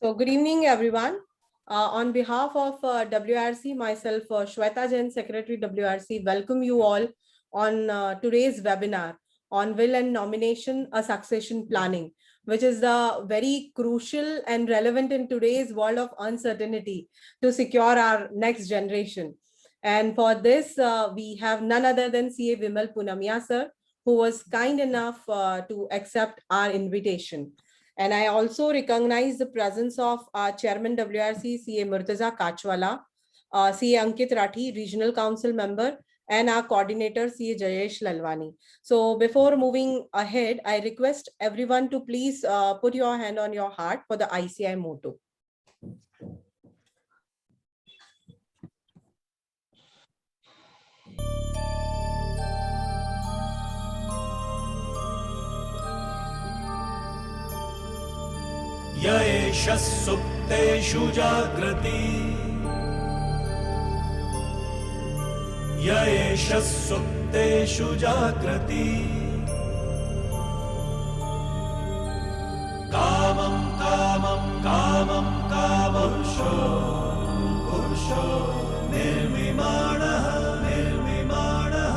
So good evening, everyone. On behalf of WRC, myself, Shweta Jain, Secretary WRC, welcome you all on today's webinar on Will and Nomination, a Succession Planning, which is the very crucial and relevant in today's world of uncertainty to secure our next generation. And for this, we have none other than CA Vimal Punmiya, sir, who was kind enough to accept our invitation. And I also recognize the presence of our Chairman WRC, CA Murtaza Kachwala, CA Ankit Rathi, Regional Council Member, and our coordinator, CA Jayesh Lalwani. So before moving ahead, I request everyone to please put your hand on your heart for the ICI motto. येष सुप्तेषु जाग्रति येष सुप्तेषु जाग्रति कामं कामं कामं कामपुरुषो पुरुषो निर्मिमाणः निर्मिमाणः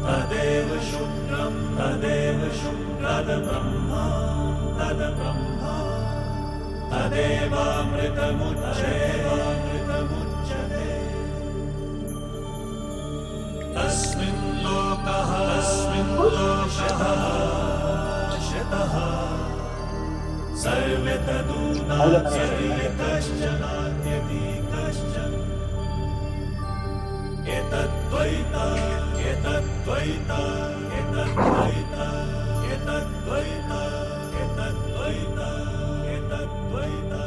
तदेव शुक्रं तद्ब्रह्मा तद्ब्रह्मा तदेवामृतमुच्यते तस्मिन् लोकः शतः सर्वे तदूनात्यति कश्चन एतद्द्वैता एतद्द्वैता एतद्द्वैता एतद्द्वैता एतद्द्वैता एतद्द्वैता.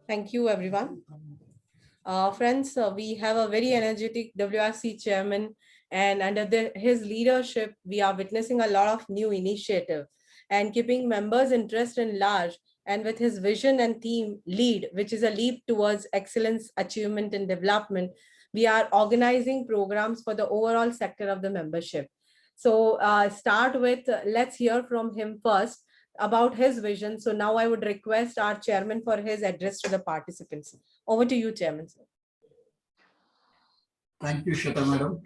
Thank you, everyone. Friends, we have a very energetic WRC chairman, and under his leadership, we are witnessing a lot of new initiative and keeping members' interest in large, and with his vision and theme lead, which is a leap towards excellence, achievement, and development, we are organizing programs for the overall sector of the membership. So start with, let's hear from him first about his vision. So now I would request our chairman for his address to the participants. Over to you, Chairman, sir. Thank you, Shweta Madam.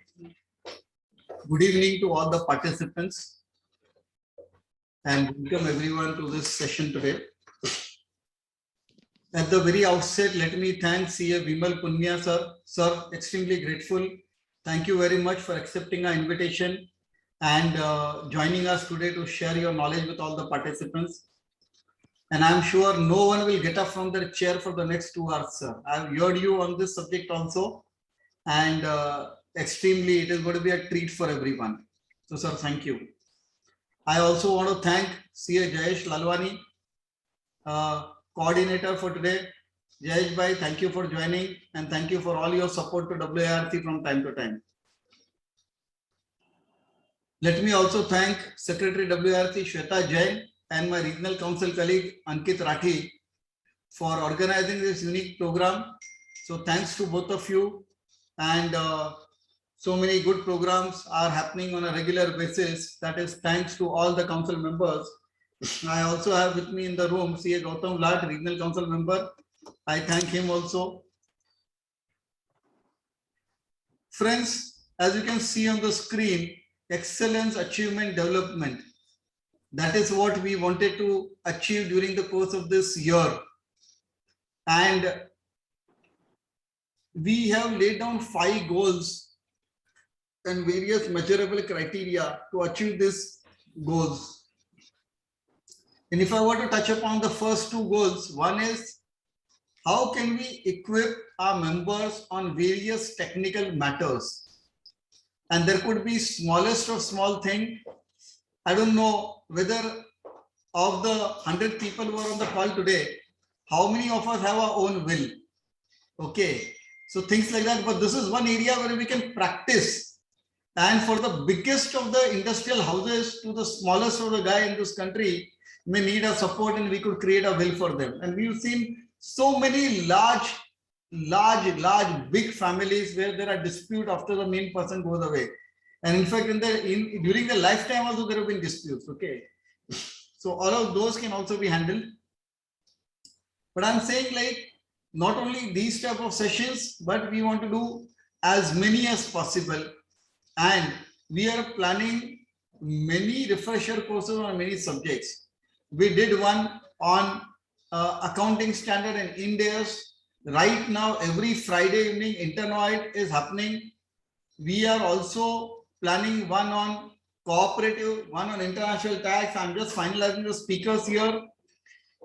Good evening to all the participants and welcome everyone to this session today. At the very outset, let me thank CA Vimal Punmiya, sir. Sir, extremely grateful. Thank you very much for accepting our invitation and joining us today to share your knowledge with all the participants. And I'm sure no one will get up from their chair for the next 2 hours, sir. I've heard you on this subject also, and extremely, it is going to be a treat for everyone. So, sir, thank you. I also want to thank CA Jayesh Lalwani, coordinator for today. Jayesh bhai, thank you for joining, and thank you for all your support to WRC from time to time. Let me also thank Secretary WRC Shweta Jain and my regional council colleague Ankit Rathi for organizing this unique program. So thanks to both of you, and so many good programs are happening on a regular basis. That is thanks to all the council members. I also have with me in the room CA Gautam Lat, regional council member. I thank him also. Friends, as you can see on the screen, excellence, achievement, development. That is what we wanted to achieve during the course of this year. And we have laid down 5 goals and various measurable criteria to achieve these goals. And if I were to touch upon the first 2 goals, one is how can we equip our members on various technical matters? And there could be smallest of small thing. I don't know whether of the 100 people who are on the call today, how many of us have our own will? Okay, so things like that. But this is one area where we can practice. And for the biggest of the industrial houses to the smallest of the guy in this country may need a support, and we could create a will for them. And we've seen so many large, big families where there are dispute after the main person goes away. And in fact, during the lifetime also there have been disputes. Okay, so all of those can also be handled. But I'm saying, like, not only these type of sessions, but we want to do as many as possible. And we are planning many refresher courses on many subjects. We did one on accounting standard and Ind AS. Right now, every Friday evening, Internoid is happening. We are also planning one on cooperative, one on international tax. I'm just finalizing the speakers here.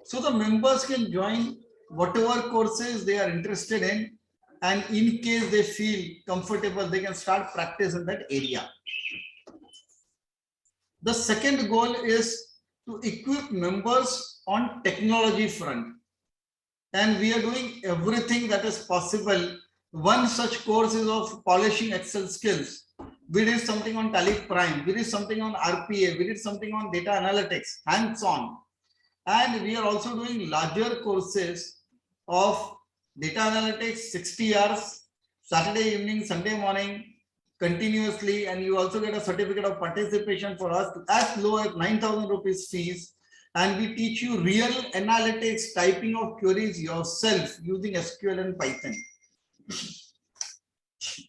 So the members can join whatever courses they are interested in, and in case they feel comfortable, they can start practice in that area. The second goal is to equip members on technology front. And we are doing everything that is possible. One such course is of polishing Excel skills. We did something on Tally Prime. We did something on RPA. We did something on data analytics, hands-on. And we are also doing larger courses of data analytics, 60 hours, Saturday evening, Sunday morning, continuously. And you also get a certificate of participation for us as low as 9,000 rupees fees. And we teach you real analytics, typing of queries yourself using SQL and Python.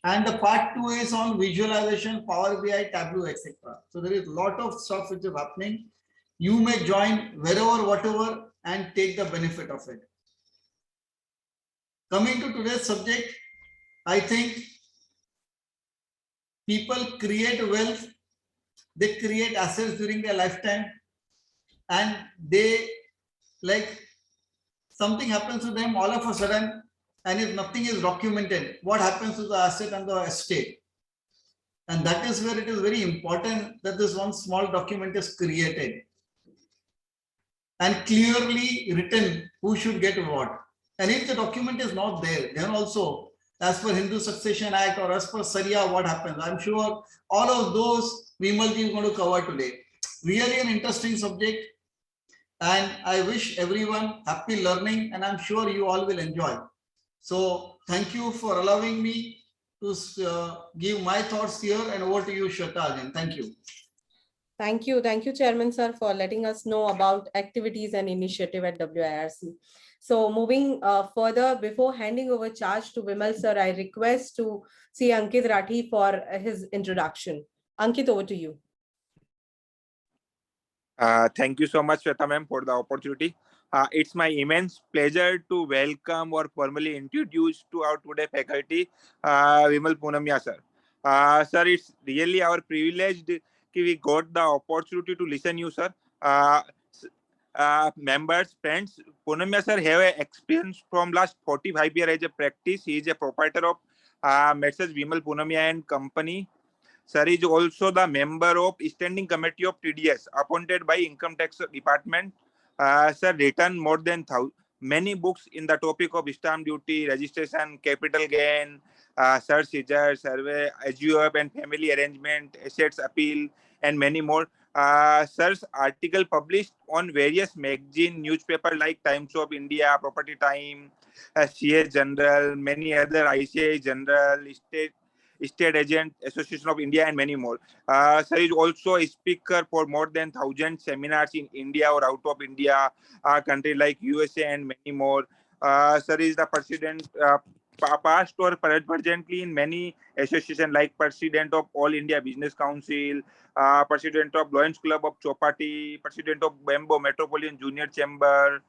And the part 2 is on visualization, Power BI, Tableau, etc. So there is a lot of stuff which is happening. You may join wherever, whatever, and take the benefit of it. Coming to today's subject, I think people create wealth, they create assets during their lifetime, and they, like, something happens to them all of a sudden, and if nothing is documented, what happens to the asset and the estate? And that is where it is very important that this one small document is created and clearly written who should get what. And if the document is not there, then also as per Hindu Succession Act or as per Sharia, what happens? I'm sure all of those Vimalji is going to cover today. Really an interesting subject. And I wish everyone happy learning, and I'm sure you all will enjoy. So thank you for allowing me to give my thoughts here, and over to you, Shweta, again. Thank you. Thank you. Thank you, Chairman, sir, for letting us know about activities and initiative at WIRC. So moving further, before handing over charge to Vimal, sir, I request to see Ankit Rathi for his introduction. Ankit, over to you. Thank you so much, Shweta ma'am, for the opportunity. It's my immense pleasure to welcome or formally introduce to our today faculty, Vimal Punmiya sir. Sir, it's really our privilege that we got the opportunity to listen you, sir. Members, friends, Punmiya sir have a experience from last 45 years as a practice. He is a proprietor of Messrs. Vimal Punmiya and Company. Sir is also the member of Standing Committee of TDS, appointed by Income Tax Department. Sir written more than many books in the topic of stamp duty, registration, capital gain, search seizure, survey, SUF and family arrangement, assets appeal, and many more. Sir's article published on various magazine, newspaper like Times of India, Property Time, CA General, many other ICI General, State Agent Association of India, and many more. Sir is also a speaker for more than 1,000 seminars in India or out of India, country like USA and many more. Sir is the president, past or presently in many associations like president of All India Business Council, president of Lions Club of Chopati, president of Bamboo Metropolitan Junior Chamber,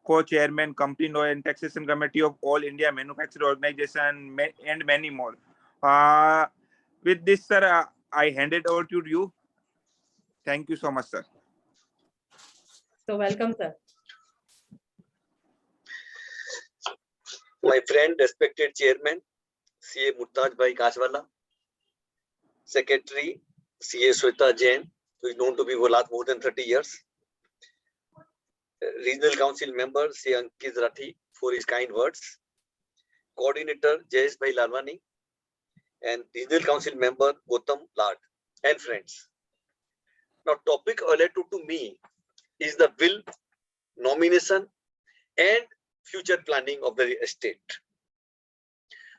co-chairman, Company Law and Taxation Committee of All India Manufacturing Organization, and many more. With this, sir, I hand it over to you. Thank you so much, sir. So welcome, sir. My friend, respected Chairman, CA Murtaj Bhai Kachwala, Secretary, CA Shweta Jain, who is known to me for more than 30 years, Regional Council Member, CA Ankit Rathi, for his kind words, Coordinator, Jayesh Bhai Lalwani, and Regional Council Member, Gautam Lad, and friends. Now, topic related to me is the will, nomination, and future planning of the estate.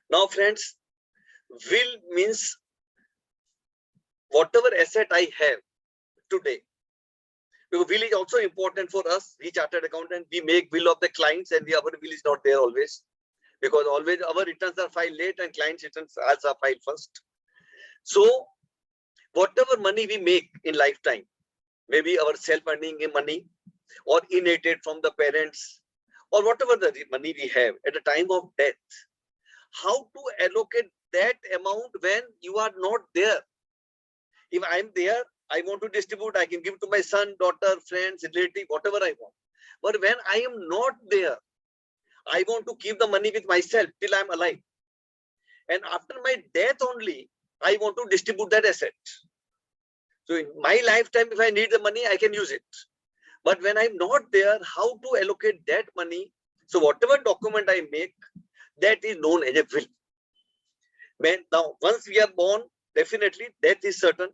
Now, friends, will means whatever asset I have today, because will is also important for us. We chartered accountant, we make will of the clients, and our will is not there always, because always our returns are filed late and clients' returns are filed first. So whatever money we make in lifetime, maybe our self-earning money or inherited from the parents, or whatever the money we have at the time of death, how to allocate that amount when you are not there? If I'm there, I want to distribute, I can give to my son, daughter, friends, relative, whatever I want. But when I am not there, I want to keep the money with myself till I'm alive. And after my death only, I want to distribute that asset. So in my lifetime, if I need the money, I can use it. But when I'm not there, how to allocate that money? So whatever document I make, that is known as a will. Now, once we are born, definitely death is certain.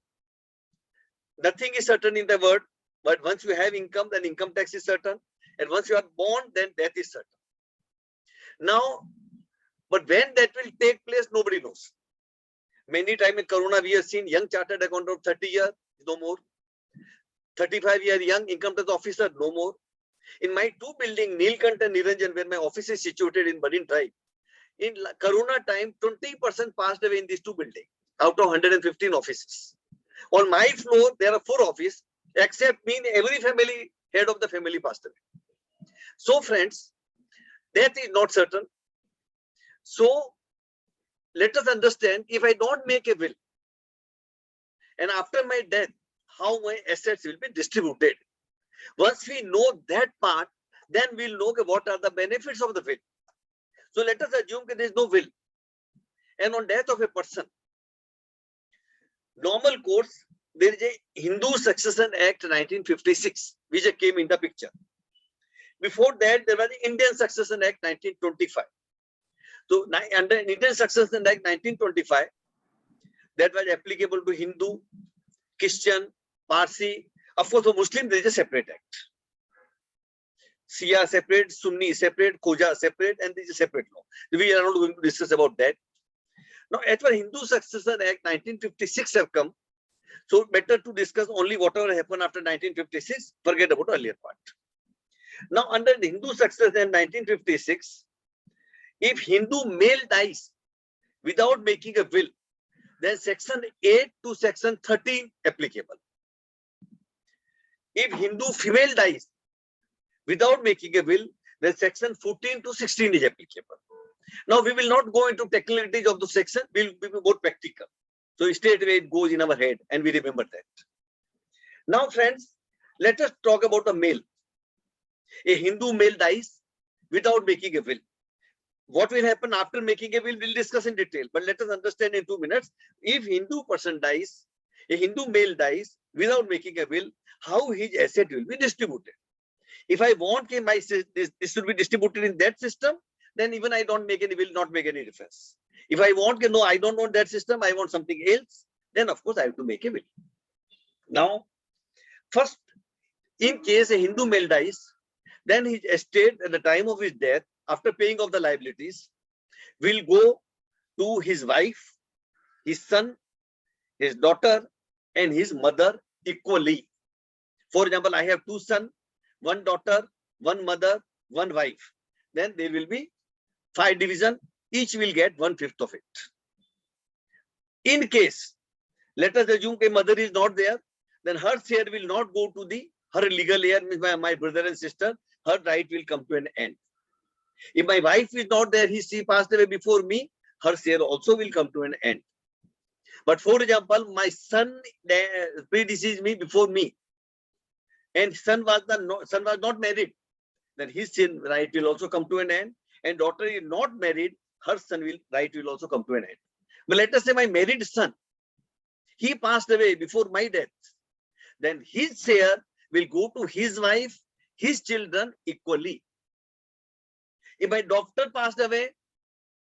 Nothing is certain in the world, but once you have income, then income tax is certain. And once you are born, then death is certain. Now, but when that will take place, nobody knows. Many times in Corona, we have seen young chartered accountant of 30 years, no more. 35-year young income tax officer, no more. In my two buildings, Neelkant and Niranjan, where my office is situated in Marine Drive, in Corona time, 20% passed away in these two buildings out of 115 offices. On my floor, there are 4 offices, except me, every family, head of the family passed away. So friends, death is not certain. So let us understand, if I don't make a will, and after my death, how my assets will be distributed. Once we know that part, then we'll know what are the benefits of the will. So let us assume that there is no will. And on death of a person, normal course, there is a Hindu Succession Act 1956, which came in the picture. Before that, there was the Indian Succession Act 1925. So under Indian Succession Act 1925, that was applicable to Hindu, Christian, Parsi. Of course, for Muslim, there is a separate act. Shia separate, Sunni separate, Khoja separate, and there is a separate law. We are not going to discuss about that. Now, as for Hindu Succession Act 1956 have come, so better to discuss only whatever happened after 1956, forget about the earlier part. Now, under the Hindu Succession Act 1956, if Hindu male dies without making a will, then section 8 to section 13 applicable. If Hindu female dies without making a will, then section 14 to 16 is applicable. Now we will not go into technicalities of the section, we'll be more practical. So straight away it goes in our head and we remember that. Now friends, let us talk about a male. A Hindu male dies without making a will. What will happen after making a will, we'll discuss in detail. But let us understand in 2 minutes. If Hindu person dies, a Hindu male dies without making a will, how his asset will be distributed. If I want this should be distributed in that system, then even I don't make any will, not make any difference. If I want, no, I don't want that system, I want something else, then of course I have to make a will. Now, first, in case a Hindu male dies, then his estate at the time of his death, after paying off the liabilities, will go to his wife, his son, his daughter, and his mother equally. For example, I have 2 sons, 1 daughter, 1 mother, 1 wife. Then there will be 5 division, each will get 1/5 of it. In case, let us assume a mother is not there, then her share will not go to her legal heir, my brother and sister, her right will come to an end. If my wife is not there, she passed away before me, her share also will come to an end. But for example, my son predeceased me before me, and son was not married, then his right will also come to an end. And daughter is not married, her right will also come to an end. But let us say my married son, he passed away before my death, then his share will go to his wife, his children equally. If my daughter passed away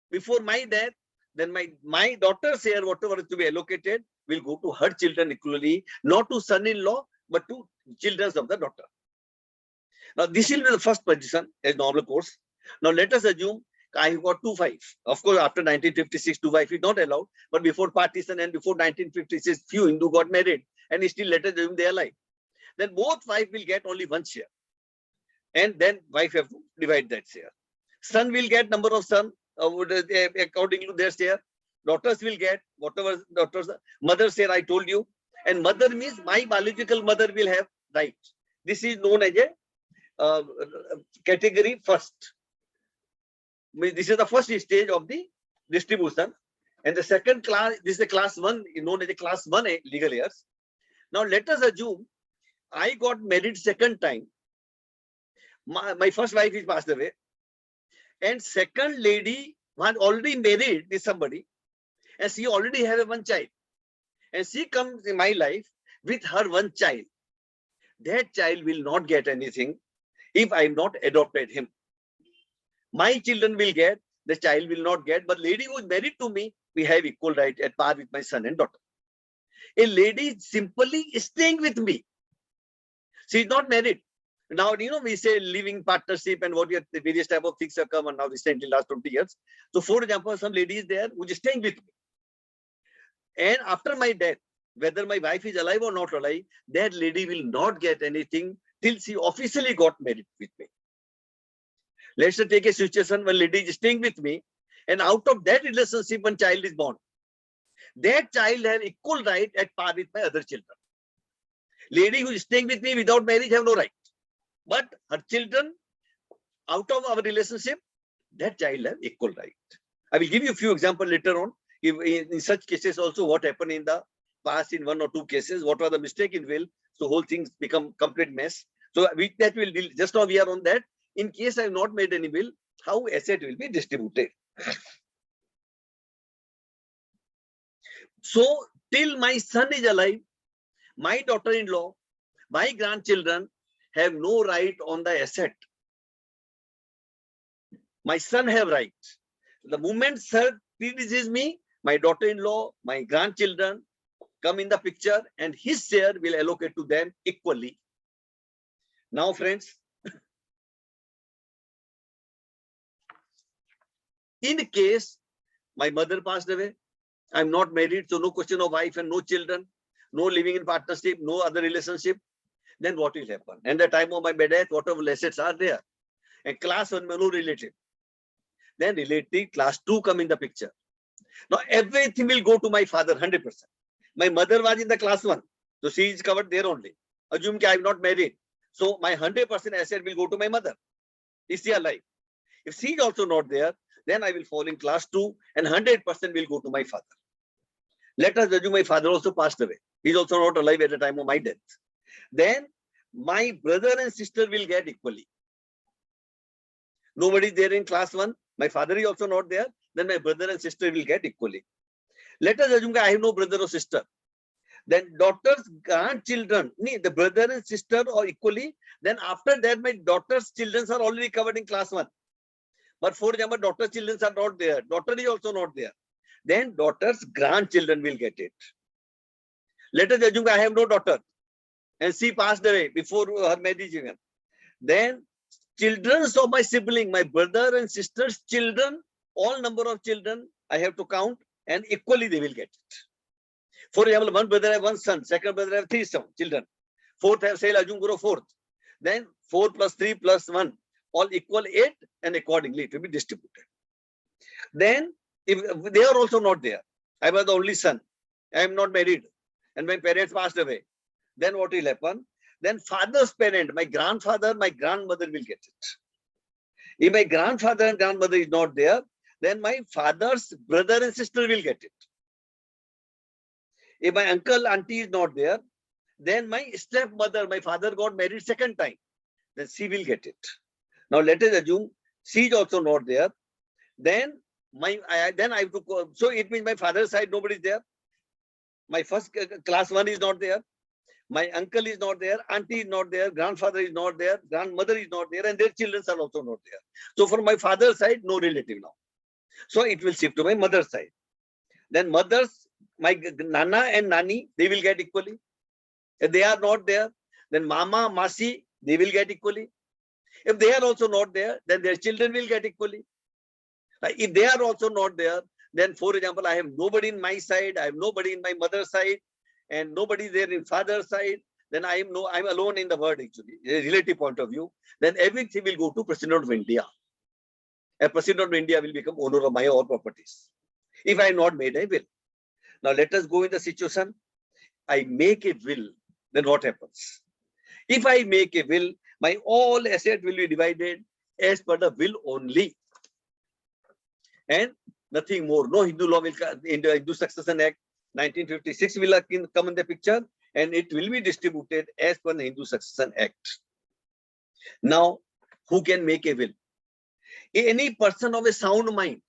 before my death, then my daughter's share, whatever is to be allocated, will go to her children equally, not to son-in-law, but to children of the daughter. Now, this will be the first position as normal course. Now, let us assume I got 2-5. Of course, after 1956, 2-5 is not allowed. But before partition and before 1956, few Hindu got married and still later they are alive. Then both wife will get only one share. And then wife have to divide that share. Son will get number of son according to their share. Daughters will get whatever daughters. Mother share I told you. And mother means my biological mother will have right. This is known as a category first. This is the first stage of the distribution. And the second class, this is the class 1, known as a class 1A legal heirs. Now let us assume I got married second time. My first wife is passed away. And second lady was already married with somebody. And she already have one child. And she comes in my life with her one child. That child will not get anything if I am not adopted him. My children will get, the child will not get, but lady who is married to me, we have equal right at par with my son and daughter. A lady is simply staying with me. She is not married. Now, we say living partnership and what the various type of things have come and now recently last 20 years. So for example, some lady is there who is staying with me. And after my death, whether my wife is alive or not alive, that lady will not get anything till she officially got married with me. Let's take a situation when lady is staying with me, and out of that relationship, one child is born. That child has equal right at par with my other children. Lady who is staying with me without marriage have no right. But her children, out of our relationship, that child has equal right. I will give you a few examples later on. In such cases also, what happened in the past in 1 or 2 cases, what was the mistake in will, so whole things become complete mess. So with that will deal. Just now we are on that. In case I have not made any will, how asset will be distributed. So till my son is alive, my daughter-in-law, my grandchildren have no right on the asset. My son have right. The moment son predeceases me, my daughter-in-law, my grandchildren come in the picture and his share will allocate to them equally. Now friends, in case my mother passed away, I'm not married, so no question of wife and no children, no living in partnership, no other relationship, then what will happen? And the time of my death, whatever assets are there, and class 1 no relative, then relative class 2 come in the picture. Now everything will go to my father 100%. My mother was in the class 1, so she is covered there only. Assume that I am not married, so my 100% asset will go to my mother. Is she alive? If she is also not there, then I will fall in class 2 and 100% will go to my father. Let us assume my father also passed away. He is also not alive at the time of my death. Then my brother and sister will get equally. Nobody is there in class 1. My father is also not there. Then my brother and sister will get equally. Let us assume that I have no brother or sister. Then daughter's grandchildren, the brother and sister are equally. Then after that, my daughter's children are already covered in class 1. But for example, daughter's children are not there. Daughter is also not there. Then daughter's grandchildren will get it. Let us assume I have no daughter and she passed away before her marriage even. Then children of my sibling, my brother and sister's children, all number of children I have to count and equally they will get it. For example, one brother have one son, second brother have 3 children, fourth have say assume guru fourth. Then 4 plus 3 plus 1 all equal 8 and accordingly it will be distributed. Then if they are also not there, I was the only son, I am not married and my parents passed away, then what will happen? Then father's parent, my grandfather, my grandmother will get it. If my grandfather and grandmother is not there, then my father's brother and sister will get it. If my uncle, auntie is not there, then my stepmother, my father got married second time, then she will get it. Now let us assume she is also not there. Then I have to go. So it means my father's side nobody is there. My first class 1 is not there. My uncle is not there. Auntie is not there. Grandfather is not there. Grandmother is not there, and their children are also not there. So for my father's side, no relative now. So it will shift to my mother's side. Then mother's, my nana and nani, they will get equally. If they are not there, then mama, masi, they will get equally. If they are also not there, then their children will get equally. If they are also not there, then for example, I have nobody in my side, I have nobody in my mother's side, and nobody there in father's side, then I'm alone in the world actually, a relative point of view. Then everything will go to President of India. A President of India will become owner of my all properties if I have not made a will. Now let us go in the situation. I make a will, then what happens? If I make a will, my all asset will be divided as per the will only, and nothing more. No Hindu law will come in the Hindu Succession Act 1956 will come in the picture, and it will be distributed as per the Hindu Succession Act. Now, who can make a will? Any person of a sound mind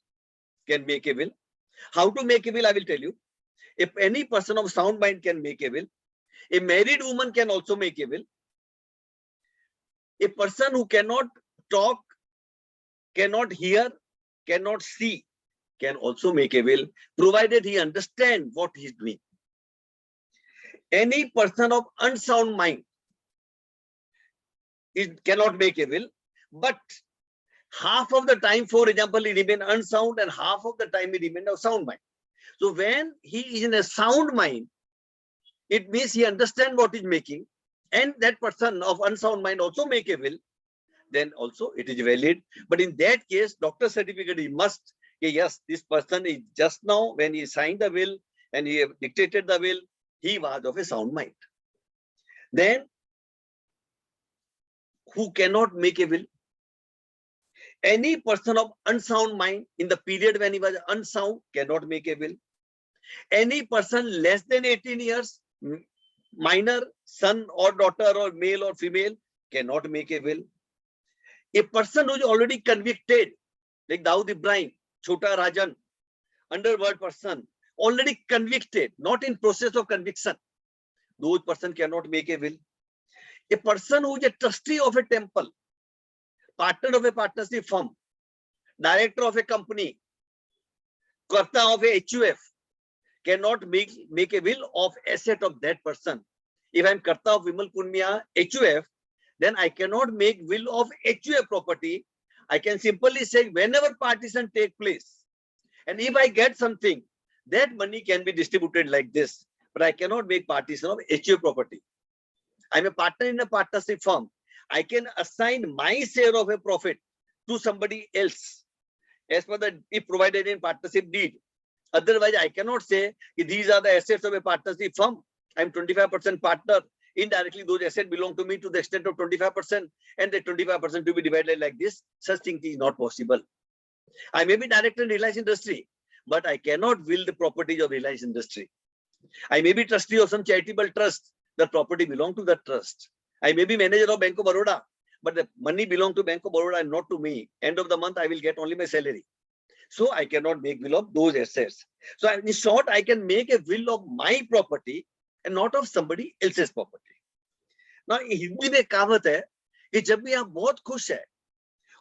can make a will. How to make a will, I will tell you. If any person of sound mind can make a will, a married woman can also make a will. A person who cannot talk, cannot hear, cannot see, can also make a will, provided he understands what he is doing. Any person of unsound mind cannot make a will, but half of the time, for example, he remain unsound, and half of the time he remain of sound mind. So when he is in a sound mind, it means he understands what he's making, and that person of unsound mind also make a will, then also it is valid. But in that case, doctor certificate he must, yes, this person is just now, when he signed the will and he dictated the will, he was of a sound mind. Then who cannot make a will? Any person of unsound mind in the period when he was unsound cannot make a will. Any person less than 18 years, minor, son or daughter or male or female, cannot make a will. A person who is already convicted, like Dawood Ibrahim, Chota Rajan, underworld person, already convicted, not in process of conviction, those person cannot make a will. A person who is a trustee of a temple, partner of a partnership firm, director of a company, karta of a HUF, cannot make a will of asset of that person. If I am karta of Vimal Punmiya HUF, then I cannot make will of HUF property. I can simply say whenever partition take place, and if I get something, that money can be distributed like this, but I cannot make partition of HUF property. I'm a partner in a partnership firm. I can assign my share of a profit to somebody else as per the, if provided in partnership deed. Otherwise, I cannot say these are the assets of a partnership firm. I'm 25% partner. Indirectly, those assets belong to me to the extent of 25%, and the 25% to be divided like this. Such thing is not possible. I may be director in Reliance Industry, but I cannot will the properties of Reliance Industry. I may be trustee of some charitable trust. The property belong to the trust. I may be manager of Bank of Baroda, but the money belong to Bank of Baroda and not to me. End of the month, I will get only my salary. So I cannot make will of those assets. So in short, I can make a will of my property and not of somebody else's property. Now, Hindi में कहावत है कि जब भी आप बहुत खुश है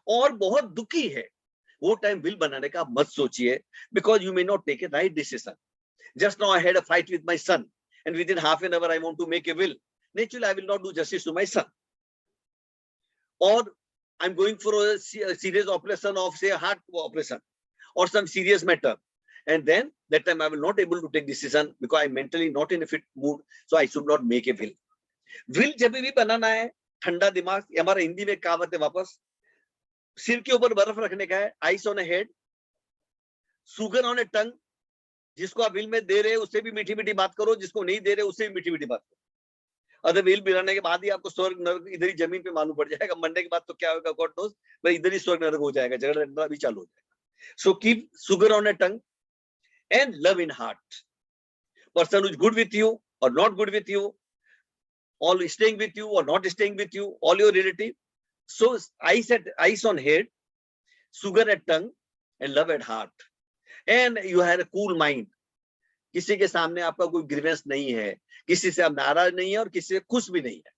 और बहुत दुखी है, वो टाइम will बनाने का मत सोचिए, because you may not take a right decision. Just now I had a fight with my son, and within half an hour I want to make a will. Naturally, I will not do justice to my son. Or I'm going for a serious operation of, say, a heart operation or some serious matter, and then that time I will not able to take decision because I'm mentally not in a fit mood, so I should not make a will. Will जब भी बनाना है, ठंडा दिमाग, हमारा हिंदी में कहावत है वापस, सिर के ऊपर बर्फ रखने का है, ice on a head, sugar on a tongue. जिसको आप विल में दे रहे उससे भी मीठी मीठी बात करो, जिसको नहीं दे रहे उससे भी मीठी मीठी बात करो. अगर विल बनाने के बाद ही आपको स्वर्ग नरक इधर ही जमीन पे मालूम पड़ जाएगा, मरने के बाद तो क्या होगा गॉड नोस, भाई इधर ही स्वर्ग नरक हो जाएगा, झगड़ा भी चालू हो जाएगा. So keep sugar on a tongue and love in heart. Person who is good with you or not good with you, all staying with you or not staying with you, all your relative. So ice on head, sugar at tongue, and love at heart. And you have a cool mind. किसी के सामने आपका कोई grievance नहीं है, किसी से आप नाराज नहीं है और किसी से खुश भी नहीं है.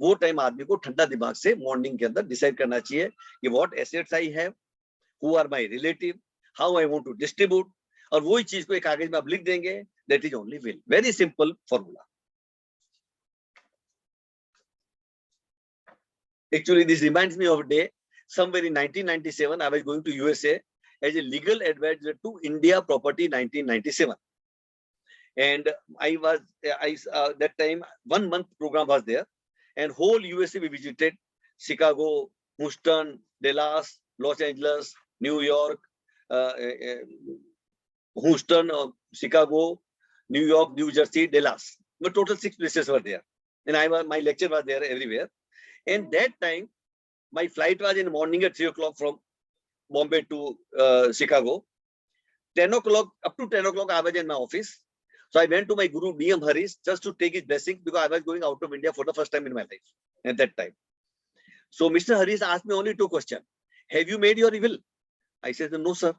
वो टाइम आदमी को ठंडा दिमाग से मॉर्निंग के अंदर डिसाइड करना चाहिए कि what assets I have, who are my relative, how I want to distribute, और वही चीज को एक कागज में आप लिख देंगे. That is only will. Very simple formula. Actually, this reminds me of a day, somewhere in 1997, I was going to USA, as a legal advisor to India Property 1997. And that time 1 month program was there, and whole USA we visited: Chicago, Houston, Dallas, Los Angeles, New York, Houston, Chicago, New York, New Jersey, Dallas. But total 6 places were there, and my lecture was there everywhere. And that time my flight was in the morning at 3 o'clock from Bombay to Chicago. 10 o'clock, up to 10 o'clock, I was in my office. So I went to my guru, DM Haris, just to take his blessing, because I was going out of India for the first time in my life at that time. So Mr. Haris asked me only 2 questions. Have you made your will? I said, no, sir.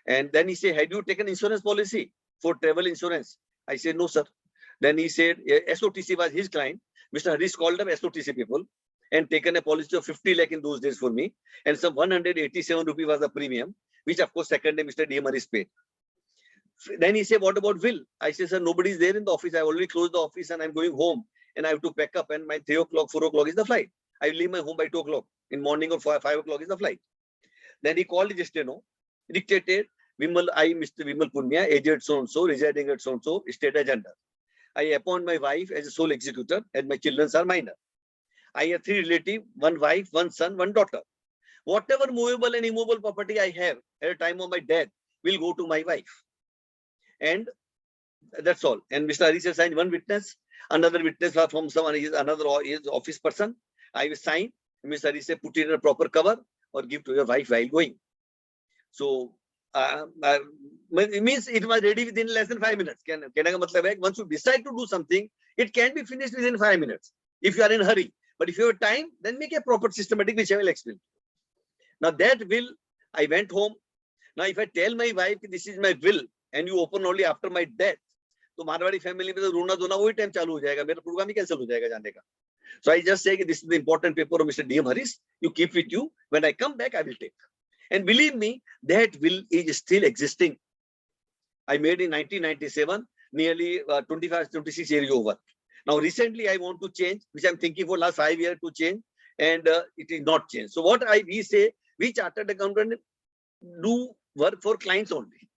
And then he said, have you taken insurance policy for travel insurance? I said, no, sir. Then he said, SOTC was his client. Mr. Haris called up SOTC people and taken a policy of 50 lakh in those days for me. And some 187 rupees was the premium, which of course second day Mr. DM Haris paid. Then he said, what about will? I said, sir, nobody is there in the office. I already closed the office and I'm going home and I have to pack up, and my 3 o'clock, 4 o'clock is the flight. I leave my home by 2 o'clock in morning, or 5 o'clock is the flight. Then he called his steno, dictated, Mr. Vimal Punmiya, aged so-and-so, residing at so-and-so, state agenda. I appoint my wife as a sole executor and my children are minor. I have 3 relatives, 1 wife, 1 son, 1 daughter. Whatever movable and immovable property I have at the time of my death will go to my wife. And that's all. And Mr. Haris signed 1 witness. Another witness was from someone, another office person. I will sign. Mr. Haris said, put it in a proper cover or give to your wife while going. So it means it was ready within less than 5 minutes. Once you decide to do something, it can be finished within 5 minutes if you are in a hurry. But if you have time, then make a proper systematic, which I will explain. Now that will, I went home. Now if I tell my wife this is my will and you open only after my death, तो Marwari family में तो रोना धोना वही time चालू हो जाएगा, मेरा program ही cancel हो जाएगा जाने का. So I just say this is the important paper of Mr. DM Haris. You keep with you. When I come back, I will take. And believe me, that will is still existing. I made in 1997, nearly 25, 26 years over. Now recently I want to change, which I'm thinking for last 5 years to change, and it is not changed. So what we say, we chartered accountant do work for clients only.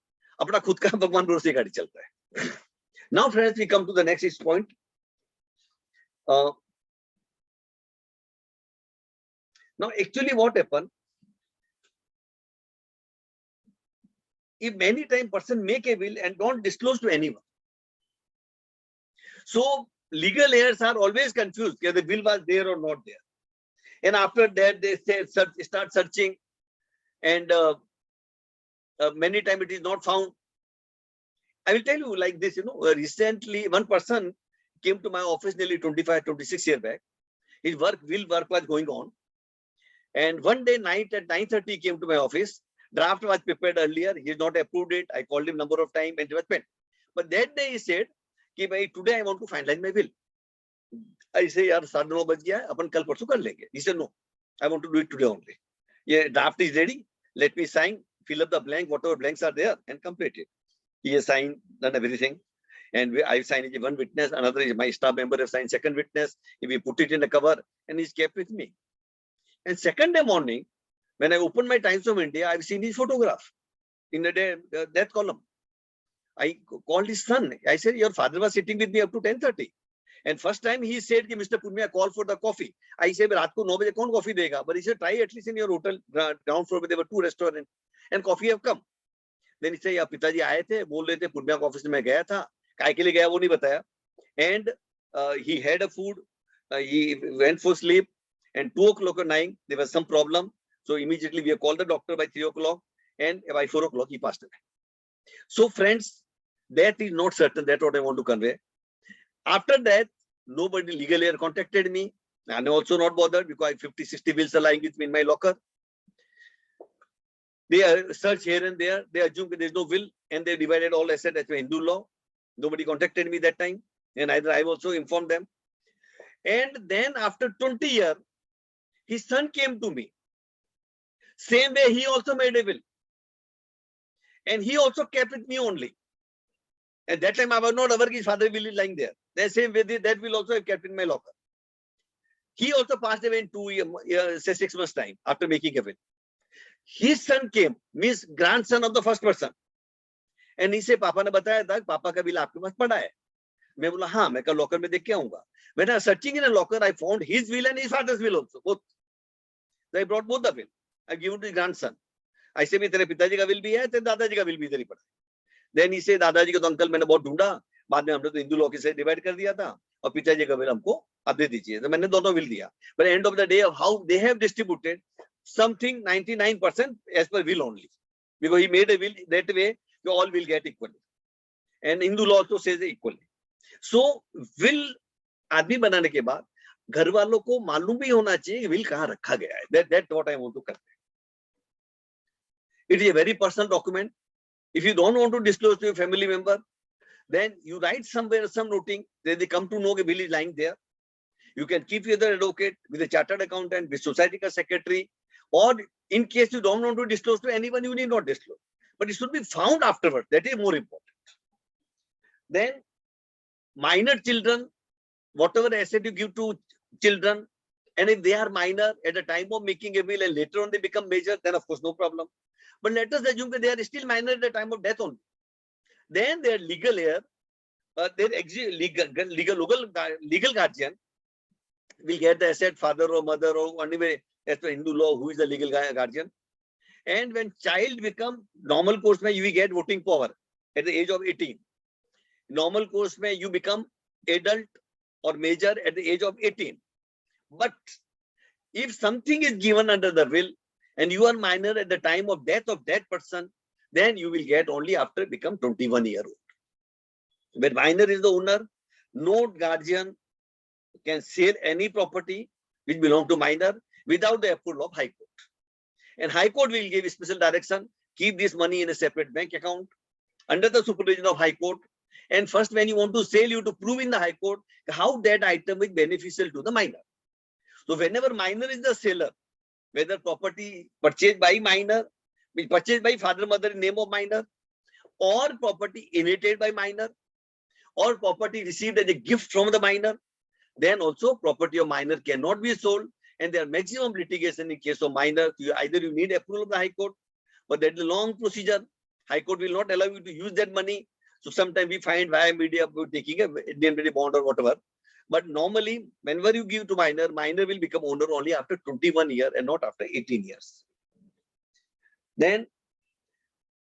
अपना खुद का भगवान भरोसे गाड़ी चलता है. Now friends, we come to the next point. Now actually what happened, if many times person make a will and don't disclose to anyone, so legal heirs are always confused whether the will was there or not there. And after that they say, start searching, and many times it is not found. I will tell you like this, recently one person came to my office nearly 25, 26 years back. His will work was going on. And one day night at 9:30 he came to my office. Draft was prepared earlier. He has not approved it. I called him number of times and it was penned. But that day he said, today I want to finalize my will. I say, yaar, 9:30 baj gaya, apan kal parsu kar lenge. He said, no, I want to do it today only. Yeah, draft is ready. Let me sign, fill up the blank, whatever blanks are there, and complete it. He has signed, done everything. And I signed 1 witness, another is my staff member has signed 2nd witness. If we put it in a cover, and he's kept with me. And 2nd day morning, when I opened my Times of India, I've seen his photograph in the death column. I called his son. I said, your father was sitting with me up to 10:30. And first time he said, Mr. Punmiya, call for the coffee. I said, raat ko 9 baje kaun coffee dega? But he said, try at least in your hotel ground floor. There were 2 restaurants and coffee have come. Then he said, yeah, पिताजी आए थे, बोल रहे थे पुण्या के office में गया था, काय के लिए गया वो नहीं बताया. And he had a food, he went for sleep, and 2 o'clock or 9 there was some problem. So immediately we called the doctor by 3 o'clock, and by 4 o'clock he passed away. So friends, that is not certain. That's what I want to convey. After that, nobody legal heir contacted me. I'm also not bothered because I have 50, 60 wills are lying with me in my locker. They search here and there. They assume there is no will, and they divided all assets as per Hindu law. Nobody contacted me that time, and either I also informed them. And then after 20 years, his son came to me. Same way, he also made a will. And he also kept with me only. At that time, I was not aware his father will is lying there. The same way, that will also have kept in my locker. He also passed away in 2 years, say 6 months time after making a will. His son came, means grandson of the first person, and he said, पापा ने बताया था पापा का bill आपके पास पड़ा है. मैं बोला हाँ, मैं कल लॉकर में देख के आऊंगा. When I was searching in a locker, I found his will and his father's will also, both. So I brought both the will. I given to his grandson. I said, तेरे पिताजी का will भी है, तेरे दादाजी का will भी इधर ही पड़ा है. Then he said, दादाजी को तो अंकल मैंने बहुत ढूंढा, बाद में हमने तो हिंदू लॉ से डिवाइड कर दिया था, और पिताजी का will हमको आप दे दीजिए. तो मैंने दोनों will दिया. But at the end of the day, of how they have distributed something 99% as per will only, because he made a will that way, you all will get equally, and Hindu law also says equally. So will आदमी बनाने के बाद घर वालों को मालूम भी होना चाहिए विल कहाँ रखा गया है. That's what I want to convey. It is a very personal document. If you don't want to disclose to your family member, then you write somewhere some noting that they come to know a will is lying there. You can keep with the advocate, with a chartered accountant, with society secretary, or in case you don't want to disclose to anyone, you need not disclose. But it should be found afterwards. That is more important. Then minor children, whatever asset you give to children, and if they are minor at the time of making a will and later on they become major, then of course no problem. But let us assume that they are still minor at the time of death only. Then their legal heir, their legal guardian will get the asset, father or mother or anyway, as per Hindu law, who is the legal guardian. And when child become normal course, you will get voting power at the age of 18. Normal course, you become adult or major at the age of 18. But if something is given under the will and you are minor at the time of death of that person, then you will get only after become 21 years old. When minor is the owner, no guardian can sell any property which belongs to minor without the approval of High Court. And High Court will give special direction, keep this money in a separate bank account under the supervision of High Court. And first, when you want to sell, you have to prove in the High Court how that item is beneficial to the minor. So whenever minor is the seller, whether property purchased by minor, purchased by father, mother in name of minor, or property inherited by minor, or property received as a gift from the minor, then also property of minor cannot be sold, and there are maximum litigation in case of minor. Either you need approval of the High Court, but that is a long procedure. High Court will not allow you to use that money. So sometimes we find via media taking a indemnity bond or whatever. But normally, whenever you give to minor, minor will become owner only after 21 years and not after 18 years. Then,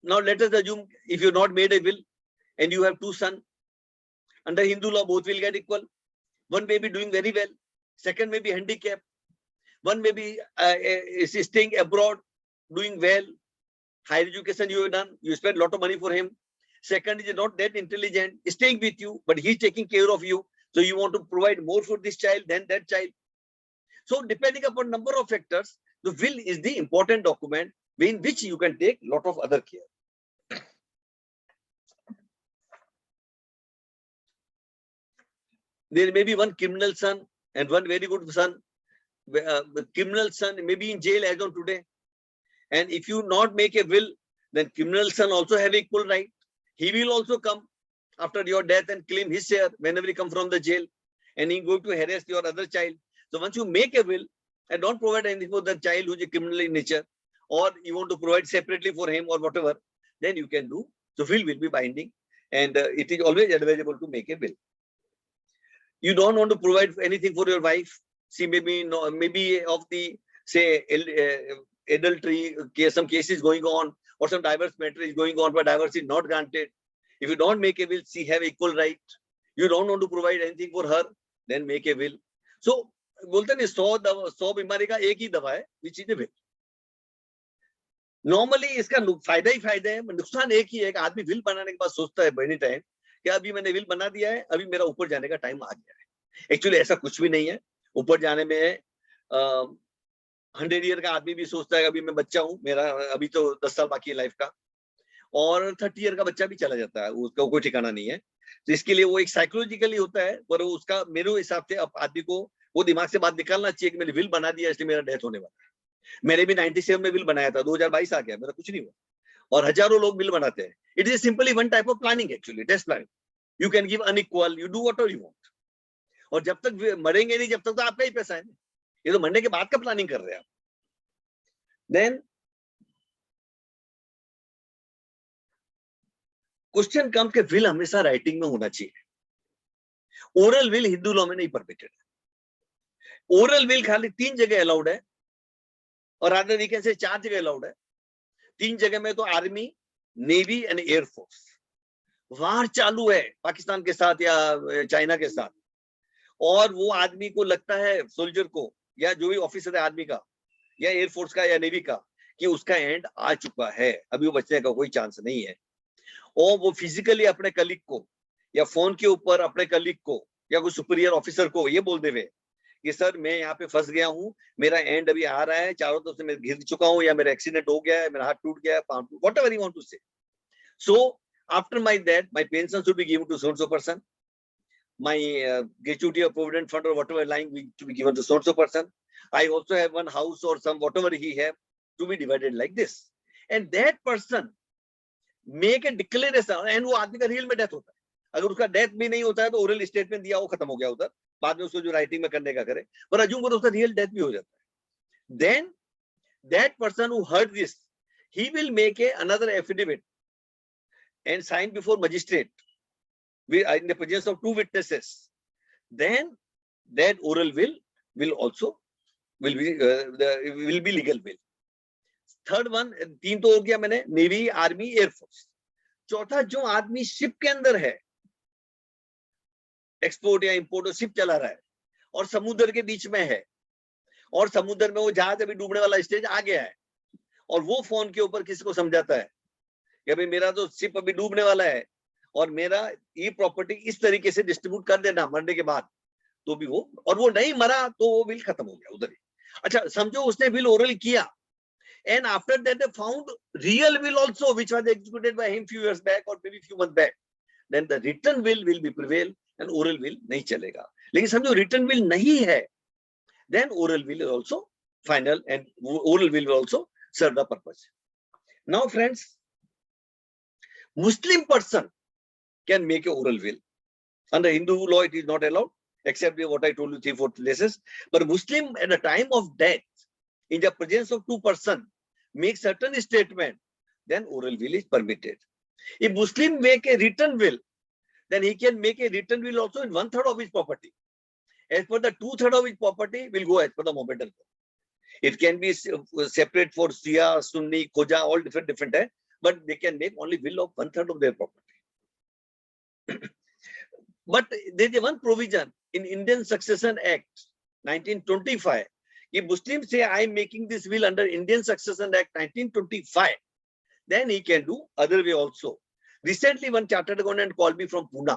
now let us assume if you not made a will and you have two sons, under Hindu law, both will get equal. One may be doing very well. Second may be handicapped. One may be staying abroad, doing well. Higher education you have done. You spend a lot of money for him. Second is not that intelligent, staying with you, but he's taking care of you. So you want to provide more for this child than that child. So depending upon number of factors, the will is the important document in which you can take a lot of other care. There may be one criminal son and one very good son. The criminal son may be in jail as on today. And if you not make a will, then criminal son also have equal right. He will also come after your death and claim his share whenever he come from the jail, and he going to harass your other child. So once you make a will and don't provide anything for the child who is criminal in nature, or you want to provide separately for him or whatever, then you can do. So will be binding, and it is always advisable to make a will. You don't want to provide anything for your wife. She maybe of the say adultery case, some cases going on, or some divorce matter is going on, but divorce is not granted. If you don't make a will, she have equal right. You don't want to provide anything for her, then make a will. So बोलते नहीं 100 बीमारी का एक ही दवा है, which is a will. Normally इसका फायदा ही फायदा है, नुकसान एक ही है कि आदमी will बनाने के बाद सोचता है many time कि अभी मैंने will बना दिया है, अभी मेरा ऊपर जाने का टाइम आ गया है. Actually ऐसा कुछ भी नहीं है. ऊपर जाने में 100 ईयर का आदमी भी सोचता है अभी मैं बच्चा हूँ, मेरा अभी तो 10 साल बाकी है लाइफ का, और 30 ईयर का बच्चा भी चला जाता है, उसका कोई ठिकाना नहीं है. तो इसके लिए वो एक साइकोलॉजिकली होता है, पर उसका मेरे हिसाब से आदमी को वो दिमाग से बात निकालना चाहिए कि मैंने विल बना दिया इसलिए मेरा डेथ होने वाला है. मैंने भी 97 में विल बनाया था, 2022 आ गया, मेरा कुछ नहीं हुआ, और हजारों लोग विल बनाते हैं. It is simply one type of planning, actually test planning. You can give unequal, you do whatever you want, और जब तक मरेंगे नहीं जब तक तो आपका ही पैसा है. ये तो मरने के बाद का प्लानिंग कर रहे हैं आप. देन क्वेश्चन कम के विल हमेशा राइटिंग में होना चाहिए। ओरल विल हिंदू लॉ में नहीं परमिटेड है। ओरल विल खाली 3 जगह अलाउड है और आधे वीकेंड से 4 जगह अलाउड है। 3 जगह में तो आर्मी, नेवी एंड एयरफोर्स। वार चालू है पाकिस्तान के साथ या चाइना के साथ, और वो आदमी को लगता है, सोल्जर को या जो भी ऑफिसर है आर्मी का या एयरफोर्स का या नेवी का, कि उसका एंड आ चुका है, अभी वो बचने का कोई चांस नहीं है। और वो फिजिकली अपने कलीग को या फोन के ऊपर अपने कलीग को या कोई सुपीरियर ऑफिसर को ये बोल देवे कि सर मैं यहाँ पे फंस गया हूँ, मेरा एंड अभी आ रहा है, चारों तरफ से मैं घिर चुका हूँ, या मेरा एक्सीडेंट हो गया है, मेरा हाथ टूट गया है, पांव टूट, whatever you want to say. So after my death, my pension should be given to so and so person. My gratuity or provident fund or whatever lying to be given to so and so person. I also have one house or some whatever he have to be divided like this. And that person make a declaration, and वो आदमी का real में death होता है। अगर उसका death भी नहीं होता है तो ओरल स्टेटमेंट दिया, वो खत्म हो गया उधर, बाद में उसको जो राइटिंग में करने का करे, पर अज्यूम करो उसका रियल डेथ भी हो जाता है। Then that person who heard this, he will make another affidavit and sign before magistrate in the presence of 2 witnesses. Then that oral will also will be legal will. Third one, 3 तो हो गया मैंने, navy, army, air force. चौथा, जो आदमी ship के अंदर है, एक्सपोर्ट या इंपोर्ट शिप चला रहा है और समुद्र के बीच में है, और समुद्र में वो जहाज अभी डूबने वाला स्टेज आ गया है, और वो फोन के ऊपर किसी को समझाता है कि भाई मेरा तो शिप अभी डूबने वाला है और मेरा ये प्रॉपर्टी इस तरीके से डिस्ट्रीब्यूट कर देना मरने के बाद, तो भी वो, और वो नहीं मरा तो वो विल खत्म हो गया उधर ही। अच्छा समझो उसने विल ओरल किया, and after that they found real will also which was executed by him few years back or maybe few months back, then the written will be prevail and oral will नहीं चलेगा। लेकिन समझो written will नहीं है, then oral will is also final and oral will also serve the purpose. Now friends, Muslim person can make a oral will. Under Hindu law it is not allowed except what I told you 3-4 places, but Muslim at the time of death in the presence of 2 persons make certain statement, then oral will is permitted. If Muslim make a written will, then he can make a written will also in 1/3 of his property. As per the 2/3 of his property will go as per the Mohammedan law. It can be separate for Shia, Sunni, Khoja, all different, but they can make only will of 1/3 of their property. But there is one provision in Indian Succession Act 1925. If Muslim say I am making this will under Indian Succession Act 1925, then he can do other way also. Recently one chartered accountant called me from Pune.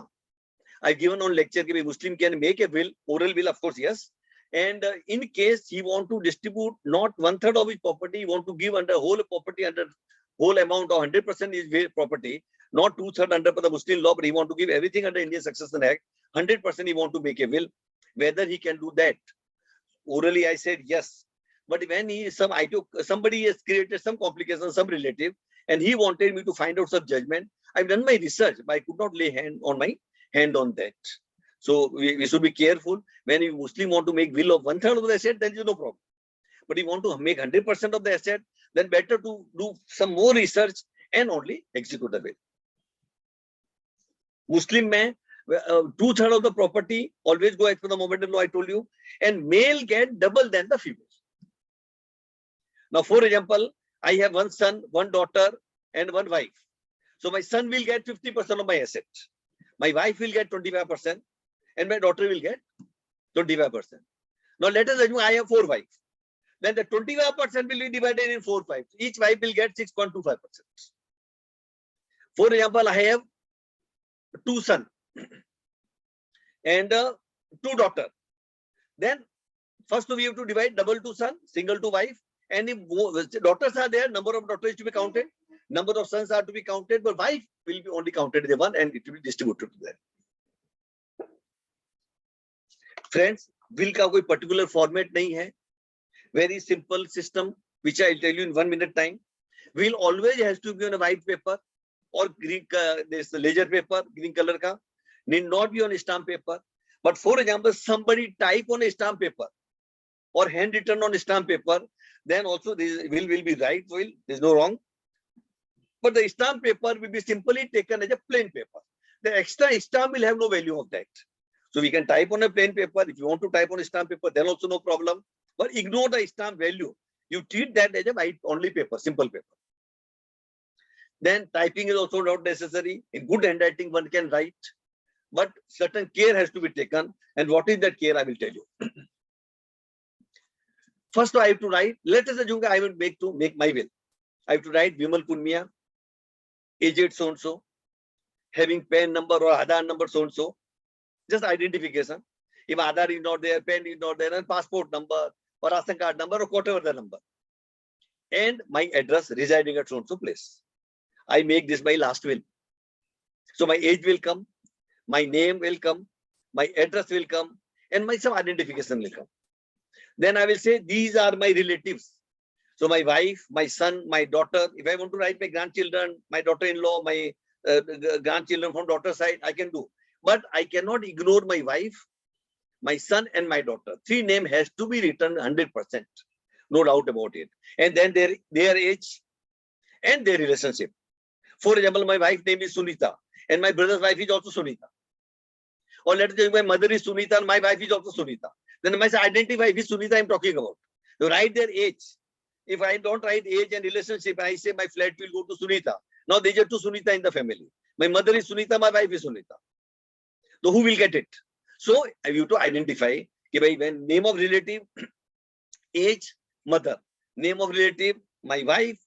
I given on lecture that Muslim can make a will, oral will of course yes, and in case he want to distribute not 1/3 of his property, he want to give under whole property, under whole amount of 100% is property, not 2/3 under the Muslim law, but he want to give everything under Indian Succession Act, 100% he want to make a will. Whether he can do that orally, I said yes, but when somebody has created some complication, some relative, and he wanted me to find out some judgment, I've done my research, but I could not lay hand on that. So we should be careful. When a Muslim want to make will of 1/3 of the asset, then there is no problem. But if you want to make 100% of the asset, then better to do some more research and only execute the will. Muslim mein 2/3 of the property always go as per the Mohammedan law, I told you, and male get double than the female. Now, for example, I have one son, one daughter, and one wife. So my son will get 50% of my asset. My wife will get 25%, and my daughter will get 25%. Now let us assume I have 4 wives. Then the 25% will be divided in 4 wives. Each wife will get 6.25%. For example, I have 2 sons and 2 daughters. Then first we have to divide double to son, single to wife. And if daughters are there, number of daughters is to be counted, number of sons are to be counted, but wife will be only counted as one and it will be distributed to them. Friends, will का कोई particular format नहीं है. Very simple system, which I will tell you in 1 minute time. Will always has to be on a white paper or green, this ledger paper, green color ka. Need not be on a stamp paper. But for example, somebody type on a stamp paper or handwritten on a stamp paper, then also this will be right will. There's no wrong. But the stamp paper will be simply taken as a plain paper. The extra stamp will have no value of that. So we can type on a plain paper. If you want to type on a stamp paper, then also no problem. But ignore the stamp value. You treat that as a white only paper, simple paper. Then typing is also not necessary. In good handwriting, one can write. But certain care has to be taken. And what is that care? I will tell you. First, I have to write. Let us assume I will make my will. I have to write Vimal Punmiya, aged so and so, having PAN number or Aadhaar number so and so. Just identification. If Aadhaar is not there, PAN is not there, then passport number or Ration card number or whatever the number. And my address residing at so and so place. I make this my last will. So my age will come, my name will come, my address will come, and my some identification will come. Then I will say these are my relatives. So my wife, my son, my daughter. If I want to write my grandchildren, my daughter-in-law, my grandchildren from daughter's side, I can do. But I cannot ignore my wife, my son, and my daughter. 3 names has to be written 100%. No doubt about it. And then their age and their relationship. For example, my wife's name is Sunita, and my brother's wife is also Sunita. Or let us say my mother is Sunita and my wife is also Sunita. Then I must identify which Sunita I'm talking about. So write their age. If I don't write age and relationship, I say my flat will go to Sunita. Now there are 2 Sunita in the family. My mother is Sunita, my wife is Sunita. So who will get it? So I have to identify when name of relative, age, mother. Name of relative, my wife,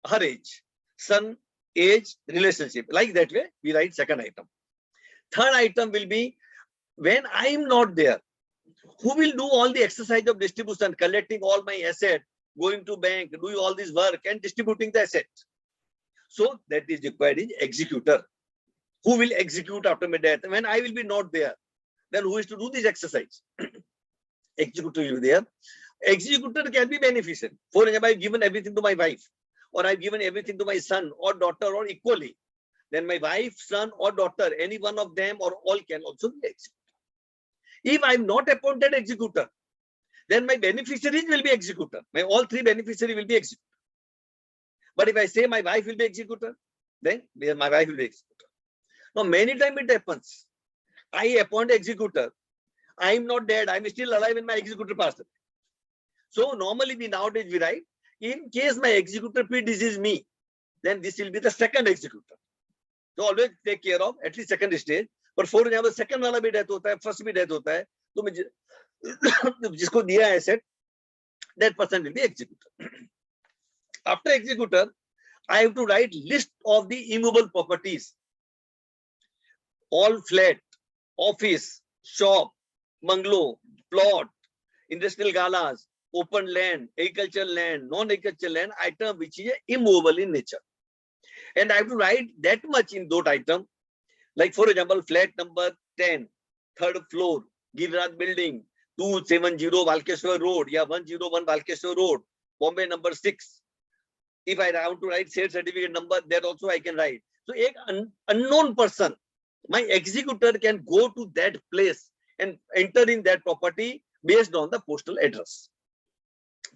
her age. Son, age, relationship. Like that way, we write second item. Third item will be when I am not there, who will do all the exercise of distribution, collecting all my asset, going to bank, doing all this work and distributing the asset. So that is required is executor. Who will execute after my death? When I will be not there, then who is to do this exercise? Executor will be there. Executor can be beneficial. For example, I've given everything to my wife, or I've given everything to my son or daughter or equally. Then my wife, son or daughter, any one of them or all can also be executor. If I'm not appointed executor, then my beneficiaries will be executor. All 3 beneficiaries will be executor. But if I say my wife will be executor, then my wife will be executor. Now, many times it happens. I appoint executor. I am not dead. I am still alive in my executor passed away. So normally nowadays we write, in case my executor predeceases me, then this will be the second executor. So always take care of at least second stage. But for example, second वाला भी death होता है, first भी death होता है, तो मैं जिसको दिया है asset, that person will be executor. After executor, I have to write list of the immovable properties. All flat, office, shop, bungalow, plot, industrial galas, open land, agricultural land, non-agricultural land, item which is immovable in nature. And I have to write that much in that item. Like for example, flat number 10, 3rd floor, Giriraj building, 270 Valkeshwar Road, 101 Valkeshwar Road, Bombay number 6. If I want to write sale certificate number, that also I can write. So an unknown person, my executor can go to that place and enter in that property based on the postal address.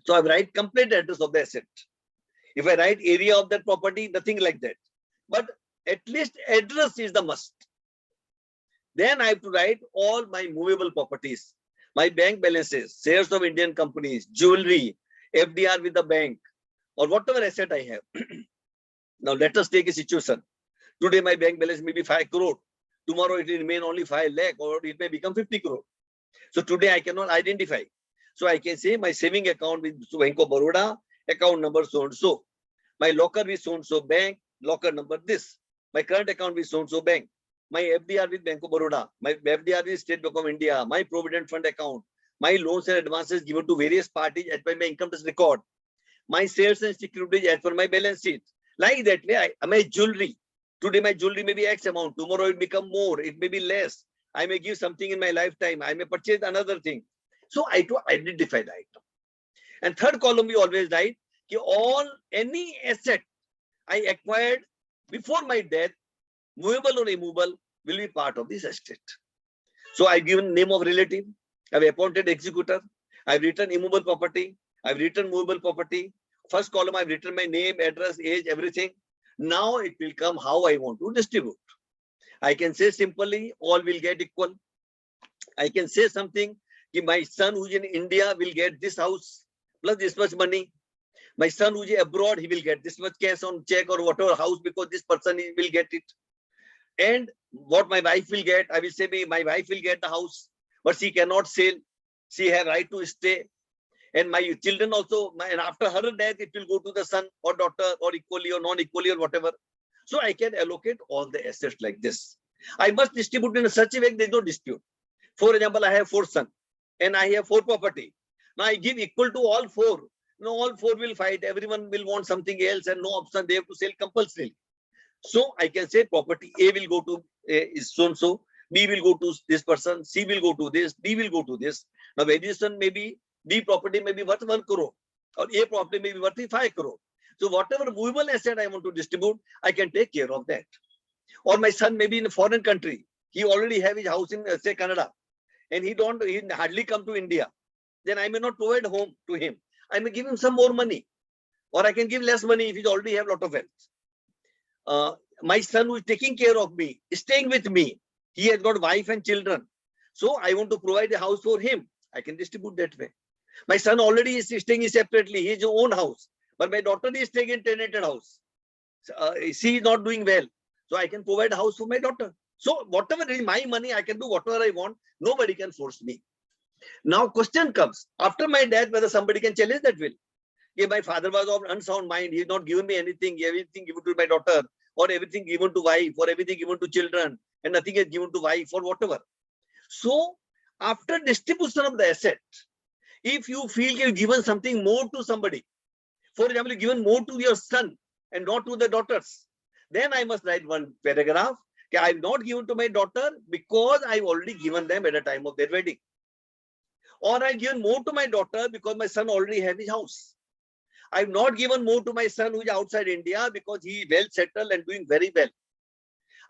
So I write complete address of the asset. If I write area of that property, nothing like that. But at least address is the must. Then I have to write all my movable properties, my bank balances, shares of Indian companies, jewelry, FDR with the bank, or whatever asset I have. Now let us take a situation. Today my bank balance may be 5 crore. Tomorrow it will remain only 5 lakh or it may become 50 crore. So today I cannot identify. So I can say my saving account with Bank of Baroda, account number so and so. My locker with so and so bank, locker number this. My current account with so and so bank. My FDR with Bank of Baroda. My FDR with State Bank of India. My Provident Fund account. My loans and advances given to various parties as per my income tax record. My shares and securities as per my balance sheet. Like that way, my jewelry. Today my jewelry may be X amount. Tomorrow it become more. It may be less. I may give something in my lifetime. I may purchase another thing. So I to identify the item. And third column we always write any asset I acquired before my death, movable or immovable, will be part of this estate. So I've given name of relative. I've appointed executor. I've written immovable property. I've written movable property. First column I've written my name, address, age, everything. Now it will come how I want to distribute. I can say simply all will get equal. I can say something, my son who's in India will get this house plus this much money. My son who's abroad, he will get this much cash on check or whatever house because this person will get it. And what my wife will get, I will say my wife will get the house, but she cannot sell. She has right to stay. And my children also, and after her death, it will go to the son or daughter or equally or non-equally or whatever. So I can allocate all the assets like this. I must distribute in such a way there is no dispute. For example, I have 4 sons and I have 4 property. Now I give equal to all 4. No, all 4 will fight. Everyone will want something else and no option. They have to sell compulsorily. So I can say property A will go to is so and so, B will go to this person, C will go to this, D will go to this. Now variation may be B property may be worth 1 crore or A property may be worth 5 crore. So whatever movable asset I want to distribute, I can take care of that. Or my son may be in a foreign country. He already have his house in say Canada and he hardly come to India. Then I may not provide home to him. I may give him some more money or I can give less money if he already have a lot of wealth. My son who is taking care of me, staying with me, he has got wife and children. So I want to provide a house for him. I can distribute that way. My son already is staying separately, his own house. But my daughter is staying in tenanted house. She is not doing well. So I can provide a house for my daughter. So whatever is my money, I can do whatever I want. Nobody can force me. Now question comes, after my death, whether somebody can challenge that will. If my father was of unsound mind, he has not given me anything, everything given to my daughter, or everything given to wife, or everything given to children, and nothing is given to wife, or whatever. So after distribution of the asset, if you feel you've given something more to somebody, for example, given more to your son and not to the daughters, then I must write one paragraph. I've not given to my daughter because I've already given them at the time of their wedding. Or I've given more to my daughter because my son already has his house. I've not given more to my son who is outside India because he is well settled and doing very well.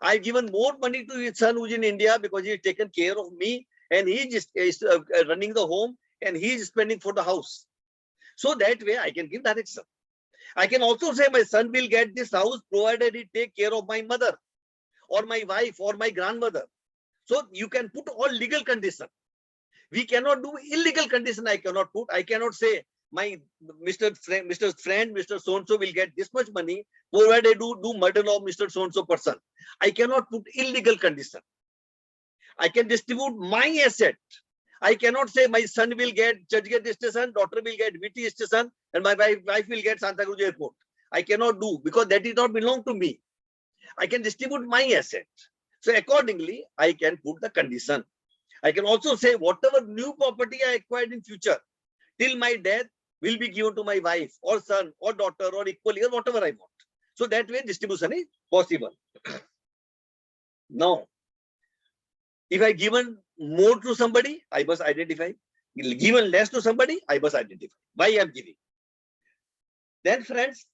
I've given more money to his son who is in India because he has taken care of me and he is running the home and he is spending for the house. So that way I can give direction. I can also say my son will get this house provided he take care of my mother or my wife or my grandmother. So you can put all legal condition. We cannot do illegal condition. I cannot put. I cannot say my Mr. Mr. So-and-so will get this much money provided I do murder of Mr. So-and-so person. I cannot put illegal condition. I can distribute my asset. I cannot say my son will get Churchgate station, daughter will get VT station, and my wife will get Santa Cruz Airport. I cannot do because that did not belong to me. I can distribute my asset. So accordingly, I can put the condition. I can also say whatever new property I acquired in future, till my death, will be given to my wife or son or daughter or equally or whatever I want. So that way distribution is possible. Now, if I given more to somebody, I must identify. Given less to somebody, I must identify why I am giving. Then friends,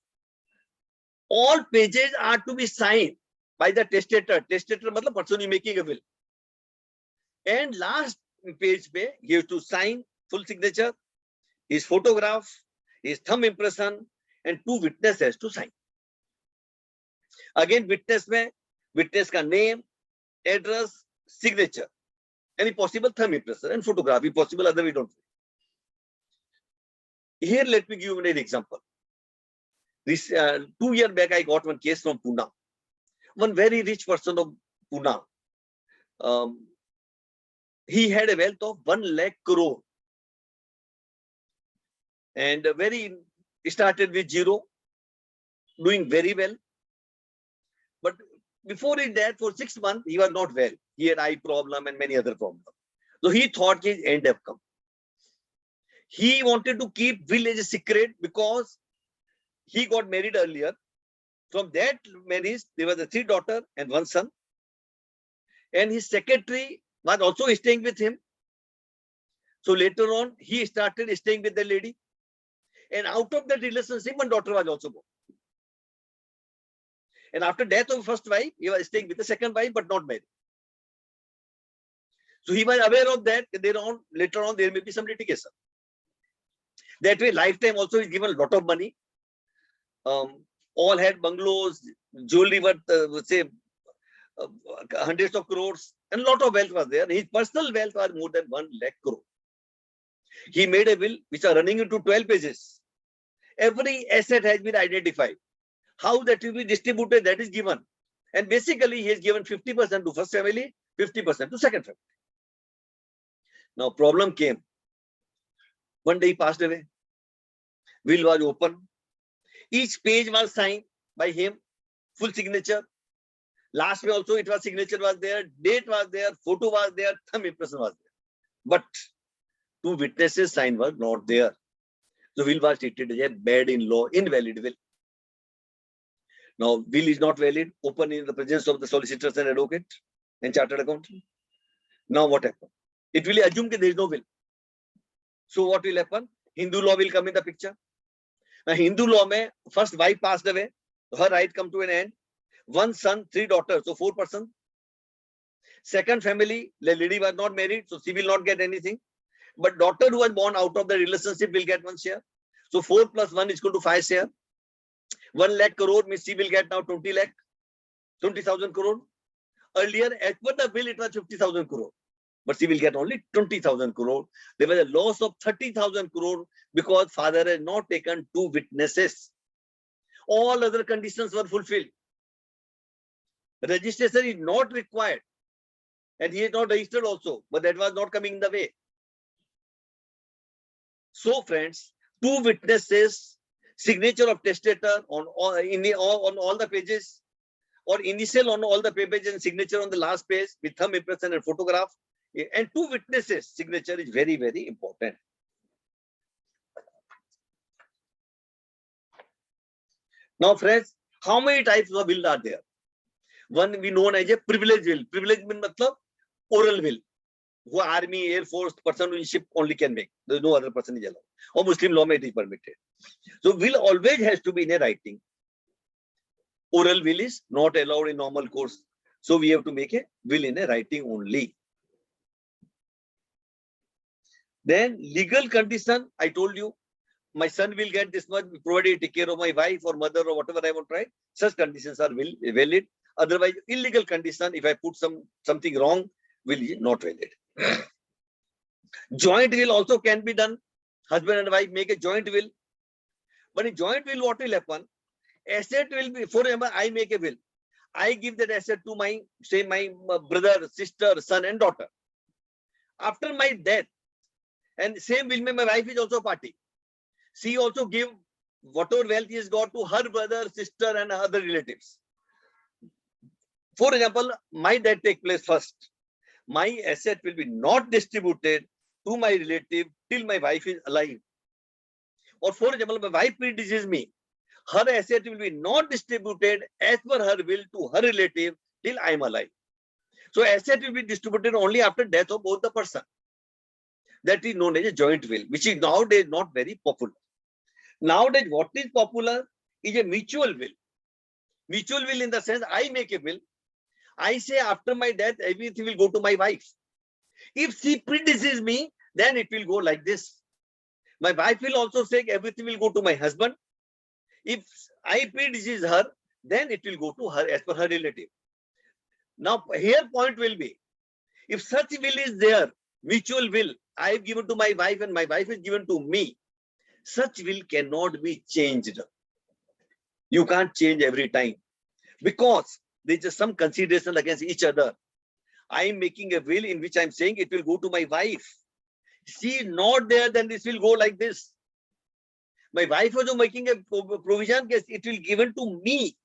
all pages are to be signed by the testator. Testator means person who is making a will. And last page pe, he has to sign full signature, his photograph, his thumb impression, and 2 witnesses to sign. Again, witness ka name, address, signature, any possible thumb impression and photograph, if possible, other we don't. Here, let me give you an example. This 2 years back, I got one case from Pune. One very rich person of Pune. He had a wealth of 1 lakh crore. And started with zero, doing very well. But before his death, for 6 months, he was not well. He had eye problem and many other problems. So he thought his end have come. He wanted to keep will as a secret because he got married earlier. From that marriage, there was 3 daughters and 1 son. And his secretary was also staying with him. So later on, he started staying with the lady. And out of that relationship, 1 daughter was also born. And after death of first wife, he was staying with the second wife, but not married. So he was aware of that. Later on, there may be some litigation. That way, lifetime also is given a lot of money. all had bungalows, jewelry worth, say, hundreds of crores, and a lot of wealth was there. His personal wealth was more than 1 lakh crore. He made a will which are running into 12 pages. Every asset has been identified. How that will be distributed, that is given. And basically, he has given 50% to first family, 50% to second family. Now, problem came. One day he passed away. Will was open. Each page was signed by him, full signature. Last way also, it was signature was there, date was there, photo was there, thumb impression was there. But 2 witnesses sign was not there. So will was treated as a bad in law, invalid will. Now, will is not valid, open in the presence of the solicitors and advocate and chartered accountant. Now, what happened? It will assume that there is no will. So, what will happen? Hindu law will come in the picture. Now, Hindu law, mein, first wife passed away, her right come to an end. 1 son, 3 daughters, so 4 persons. Second family, the lady was not married, so she will not get anything. But daughter who was born out of the relationship will get 1 share. So 4 plus 1 is equal to 5 share. 1 lakh crore means she will get now 20 lakh, 20,000 crore. Earlier, as per the bill, it was 50,000 crore. But she will get only 20,000 crore. There was a loss of 30,000 crore because father has not taken 2 witnesses. All other conditions were fulfilled. Registration is not required. And he is not registered also. But that was not coming in the way. So, friends, 2 witnesses, signature of testator on all the pages, or initial on all the pages and signature on the last page with thumb impression and photograph, and 2 witnesses signature is very, very important. Now, friends, how many types of will are there? One we known as a privilege will. Privilege means oral will. Who army, air force, person in ship only can make. There is no other person is allowed. Or Muslim law may it is permitted. So will always has to be in a writing. Oral will is not allowed in normal course. So we have to make a will in a writing only. Then legal condition, I told you, my son will get this much, provided take care of my wife or mother or whatever I want to write. Such conditions are valid. Otherwise, illegal condition, if I put something wrong, will is not valid. Joint will also can be done. Husband and wife make a joint will. But in joint will, what will happen? Asset will be, for example, I make a will. I give that asset to my, say, my brother, sister, son, and daughter. After my death, and same will my wife is also party. She also give whatever wealth he has got to her brother, sister, and other relatives. For example, my death take place first. My asset will be not distributed to my relative till my wife is alive. Or for example, my wife predeceases me. Her asset will be not distributed as per her will to her relative till I am alive. So asset will be distributed only after death of both the person. That is known as a joint will, which is nowadays not very popular. Nowadays, what is popular is a mutual will. Mutual will in the sense I make a will. I say after my death, everything will go to my wife. If she predeceases me, then it will go like this. My wife will also say everything will go to my husband. If I predecease her, then it will go to her as per her relative. Now, here point will be, if such will is there, mutual will, I have given to my wife and my wife is given to me, such will cannot be changed. You can't change every time because there is some consideration against each other. I am making a will in which I am saying it will go to my wife. She is not there, then this will go like this. My wife was making a provision, it will given to me.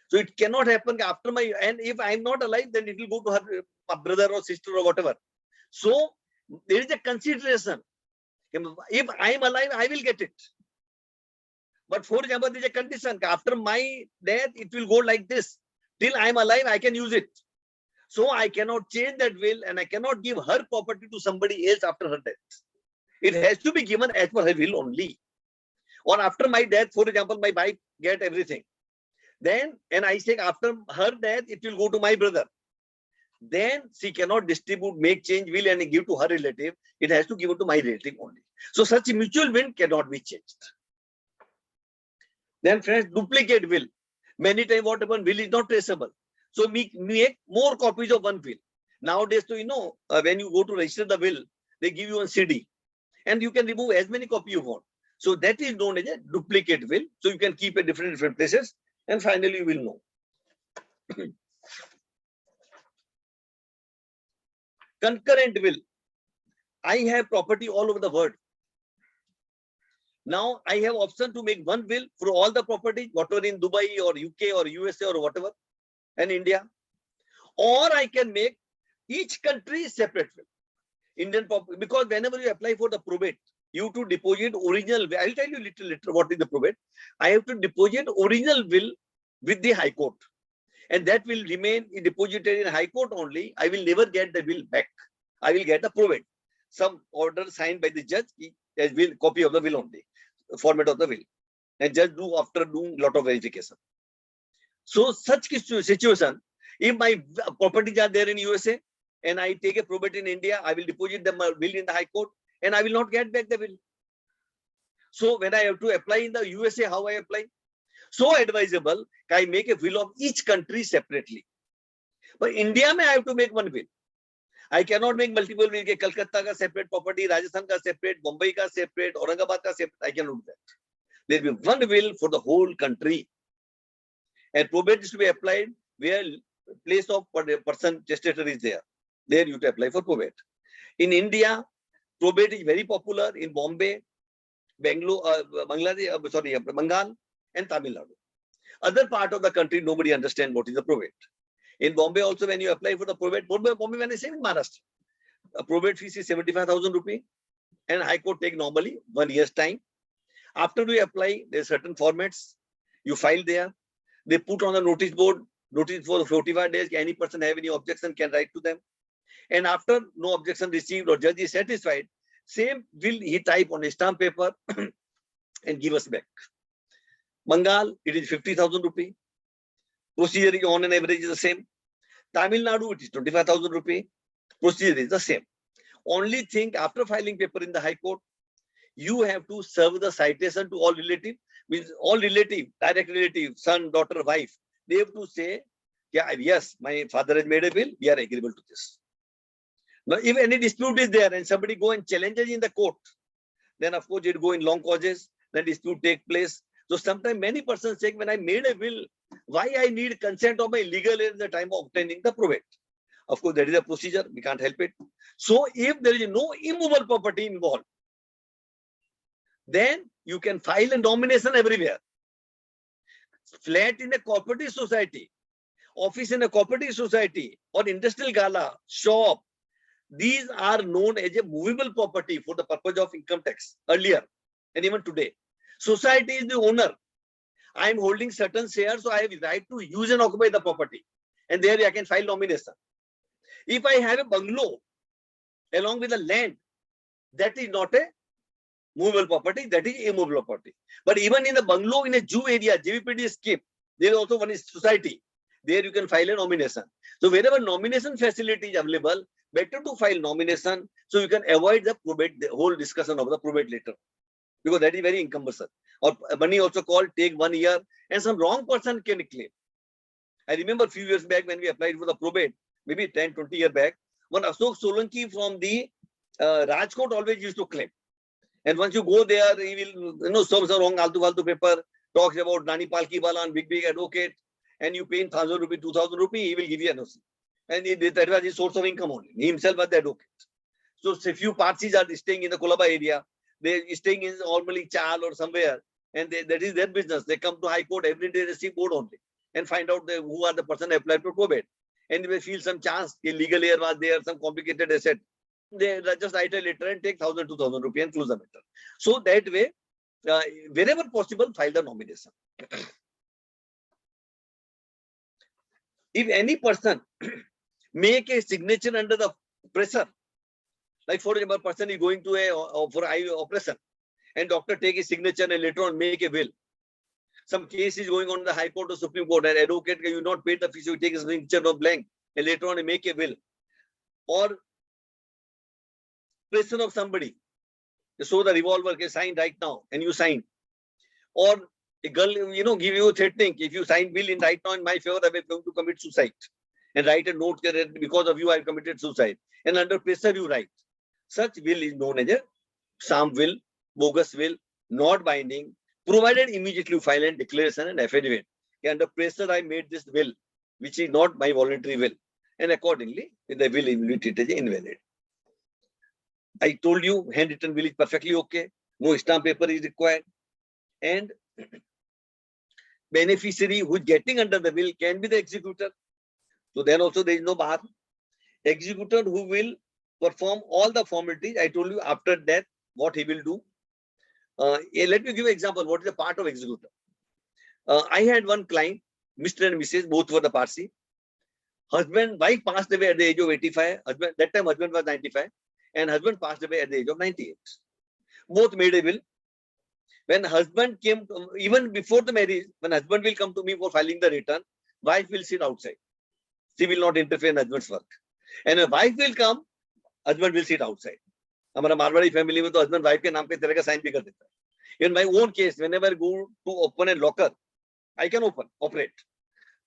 So it cannot happen after my, and if I am not alive, then it will go to her brother or sister or whatever. So there is a consideration. If I am alive, I will get it. But for example, there is a condition. After my death, it will go like this. Till I am alive, I can use it. So I cannot change that will and I cannot give her property to somebody else after her death. It has to be given as per her will only. Or after my death, for example, my wife get everything. Then, and I say after her death, it will go to my brother. Then she cannot distribute, make change will and give to her relative. It has to give it to my relative only. So such mutual will cannot be changed. Then friends, duplicate will. Many times what happens, will is not traceable. So make more copies of one will. Nowadays, so when you go to register the will, they give you a CD, and you can remove as many copies you want. So that is known as a duplicate will. So you can keep it different places, and finally you will know. Concurrent will. I have property all over the world. Now I have option to make one will for all the property, whatever in Dubai or UK or USA or whatever, and India. Or I can make each country separate will. Indian property, because whenever you apply for the probate, you have to deposit original will. I'll tell you little what is the probate. I have to deposit original will with the High Court. And that will remain deposited in High Court only. I will never get the will back. I will get the probate. Some order signed by the judge as will, copy of the will only, format of the will. And judge do after doing lot of verification. So such situation, if my properties are there in USA and I take a probate in India, I will deposit the will in the High Court and I will not get back the will. So when I have to apply in the USA, how I apply? So advisable, I make a will of each country separately. But India, I have to make one will. I cannot make multiple will. Calcutta ka separate property, Rajasthan ka separate, Mumbai ka separate, Aurangabad ka separate. I cannot do that. There will be one will for the whole country. And probate is to be applied where place of person testator is there. There you have to apply for probate. In India, probate is very popular in Bombay, Bangalore, Bengal, and Tamil Nadu. Other part of the country, nobody understands what is the probate. In Bombay also, when you apply for the probate, Bombay when I say in Maharashtra, a probate fees is 75,000 rupees, and High Court take normally 1 year's time. After you apply, there are certain formats you file there. They put on the notice board, notice for 45 days. Any person have any objection can write to them. And after no objection received or judge is satisfied, same will he type on a stamp paper and give us back. Bengal, it is 50,000 rupees. Procedure on an average is the same. Tamil Nadu, it is 25,000 rupees. Procedure is the same. Only thing, after filing paper in the High Court, you have to serve the citation to all relative, means all relative, direct relative, son, daughter, wife. They have to say, yeah, yes, my father has made a will, we are agreeable to this. Now, if any dispute is there and somebody go and challenges in the court, then of course it go in long causes, then dispute take place. So sometimes many persons say, when I made a will, why I need consent of my legal heir at the time of obtaining the probate? Of course, that is a procedure, we can't help it. So if there is no immovable property involved, then you can file a nomination everywhere. Flat in a cooperative society, office in a cooperative society, or industrial gala, shop, these are known as a movable property for the purpose of income tax earlier and even today. Society is the owner. I am holding certain shares, so I have the right to use and occupy the property. And there I can file nomination. If I have a bungalow along with the land, that is not a movable property, that is immovable property. But even in the bungalow in a Jew area, JVPD scheme, there is also one is society. There you can file a nomination. So wherever nomination facility is available, better to file nomination so you can avoid the probate, the whole discussion of the probate later. Because that is very encumbersome. Or money also called take 1 year, and some wrong person can claim. I remember a few years back when we applied for the probate, maybe 10, 20 years back, one Ashok Solanki from the Rajkot always used to claim. And once you go there, he will, some wrong altu paper, talks about Nani Palki Bala and big advocate, and you pay 1,000 rupees, 2,000 rupees, he will give you NOC. And that was his source of income only. He himself was the advocate. So a few Parsis are staying in the Kolaba area. They are staying in normally Chal or somewhere, and that is their business. They come to High Court every day, they see board only, and find out who are the person applied for probate. And they feel some chance, a legal heir was there, some complicated asset. They just write a letter and take 1,000, 2,000 rupees and close the matter. So that way, wherever possible, file the nomination. If any person make a signature under the pressure, like for example, person is going to for eye operation, and doctor take a signature and later on make a will. Some case is going on in the High Court or Supreme Court, and advocate you not paid the fees, you take a signature of blank, and later on make a will. Or pressure of somebody, so the revolver can sign right now, and you sign. Or A girl, give you threatening. If you sign will in right now in my favor, I am going to commit suicide. And write a note that because of you, I committed suicide. And under pressure, you write. Such will is known as a sham will, bogus will, not binding, provided immediately you file a declaration and affidavit. Under pressure, I made this will, which is not my voluntary will. And accordingly, the will will be treated as invalid. I told you, handwritten will is perfectly okay. No stamp paper is required. And beneficiary who is getting under the will can be the executor. So then also there is no bar. Executor who will perform all the formalities. I told you after death what he will do. Let me give you an example. What is the part of executor? I had one client, Mr. and Mrs. Both were the Parsi. Wife passed away at the age of 85. That time husband was 95, and husband passed away at the age of 98. Both made a will. When husband came, even before the marriage, when husband will come to me for filing the return, wife will sit outside. She will not interfere in husband's work. And a wife will come, husband will sit outside. हमारा Marwari family में तो husband wife के नाम पे तरह का sign भी कर देता है. In my own case, whenever I go to open a locker, I can operate.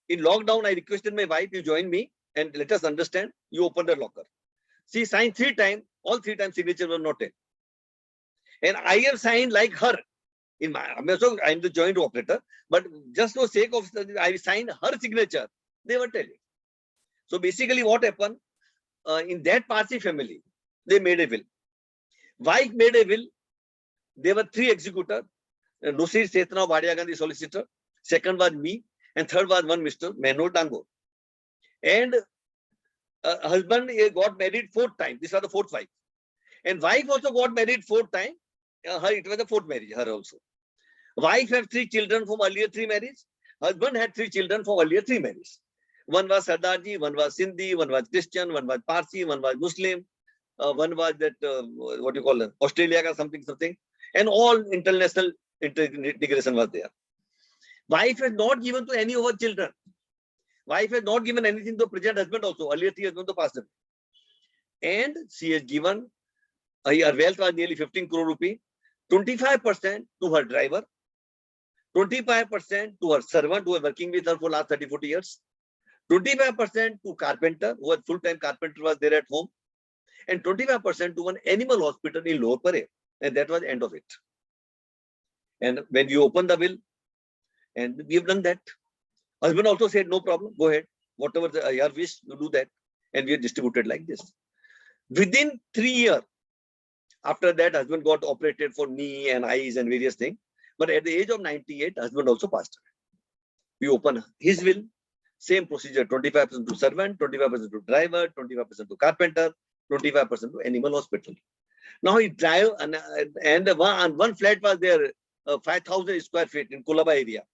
In lockdown, I requested my wife, you join me and let us understand, you open the locker. She signed 3 times, all 3 times signature was noted. And I have signed like her. I'm the joint operator, but just for sake of, I signed her signature, they were telling. So basically what happened, in that Parsi family, they made a will. Wife made a will. There were 3 executors. Nusir Setna Vadia Gandhi solicitor. Second was me. And third was one Mr. Manol Dango. And husband got married 4th time. This was the 4th wife. And wife also got married 4th time. It was the 4th marriage, her also. Wife had 3 children from earlier 3 marriages. Husband had 3 children from earlier 3 marriages. One was Sardarji, one was Sindhi, one was Christian, one was Parsi, one was Muslim, one was that, what you call it, Australia or something. And all international integration was there. Wife has not given to any of her children. Wife has not given anything to present husband also. Earlier 3 husbands passed away. And she has given, her wealth was nearly 15 crore rupee, 25% to her driver, 25% to her servant who was working with her for last 30-40 years, 25% to carpenter, who was full-time carpenter was there at home, and 25% to one animal hospital in Lower Parel. And that was the end of it. And when we opened the will, and we have done that. Husband also said, no problem, go ahead. Whatever your wish, you do that. And we have distributed like this. Within 3 years, after that, husband got operated for knee and eyes and various things. But at the age of 98, husband also passed away. We open his will, same procedure, 25% to servant, 25% to driver, 25% to carpenter, 25% to animal hospital. Now he drive and one flat was there, 5,000 square feet in Kolaba area.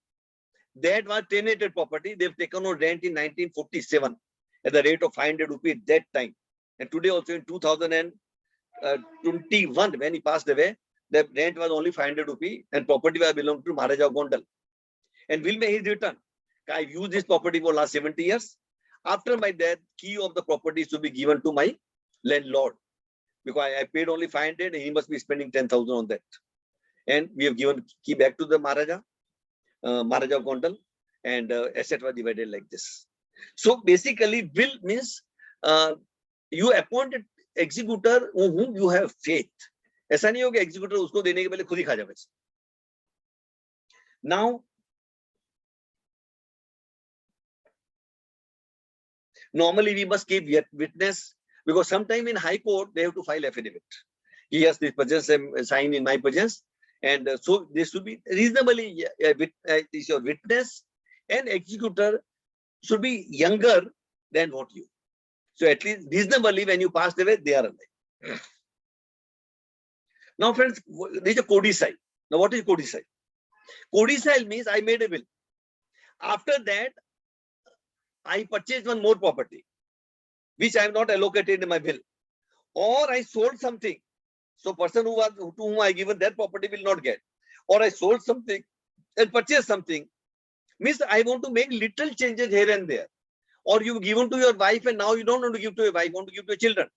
That was tenanted property. They've taken on rent in 1947 at the rate of 500 rupees that time. And today also in 2021, when he passed away, the rent was only 500 rupees and property was belonged to Maharaja Gondal. And will may he return? I've used this property for last 70 years. After my death, key of the property should be given to my landlord. Because I paid only 500 and he must be spending 10,000 on that. And we have given key back to the Maharaja Gondal, and asset was divided like this. So basically, will means you appointed executor whom you have faith. ऐसा नहीं हो कि executor उसको देने के पहले खुद ही खा जाए पैसे. Now, normally we must keep witness because sometime in High Court they have to file affidavit. Yes, this person signed in my presence. And so this should be reasonably, is your witness and executor should be younger than what you. So at least reasonably when you passed away, they are alive. Now friends, there is a codicil. Now what is codicil? Codicil means I made a will. After that, I purchased one more property, which I have not allocated in my will. Or I sold something. So person to whom I given that property will not get. Or I sold something and purchased something. Means I want to make little changes here and there. Or you given to your wife and now you don't want to give to your wife, you want to give to your children.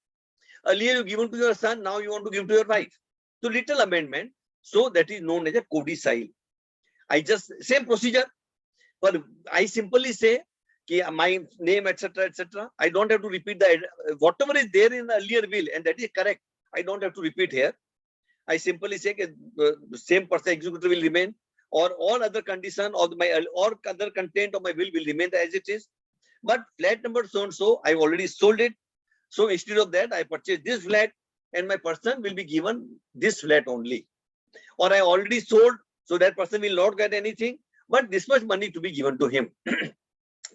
Earlier you given to your son, now you want to give to your wife. So little amendment. So that is known as a codicil. I just same procedure, but I simply say my name, etc., etc. I don't have to repeat the whatever is there in the earlier will, and that is correct. I don't have to repeat here. I simply say the same person executor will remain, or all other condition of my or other content of my will remain as it is. But flat number so and so, I already sold it. So instead of that, I purchase this flat, and my person will be given this flat only. Or I already sold, so that person will not get anything, but this much money to be given to him.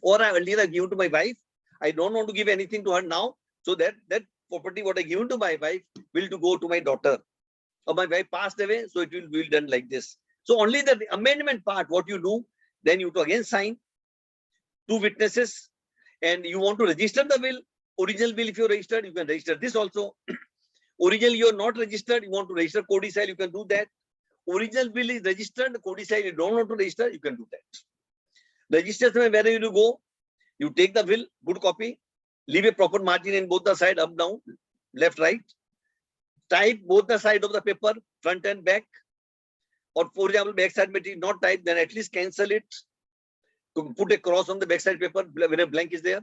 Or I already have given to my wife. I don't want to give anything to her now, so that property what I given to my wife will to go to my daughter. Or my wife passed away, so it will be done like this. So only the amendment part, what you do, then you to again sign 2 witnesses, and you want to register the will. Original will, if you're registered, you can register this also. Original you're not registered, you want to register codicil, you can do that. Original will is registered, codicil you don't want to register, you can do that. Registration, wherever you go, you take the will, good copy, leave a proper margin in both the side, up, down, left, right. Type both the side of the paper, front and back. Or for example, back side material not type, then at least cancel it. To put a cross on the back side paper when a blank is there.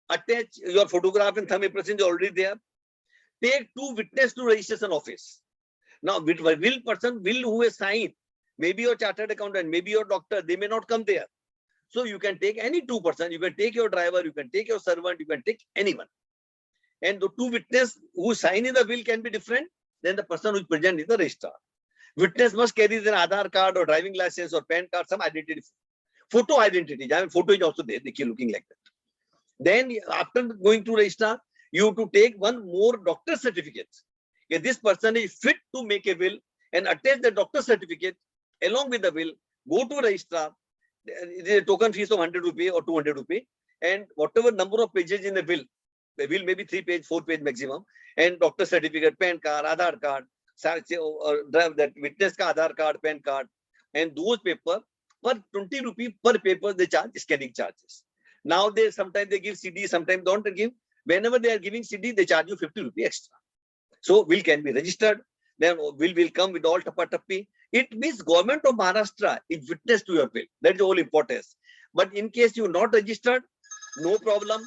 Attach your photograph and thumb impression is already there. Take 2 witness to registration office. Now, will person who has signed, maybe your chartered accountant, maybe your doctor, they may not come there. So you can take any 2 person, you can take your driver, you can take your servant, you can take anyone. And the 2 witness who sign in the will can be different than the person who is present in the registrar. Witness must carry their Aadhaar card or driving license or PAN card, some identity. Photo identity. I mean, photo is also there. They keep looking like that. Then after going to registrar, you have to take one more doctor certificate. This person is fit to make a will, and attach the doctor certificate along with the will. Go to registrar. It is a token fees of 100 rupee or 200 rupee, and whatever number of pages in the will may be 3 page, 4 page maximum, and doctor certificate, PAN card, Aadhaar card, that witness ka Aadhaar card, PAN card, and those paper per 20 rupee per paper they charge scanning charges. Now sometimes they give CD, sometimes don't give. Whenever they are giving CD, they charge you 50 rupee extra. So will can be registered. Then will come with all tappi. It means government of Maharashtra is witness to your will. That is all importance. But in case you not registered, no problem.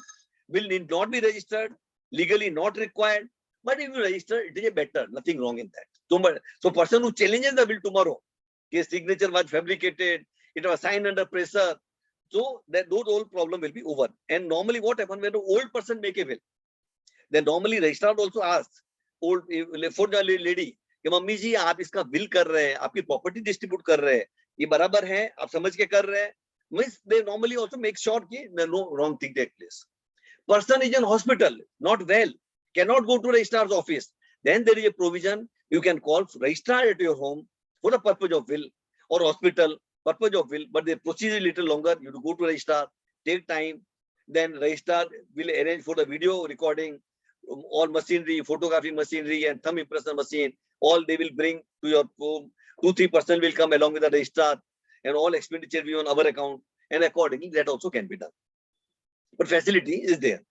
Will need not be registered. Legally not required. But if you register, it is better. Nothing wrong in that. So person who challenges the will tomorrow, his signature was fabricated, it was signed under pressure. So that those old problem will be over. And normally what happens when an old person make a will, then normally registrar also asks old for the lady, कि mummy जी आप इसका will कर रहे हैं, आपकी property distribute कर रहे हैं, ये बराबर है, आप समझ के कर रहे हैं. Means they normally also make sure कि no wrong thing take place. Person is in hospital, not well, cannot go to registrar's office. Then there is a provision, you can call registrar at your home for the purpose of will, or hospital purpose of will, but the procedure is little longer. You have to go to registrar, take time. Then registrar will arrange for the video recording, all machinery, photography machinery and thumb impression machine. All they will bring to your home. 2-3% will come along with the registrar, and all expenditure will be on our account. And accordingly, that also can be done. But facility is there.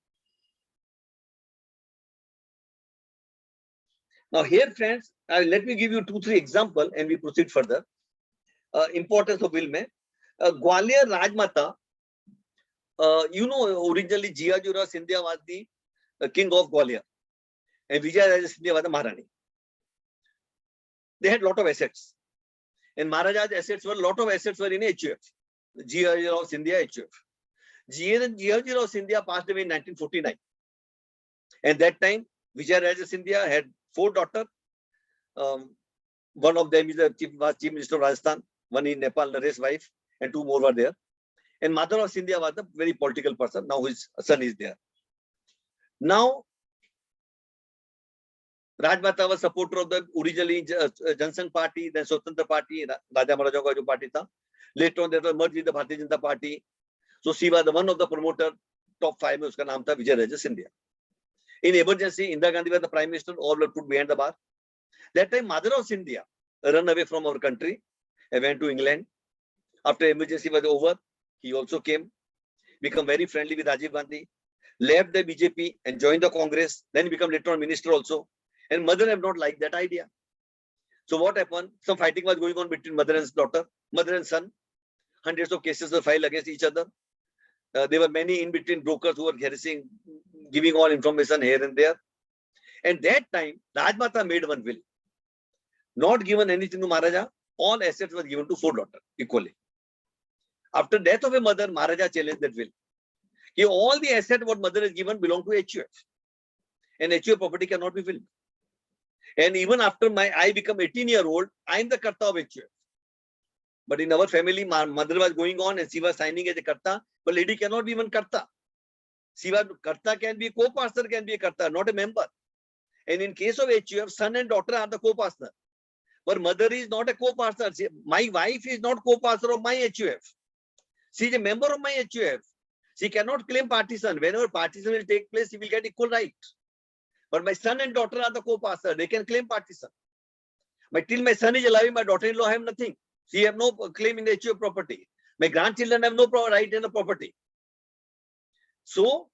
Now here, friends, let me give you 2-3 examples, and we proceed further. Importance of will mein. Gwalior Rajmata, originally Jiyajurao Scindia was the king of Gwalior, and Vijayaraja Scindia was the Maharani. They had lot of assets, and Maharaja's assets were lot of assets were in HUF. Jiyajurao Scindia HUF. Jiyajurao Scindia passed away in 1949, and that time Vijayaraja Scindia had 4 daughters. One of them is the chief minister of Rajasthan. One in Nepal, Naresh wife, and 2 more were there. And mother of Scindia was the very political person. Now his son is there. Now, Rajmata was supporter of the originally Jansangh party, then Swatantra party, Raja Maharaja ka jo party tha. Later on, they were merged with the Bharatiya Janata party. So she was the one of the promoter, top 5 mein uska naam tha Vijayaraja Scindia. In emergency, Indira Gandhi was the prime minister, all were put behind the bar. That time, mother of Scindia ran away from our country and went to England. After emergency was over, he also came, become very friendly with Rajiv Gandhi, left the BJP and joined the Congress, then become later on minister also. And mother have not liked that idea. So what happened? Some fighting was going on between mother and his daughter. mother and son. Hundreds of cases were filed against each other. There were many in-between brokers who were harassing, giving all information here and there. And that time, Rajmata made one will. Not given anything to Maharaja, all assets were given to 4 daughters equally. After death of a mother, Maharaja challenged that will. All the assets what mother is given belong to HUF. And HUF property cannot be willed. And even after I become 18-year-old, I am the Karta of HUF. But in our family, my mother was going on and she was signing as a Karta, but lady cannot be even Karta. Karta can be a co-partner, can be a Karta, not a member. And in case of HUF, son and daughter are the co-partner. But mother is not a co-partner. My wife is not co-partner of my HUF. She is a member of my HUF. She cannot claim partition. Whenever partition will take place, she will get equal right. But my son and daughter are the co-partner. They can claim partition. But till my son is alive, my daughter-in-law have nothing. She have no claim in the HUF property. My grandchildren have no right in the property. So,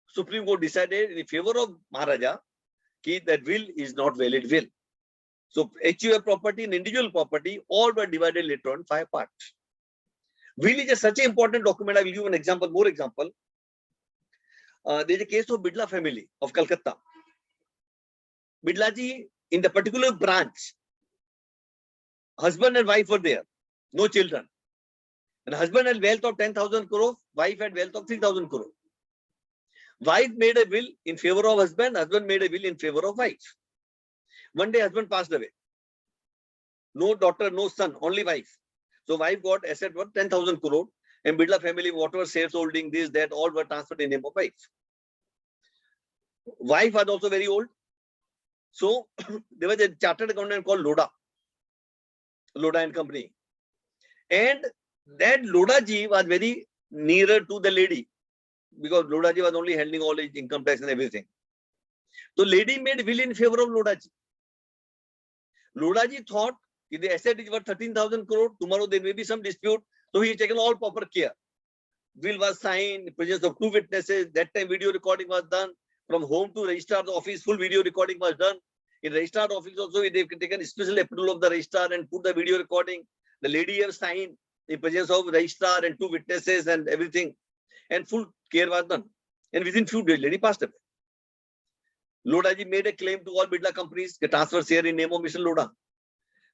Supreme Court decided in favor of Maharaja that will is not valid will. So, HUF property and individual property all were divided later on 5 parts. Will is such an important document. I will give an example, more example. There is a case of Bidla family of Calcutta. Bidlaji, in the particular branch, husband and wife were there, no children. And husband had wealth of 10,000 crore, wife had wealth of 3,000 crore. Wife made a will in favor of husband, husband made a will in favor of wife. One day husband passed away. No daughter, no son, only wife. So wife got asset worth 10,000 crore and Bidla family, whatever shares holding, this, that, all were transferred in name of wife. Wife was also very old. So there was a chartered accountant called Loda and Company. And that Loda ji was very nearer to the lady because Loda ji was only handling all his income tax and everything. So lady made will in favor of Loda ji. Loda ji thought if the asset is worth 13,000 crore, tomorrow there may be some dispute. So he has taken all proper care. Will was signed, in presence of 2 witnesses. That time video recording was done. From home to registrar's office, full video recording was done. In registrar's office also, they've taken special approval of the registrar and put the video recording. The lady have signed in presence of registrar and 2 witnesses and everything. And full care was done. And within few days, lady passed away. Loda ji made a claim to all Bidla companies, the transfer share in name of Mr. Loda.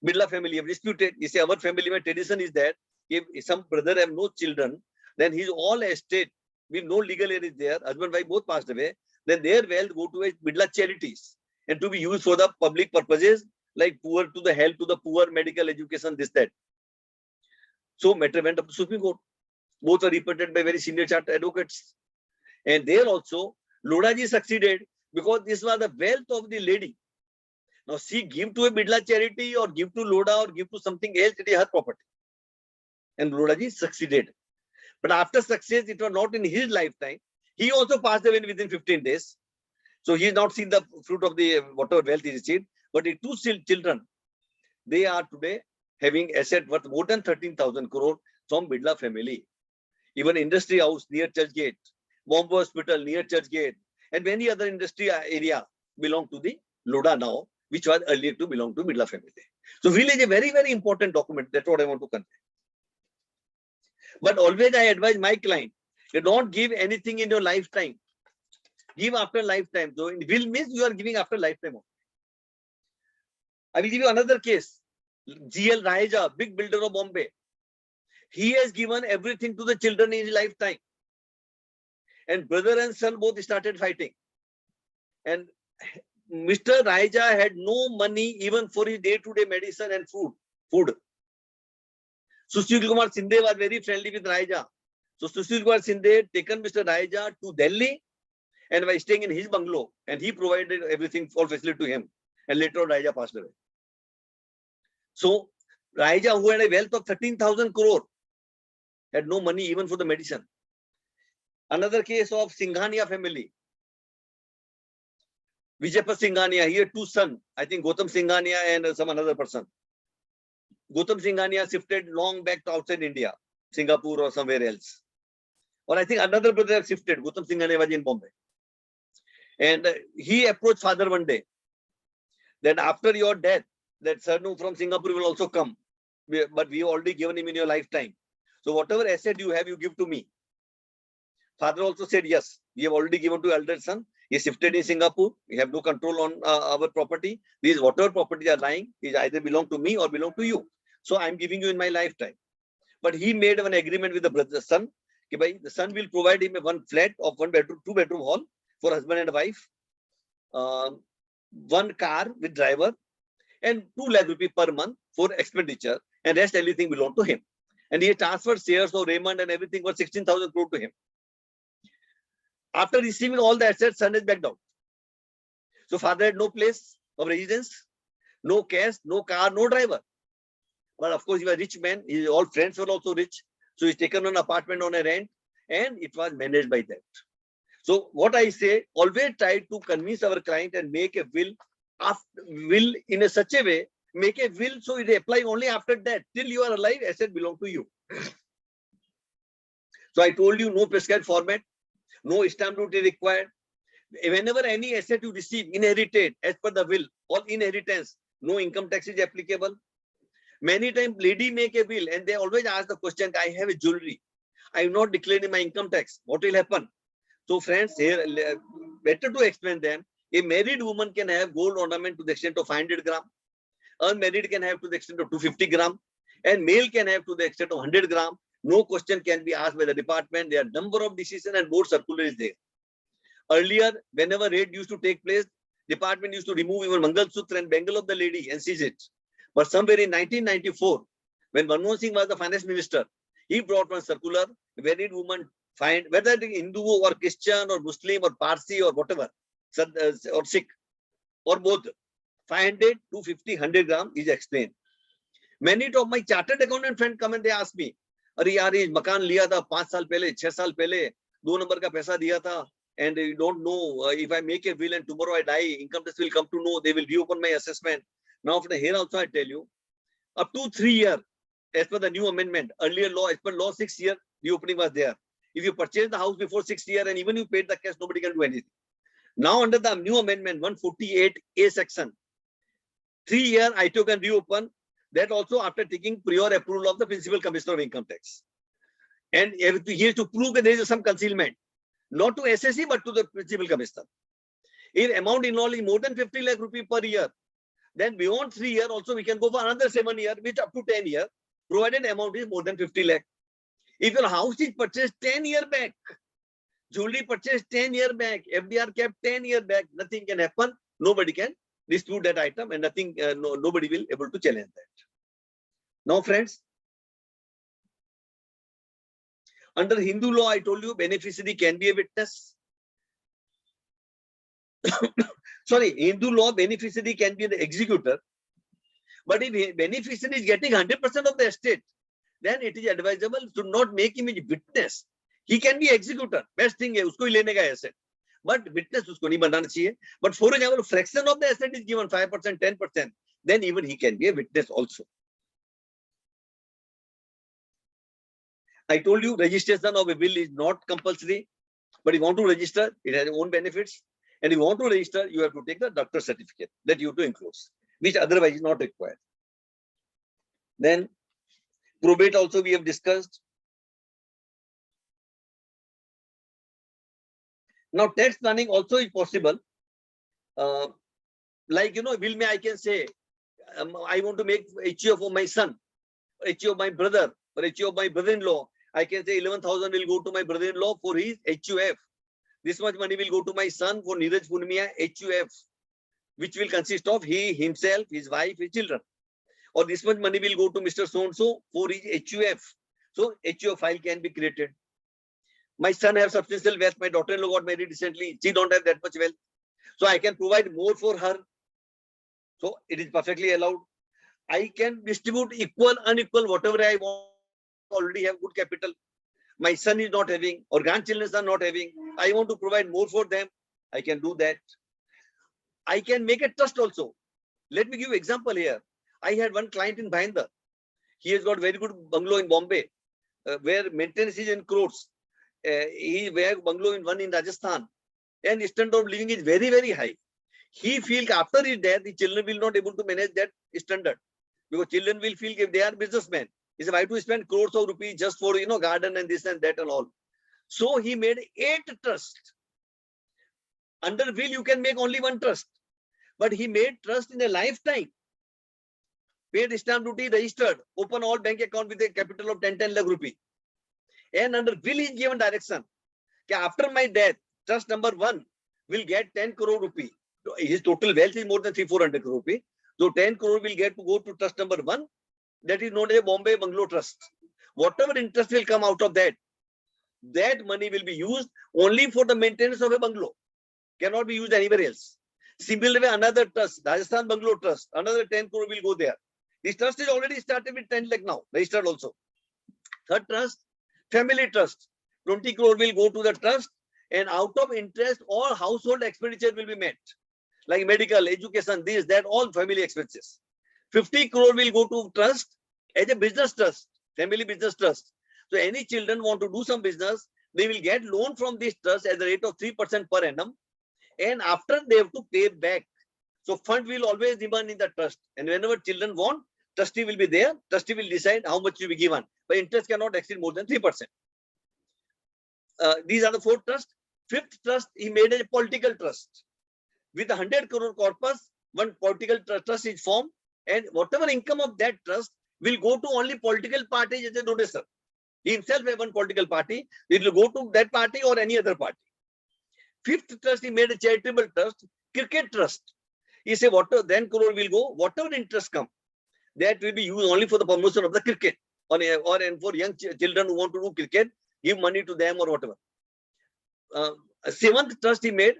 Bidla family have disputed. You see, our family, my tradition is that if some brother have no children, then his all estate with no legal heir is there, husband, wife both passed away, then their wealth go to a Bidla charities and to be used for the public purposes like poor to the help to the poor, medical education, this, that. So matter went up to Supreme Court. Both are represented by very senior chartered advocates. And there also, Loda ji succeeded because this was the wealth of the lady. Now she give to a Bidla charity or give to Loda or give to something else, it is her property. And Loda ji succeeded. But after success, it was not in his lifetime. He also passed away within 15 days. So he has not seen the fruit of the whatever wealth he received. But the 2 children, they are today having asset worth more than 13,000 crore from Bidla family. Even industry house near Church Gate, Bombay Hospital near Church Gate, and many other industry area belong to the Loda now, which was earlier to belong to Bidla family. So will is a very, very important document. That's what I want to convey. But always I advise my client, you don't give anything in your lifetime. Give after lifetime. So in will means you are giving after lifetime. I will give you another case. GL Raheja, big builder of Bombay. He has given everything to the children in his lifetime. And brother and son both started fighting. And Mr. Raheja had no money even for his day-to-day medicine and food. Sushil Kumar Sindhe was very friendly with Raheja. So Sushil Kumar Sindhe taken Mr. Raheja to Delhi and was staying in his bungalow. And he provided everything, all facility to him. And later on, Raheja passed away. So Raheja, who had a wealth of 13,000 crore, had no money even for the medicine. Another case of Singhania family. Vijayapur Singhania, he had 2 sons. I think Gautam Singhania and some another person. Gautam Singhania shifted long back to outside India, Singapore or somewhere else. Or I think another brother shifted. Gautam Singhania was in Bombay. And he approached father one day. That after your death, that Sarnu from Singapore will also come. but we have already given him in your lifetime. So whatever asset you have, you give to me. Father also said, yes, we have already given to elder son. He shifted in Singapore. We have no control on our property. These whatever property are lying is either belong to me or belong to you. So I'm giving you in my lifetime. But he made an agreement with the brother, son. The son will provide him one flat of 1 bedroom, 2 bedroom hall for husband and wife, one car with driver, and 2 lakh rupees per month for expenditure, and rest everything belong to him. And he transferred shares of Raymond and everything for 16,000 crore to him. After receiving all the assets, son is backed out. So father had no place of residence, no cash, no car, no driver. But of course, he was a rich man. His all friends were also rich. So he's taken an apartment on a rent, and it was managed by that. So what I say, always try to convince our client and make a will in a such a way, make a will so it apply only after that. Till you are alive, asset belong to you. So I told you, no prescribed format, no stamp duty required. Whenever any asset you receive inherited as per the will or inheritance, no income tax is applicable. Many times lady make a will and they always ask the question, I have a jewelry. I have not declared in my income tax. What will happen? So friends, here better to explain them. A married woman can have gold ornament to the extent of 500 gram. Unmarried can have to the extent of 250 gram. And male can have to the extent of 100 gram. No question can be asked by the department. There are number of decisions and board circular is there. Earlier, whenever raid used to take place, department used to remove even Mangal Sutra and bangle of the lady and seize it. But somewhere in 1994, when Manmohan Singh was the finance minister, he brought one circular, married woman find, whether it is Hindu or Christian or Muslim or Parsi or whatever, or Sikh, or both, 500, 250, 100 gram is explained. Many of my chartered accountant friends come and they ask me, अरे यार ये मकान लिया था 5 साल पहले, 6 साल पहले, 2 नंबर का पैसा दिया था, and you don't know if I make a will and tomorrow I die, income tax will come to know, they will reopen my assessment. Now from here also I tell you, up to 3 years, as per the new amendment, earlier law, as per law 6 years, reopening was there. If you purchase the house before 6 years and even you paid the cash, nobody can do anything. Now under the new amendment 148A section, 3 years ITO can reopen, that also after taking prior approval of the Principal Commissioner of Income Tax. And he has to prove that there is some concealment, not to SSE but to the Principal Commissioner. If amount involved is more than 50 lakh rupees per year, then beyond 3 years also we can go for another 7 years, which up to 10 years, provided amount is more than 50 lakh. If your house is purchased 10 years back, jewelry purchased 10 years back, FDR kept 10 years back, nothing can happen. Nobody can dispute that item and nothing, nobody will able to challenge that. Now friends, under Hindu law, I told you beneficiary can be a witness. Sorry, Hindu law beneficiary can be the executor. But if beneficiary is getting 100% of the estate, then it is advisable to not make him a witness. He can be executor. Best thing है उसको ही लेने का asset. But witness उसको नहीं बनाना चाहिए. But for example, fraction of the asset is given 5%, 10%. Then even he can be a witness also. I told you registration of a will is not compulsory. But if you want to register, it has its own benefits. And if you want to register, you have to take the doctor certificate that you have to enclose, which otherwise is not required. Then probate also we have discussed. Now tax planning also is possible. Like, will me, I can say, I want to make HUF for my son, HUF of my brother, or HUF of my brother-in-law. I can say 11,000 will go to my brother-in-law for his HUF. This much money will go to my son for Vimal Punmiya HUF, which will consist of he, himself, his wife, his children. Or this much money will go to Mr. So-and-so for his HUF. So HUF file can be created. My son has substantial wealth. My daughter-in-law got married recently. She don't have that much wealth. So I can provide more for her. So it is perfectly allowed. I can distribute equal, unequal, whatever I want. Already have good capital. My son is not having, or grandchildren are not having. I want to provide more for them. I can do that. I can make a trust also. Let me give you an example here. I had one client in Bhayandar. He has got very good bungalow in Bombay, where maintenance is in crores. He has bungalow in one in Rajasthan, and standard of living is very, very high. He feels after his death, the children will not able to manage that standard. because children will feel if they are businessmen. He said, why to spend crores of rupees just for, garden and this and that and all. So he made 8 trusts. Under will, you can make only 1 trust. But he made trust in a lifetime. Paid stamp duty, registered, open all bank account with a capital of 10 lakh rupee. And under will, he given direction. After my death, trust number 1 will get 10 crore rupee. His total wealth is more than 300-400 crore rupee. So 10 crore will get to go to trust number 1. That is known as a Bombay Bungalow Trust. Whatever interest will come out of that, that money will be used only for the maintenance of a bungalow. Cannot be used anywhere else. Similarly, another trust, Rajasthan Bungalow Trust, another 10 crore will go there. This trust is already started with 10 lakh now, registered also. Third trust, family trust. 20 crore will go to the trust, and out of interest, all household expenditure will be met. Like medical, education, this, that, all family expenses. 50 crore will go to trust as a business trust, family business trust. So any children want to do some business, they will get loan from this trust at the rate of 3% per annum. And after they have to pay back. So fund will always remain in the trust. And whenever children want, trustee will be there. Trustee will decide how much will be given. But interest cannot exceed more than 3%. These are the 4 trusts. 5th trust, he made a political trust. With 100 crore corpus, 1 political trust is formed. And whatever income of that trust will go to only political parties as a donation. He himself has 1 political party. It will go to that party or any other party. 5th trust, he made a charitable trust, cricket trust. He said, whatever 10 crore will go, whatever interest come, that will be used only for the promotion of the cricket, or for young children who want to do cricket, give money to them or whatever. 7th trust he made,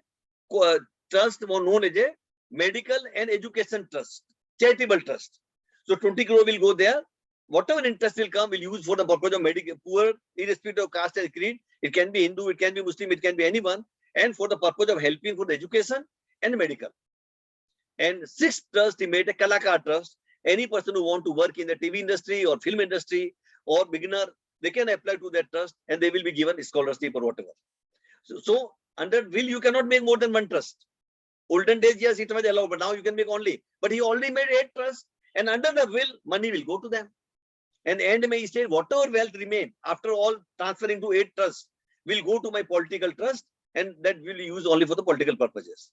trust known as a medical and education trust, charitable trust. So 20 crore will go there. Whatever interest will come, will use for the purpose of medical, poor, irrespective of caste and creed. It can be Hindu, it can be Muslim, it can be anyone. And for the purpose of helping for the education and medical. And 6th trust, he made a Kalakar trust. Any person who want to work in the TV industry or film industry or beginner, they can apply to that trust and they will be given scholarship or whatever. So under will, you cannot make more than 1 trust. Olden days, yes, it was allowed, but now you can make only. But he already made 8 trusts, and under the will, money will go to them. And end may he say, whatever wealth remain after all transferring to 8 trusts will go to my political trust, and that will be used only for the political purposes.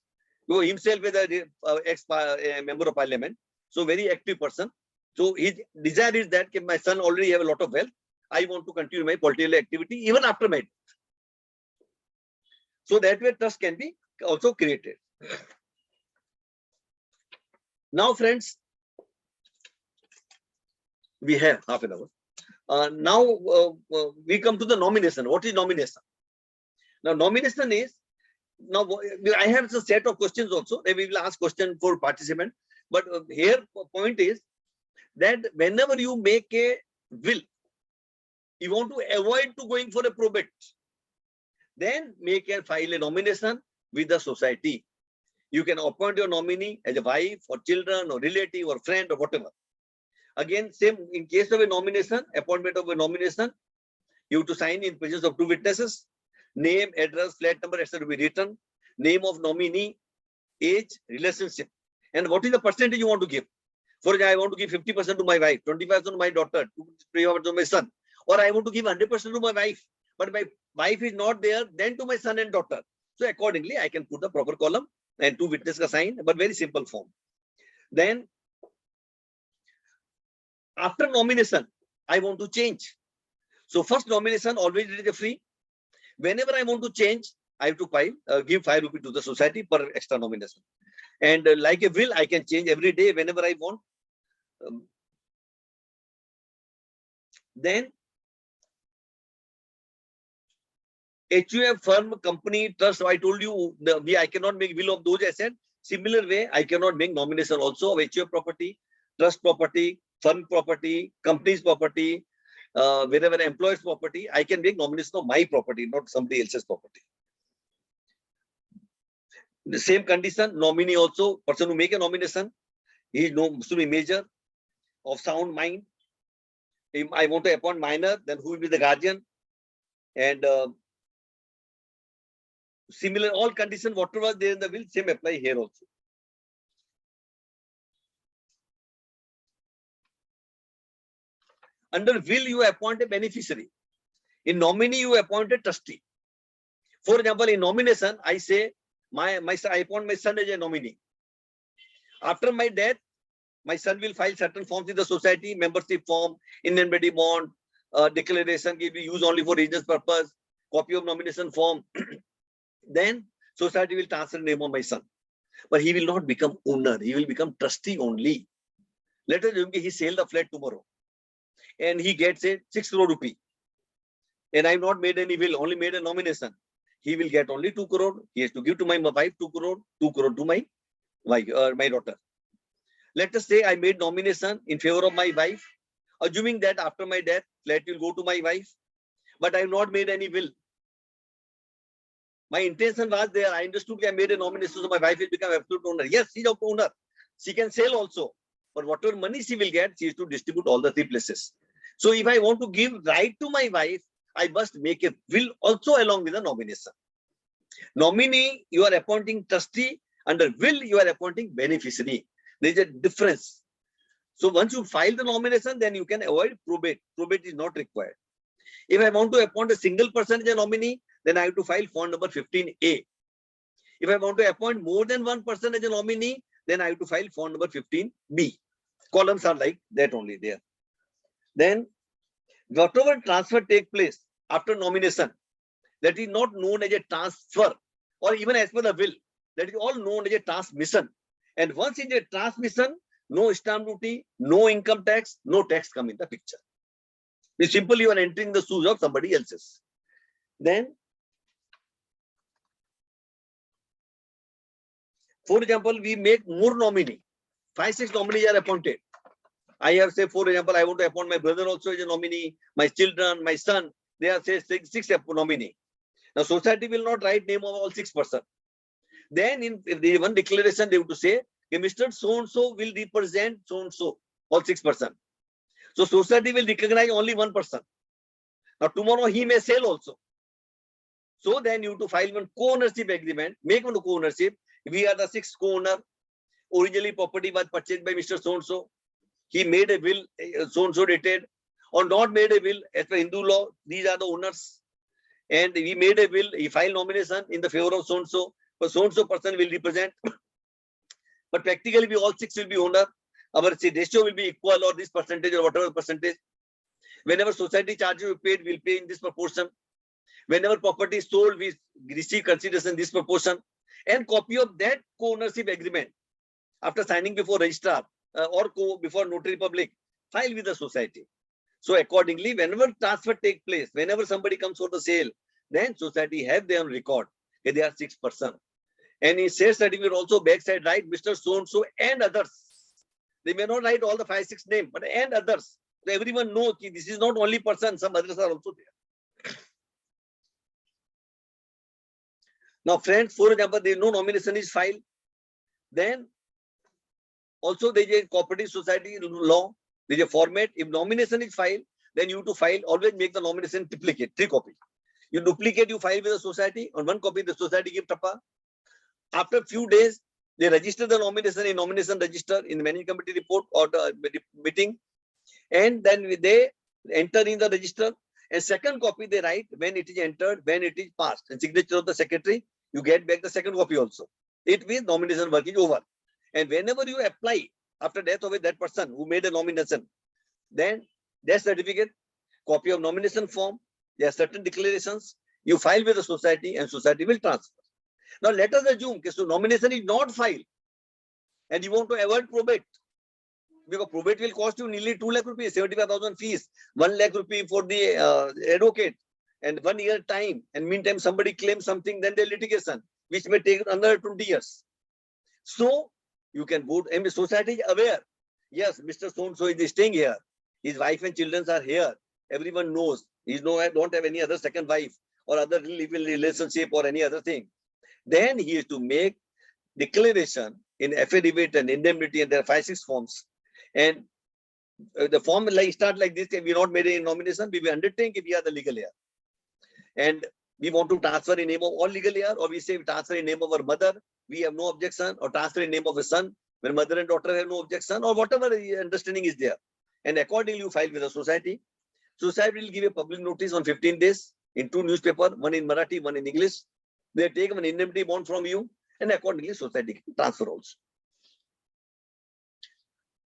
So himself is a member of parliament, so very active person. So his desire is that my son already have a lot of wealth. I want to continue my political activity even after my death. So that way trust can be also created. Now, friends, we have half an hour. Now we come to the nomination. What is nomination? Now, nomination is, now I have a set of questions also. We will ask question for participant. But here point is that whenever you make a will, you want to avoid to going for a probate, then make and file a nomination with the society. You can appoint your nominee as a wife or children or relative or friend or whatever. Again, same in case of a nomination, appointment of a nomination, you have to sign in presence of 2 witnesses. Name, address, flat number, etc. to be written. Name of nominee, age, relationship, and what is the percentage you want to give. For example, I want to give 50% to my wife, 25% to my daughter, 20% to my son, or I want to give 100% to my wife, but my wife is not there, then to my son and daughter. So accordingly, I can put the proper column and 2 witnesses sign, but very simple form. Then after nomination, I want to change. So first nomination always it is free. Whenever I want to change, I have to give 5 rupees to the society per extra nomination. And like a will, I can change every day whenever I want. Then HUF, firm, company, trust. So I told you I cannot make will of those assets. Similar way, I cannot make nomination also of HUF property, trust property, firm property, company's property, wherever employees property. I can make nomination of my property, not somebody else's property. The same condition, nominee also, person who make a nomination, he should be major, of sound mind. If I want to appoint minor, then who will be the guardian? And similar, all conditions, whatever was there in the will, same apply here also. Under will, you appoint a beneficiary. In nominee, you appoint a trustee. For example, in nomination, I say I appoint my son as a nominee. After my death, my son will file certain forms in the society, membership form, indemnity bond, declaration will be used only for religious purpose, copy of nomination form. Then society will transfer the name of my son. But he will not become owner. He will become trustee only. Let us assume he sell the flat tomorrow and he gets a 6 crore rupee. And I've not made any will, only made a nomination. He will get only 2 crore. He has to give to my wife 2 crore, 2 crore to my wife, my daughter. Let us say I made nomination in favor of my wife, assuming that after my death, flat will go to my wife, but I have not made any will. My intention was there. I understood I made a nomination, so my wife will become absolute owner. Yes, she's the owner. She can sell also. But whatever money she will get, she has to distribute all the 3 places. So if I want to give right to my wife, I must make a will also along with the nomination. Nominee, you are appointing trustee. Under will, you are appointing beneficiary. There is a difference. So once you file the nomination, then you can avoid probate. Probate is not required. If I want to appoint a single person as a nominee, then I have to file form number 15A. If I want to appoint more than one person as a nominee, then I have to file form number 15B. Columns are like that only there. Then whatever transfer take place after nomination, that is not known as a transfer or even as per the will, that is all known as a transmission. And once in a transmission, no stamp duty, no income tax, no tax come in the picture. It's simple, you are entering the shoes of somebody else's. Then, for example, we make more nominee. 5, 6 nominees are appointed. I have say, for example, I want to appoint my brother also as a nominee, my children, my son, they are say 6 nominee. Now, society will not write name of all 6 persons. Then, if they one declaration, they have to say, Mr. So-and-so will represent so-and-so, all 6 persons. So, society will recognize only one person. Now, tomorrow he may sell also. So, then you have to file one co-ownership agreement, make one co-ownership. We are the 6th co-owner. Originally, property was purchased by Mr. So-and-so. He made a will, so-and-so dated, or not made a will, as per Hindu law, these are the owners. And he made a will, he filed nomination in the favor of so-and-so, but so-and-so person will represent. But practically, we all 6 will be owner. Our ratio will be equal or this percentage or whatever percentage. Whenever society charges we paid, we'll pay in this proportion. Whenever property is sold, we receive consideration this proportion. And copy of that co-ownership agreement after signing before registrar or before notary public, file with the society. So accordingly, whenever transfer take place, whenever somebody comes for the sale, then society have their record. They are 6 persons. And in sales certificate also backside write Mr. So-and-so and others. They may not write all the 5, 6 names, but and others. So everyone knows this is not only person, some others are also there. Now, friends, for example, there is no nomination is filed. Then also there is a cooperative society law. There is a format. If nomination is filed, then you have to file, always make the nomination duplicate, 3 copies. You duplicate, you file with the society. On 1 copy, the society give tapa. After a few days, they register the nomination in nomination register in the managing committee report or the meeting. And then they enter in the register. And 2nd copy they write when it is entered, when it is passed. And signature of the secretary, you get back the 2nd copy also. It means nomination work is over. And whenever you apply after death of that person who made a nomination, then their certificate, copy of nomination form, there are certain declarations, you file with the society and society will transfer. Now let us assume that so nomination is not filed and you want to avoid probate. Because probate will cost you nearly 2 lakh rupees, 75,000 fees, 1 lakh rupees for the advocate and 1 year time. And meantime, somebody claims something, then the litigation, which may take another 20 years. So you can vote and the society is aware. Yes, Mr. So-and-so is staying here. His wife and children are here. Everyone knows. He don't have any other second wife or other relationship or any other thing. Then he has to make declaration in affidavit and indemnity, and there are 5, 6 forms. And the form like start like this: we not made a nomination, we will undertake if we are the legal heir. And we want to transfer in name of all legal heir, or we say we transfer in name of our mother, we have no objection, or transfer in name of a son when mother and daughter have no objection, or whatever understanding is there. and accordingly you file with the society. Society will give a public notice on 15 days in 2 newspapers, one in Marathi, one in English. They take an indemnity bond from you, and accordingly society can transfer also.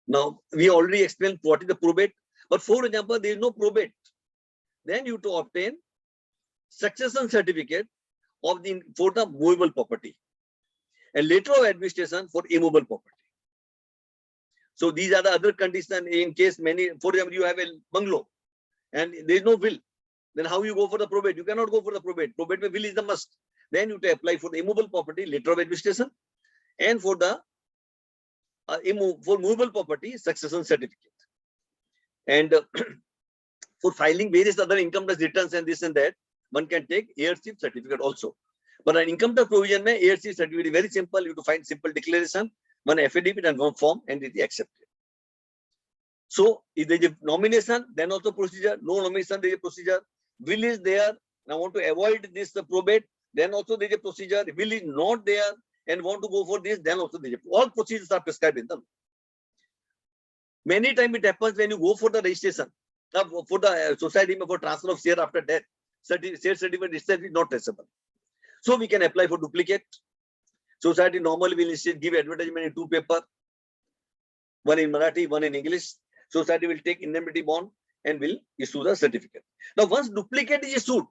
Now, we already explained what is the probate, but for example, there is no probate. Then you to obtain succession certificate of for the movable property, and letter of administration for immovable property. So these are the other conditions in case many, for example, you have a bungalow and there is no will. Then how you go for the probate? You cannot go for the probate. Probate will is the must. Then you to apply for the immovable property, letter of administration, and for the for movable property, succession certificate. And for filing various other income tax returns and this and that, one can take heirship certificate also. But an income tax provision, heirship certificate is very simple. You have to find simple declaration, one affidavit and one form, and it is accepted. So if there is a nomination, then also procedure. No nomination, there is a procedure. Will is there. Now want to avoid this probate, then also there is a procedure. Will is not there and want to go for this, then also there is all procedures are prescribed in them. Many times it happens when you go for the registration, for the society for transfer of share after death, share certificate itself is not traceable. So we can apply for duplicate. Society normally will give advertisement in 2 papers, one in Marathi, one in English. Society will take indemnity bond and will issue the certificate. Now, once duplicate is issued,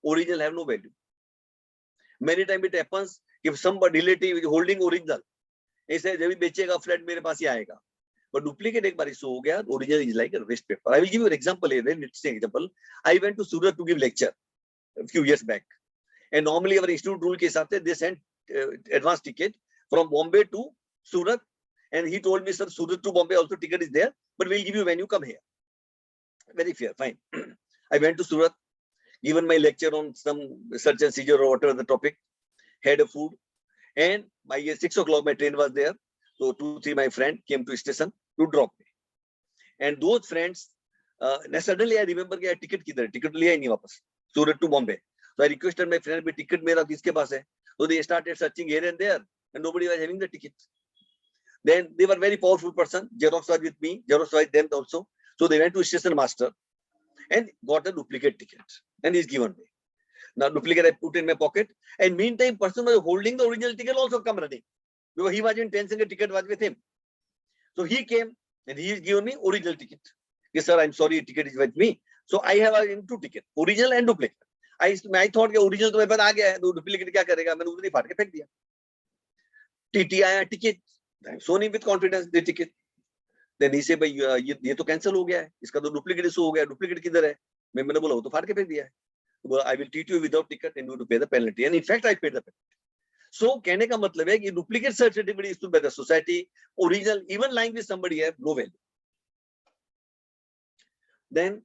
original have no value. Many times it happens if somebody relative is holding original, he says, "जब भी बेचेगा flat मेरे पास ही आएगा." But duplicate एक बार issue हो गया, original is like a waste paper. I will give you an example here. Very interesting example. I went to Surat to give lecture a few years back, and normally our institute rule के हिसाब से they sent advance ticket from Bombay to Surat, and he told me, "Sir, Surat to Bombay also ticket is there, but we'll give you when you come here." Very fair, fine. I went to Surat, given my lecture on some search and seizure or whatever the topic, had a food, and by 6 o'clock my train was there. So 2-3 my friend came to station to drop me, and those friends, suddenly I remember कि ticket किधर, ticket लिया ही नहीं वापस, Surat to Bombay. So I requested my friend, "Bhai, ticket मेरा किसके पास है?" So they started searching here and there, and nobody was having the ticket. Then they were very powerful person. Xerox was with me, Xerox was them also. So they went to station master and got a duplicate ticket, and he's given me. Now duplicate I put in my pocket, and meantime person was holding the original ticket also come running, because he was in tension, the ticket was with him. So he came and he is given me original ticket. Yes, sir, I'm sorry, ticket is with me. So I have a 2 ticket, original and duplicate. I thought कि original तो मेरे पास आ गया है, तो duplicate क्या करेगा? मैंने उधर ही फाड़ के फेंक दिया. TT आया ticket, I'm showing with confidence the ticket. Then he said, "भाई ये तो cancel हो गया है, इसका तो duplicate issue हो गया, duplicate किधर है?" मैंने बोला वो तो फाड़ के फेंक दिया है. Well, I will treat you without ticket and you have to pay the penalty. And in fact, I paid the penalty. So कहने का मतलब है कि duplicate certificate issued by the society, original even lying with somebody have no value. Then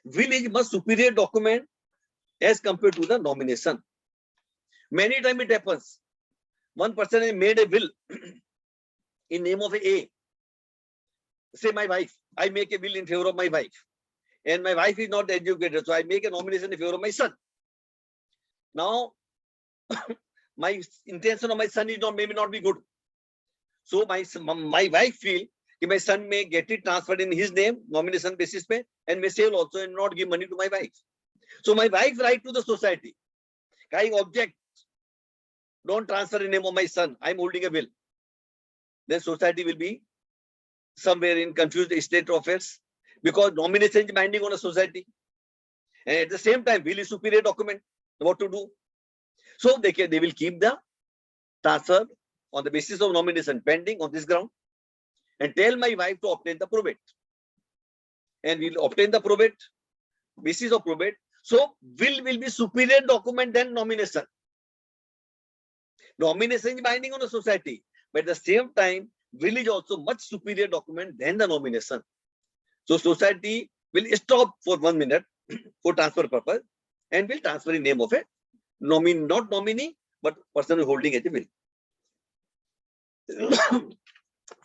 will is much superior document as compared to the nomination. Many times it happens. One person has made a will in name of A. Say my wife, I make a will in favor of my wife, and my wife is not educated, so I make a nomination in favor of my son. Now, my intention of my son is maybe not be good. So my wife feel that my son may get it transferred in his name, nomination basis pe, and may sell also and not give money to my wife. So my wife write to the society, I object, don't transfer in name of my son, I'm holding a will. Then society will be somewhere in confused state of affairs, because nomination is binding on a society, and at the same time will is superior document. What to do? So they will keep the transfer on the basis of nomination pending on this ground, and tell my wife to obtain the probate, and we'll obtain the probate, basis of probate. So will be superior document than nomination. Nomination is binding on a society, but at the same time will is also much superior document than the nomination. So society will stop for 1 minute for transfer purpose and will transfer in name of a not nominee, but person holding as a will.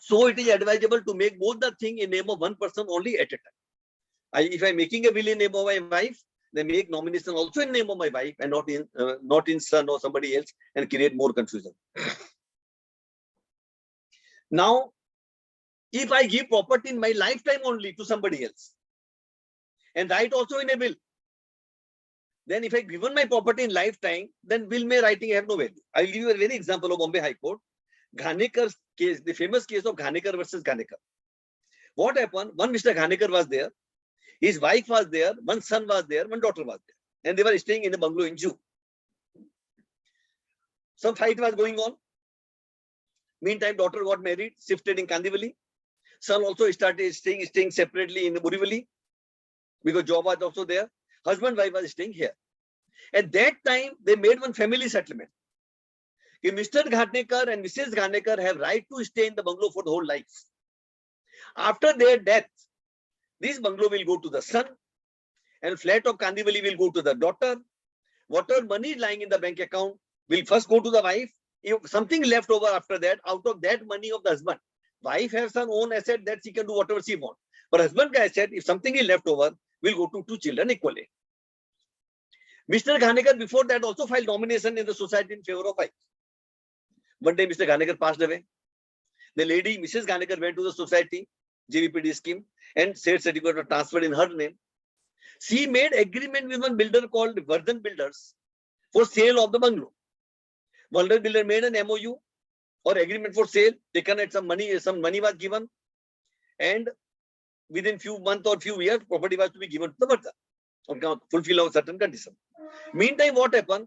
So it is advisable to make both the thing in name of one person only at a time. If I'm making a will in name of my wife, then make nomination also in name of my wife and not in son or somebody else, and create more confusion. Now, if I give property in my lifetime only to somebody else, and write also in a will, then if I given my property in lifetime, then will may writing have no value. I'll give you a very example of Bombay High Court. Ghanekar's case, the famous case of Ghanekar versus Ghanekar. What happened? One Mr. Ghanekar was there, his wife was there, one son was there, one daughter was there, and they were staying in a bungalow in Jew. Some fight was going on. Meantime, daughter got married, shifted in Kandivali. Son also started staying separately in Borivali because job was also there. Husband, wife was staying here. At that time, they made one family settlement. Mr. Ghanekar and Mrs. Ghanekar have right to stay in the bungalow for the whole life. After their death, this bungalow will go to the son, and flat of Kandivali will go to the daughter. Whatever money lying in the bank account will first go to the wife. If something left over after that, out of that money of the husband, wife has some own asset that she can do whatever she wants. But husband asset, if something is left over, will go to two children equally. Mr. Ghanekar before that also filed nomination in the society in favor of wife. One day Mr. Ghanekar passed away. The lady, Mrs. Ghanekar, went to the society, JVPD scheme, and said certificate was transferred in her name. She made agreement with one builder called Vardhan Builders for sale of the bungalow. Vardhan Builder made an MOU or agreement for sale, taken at some money was given, and within few months or few years, property was to be given to the Vardhan on fulfill of certain condition. Meantime, what happened?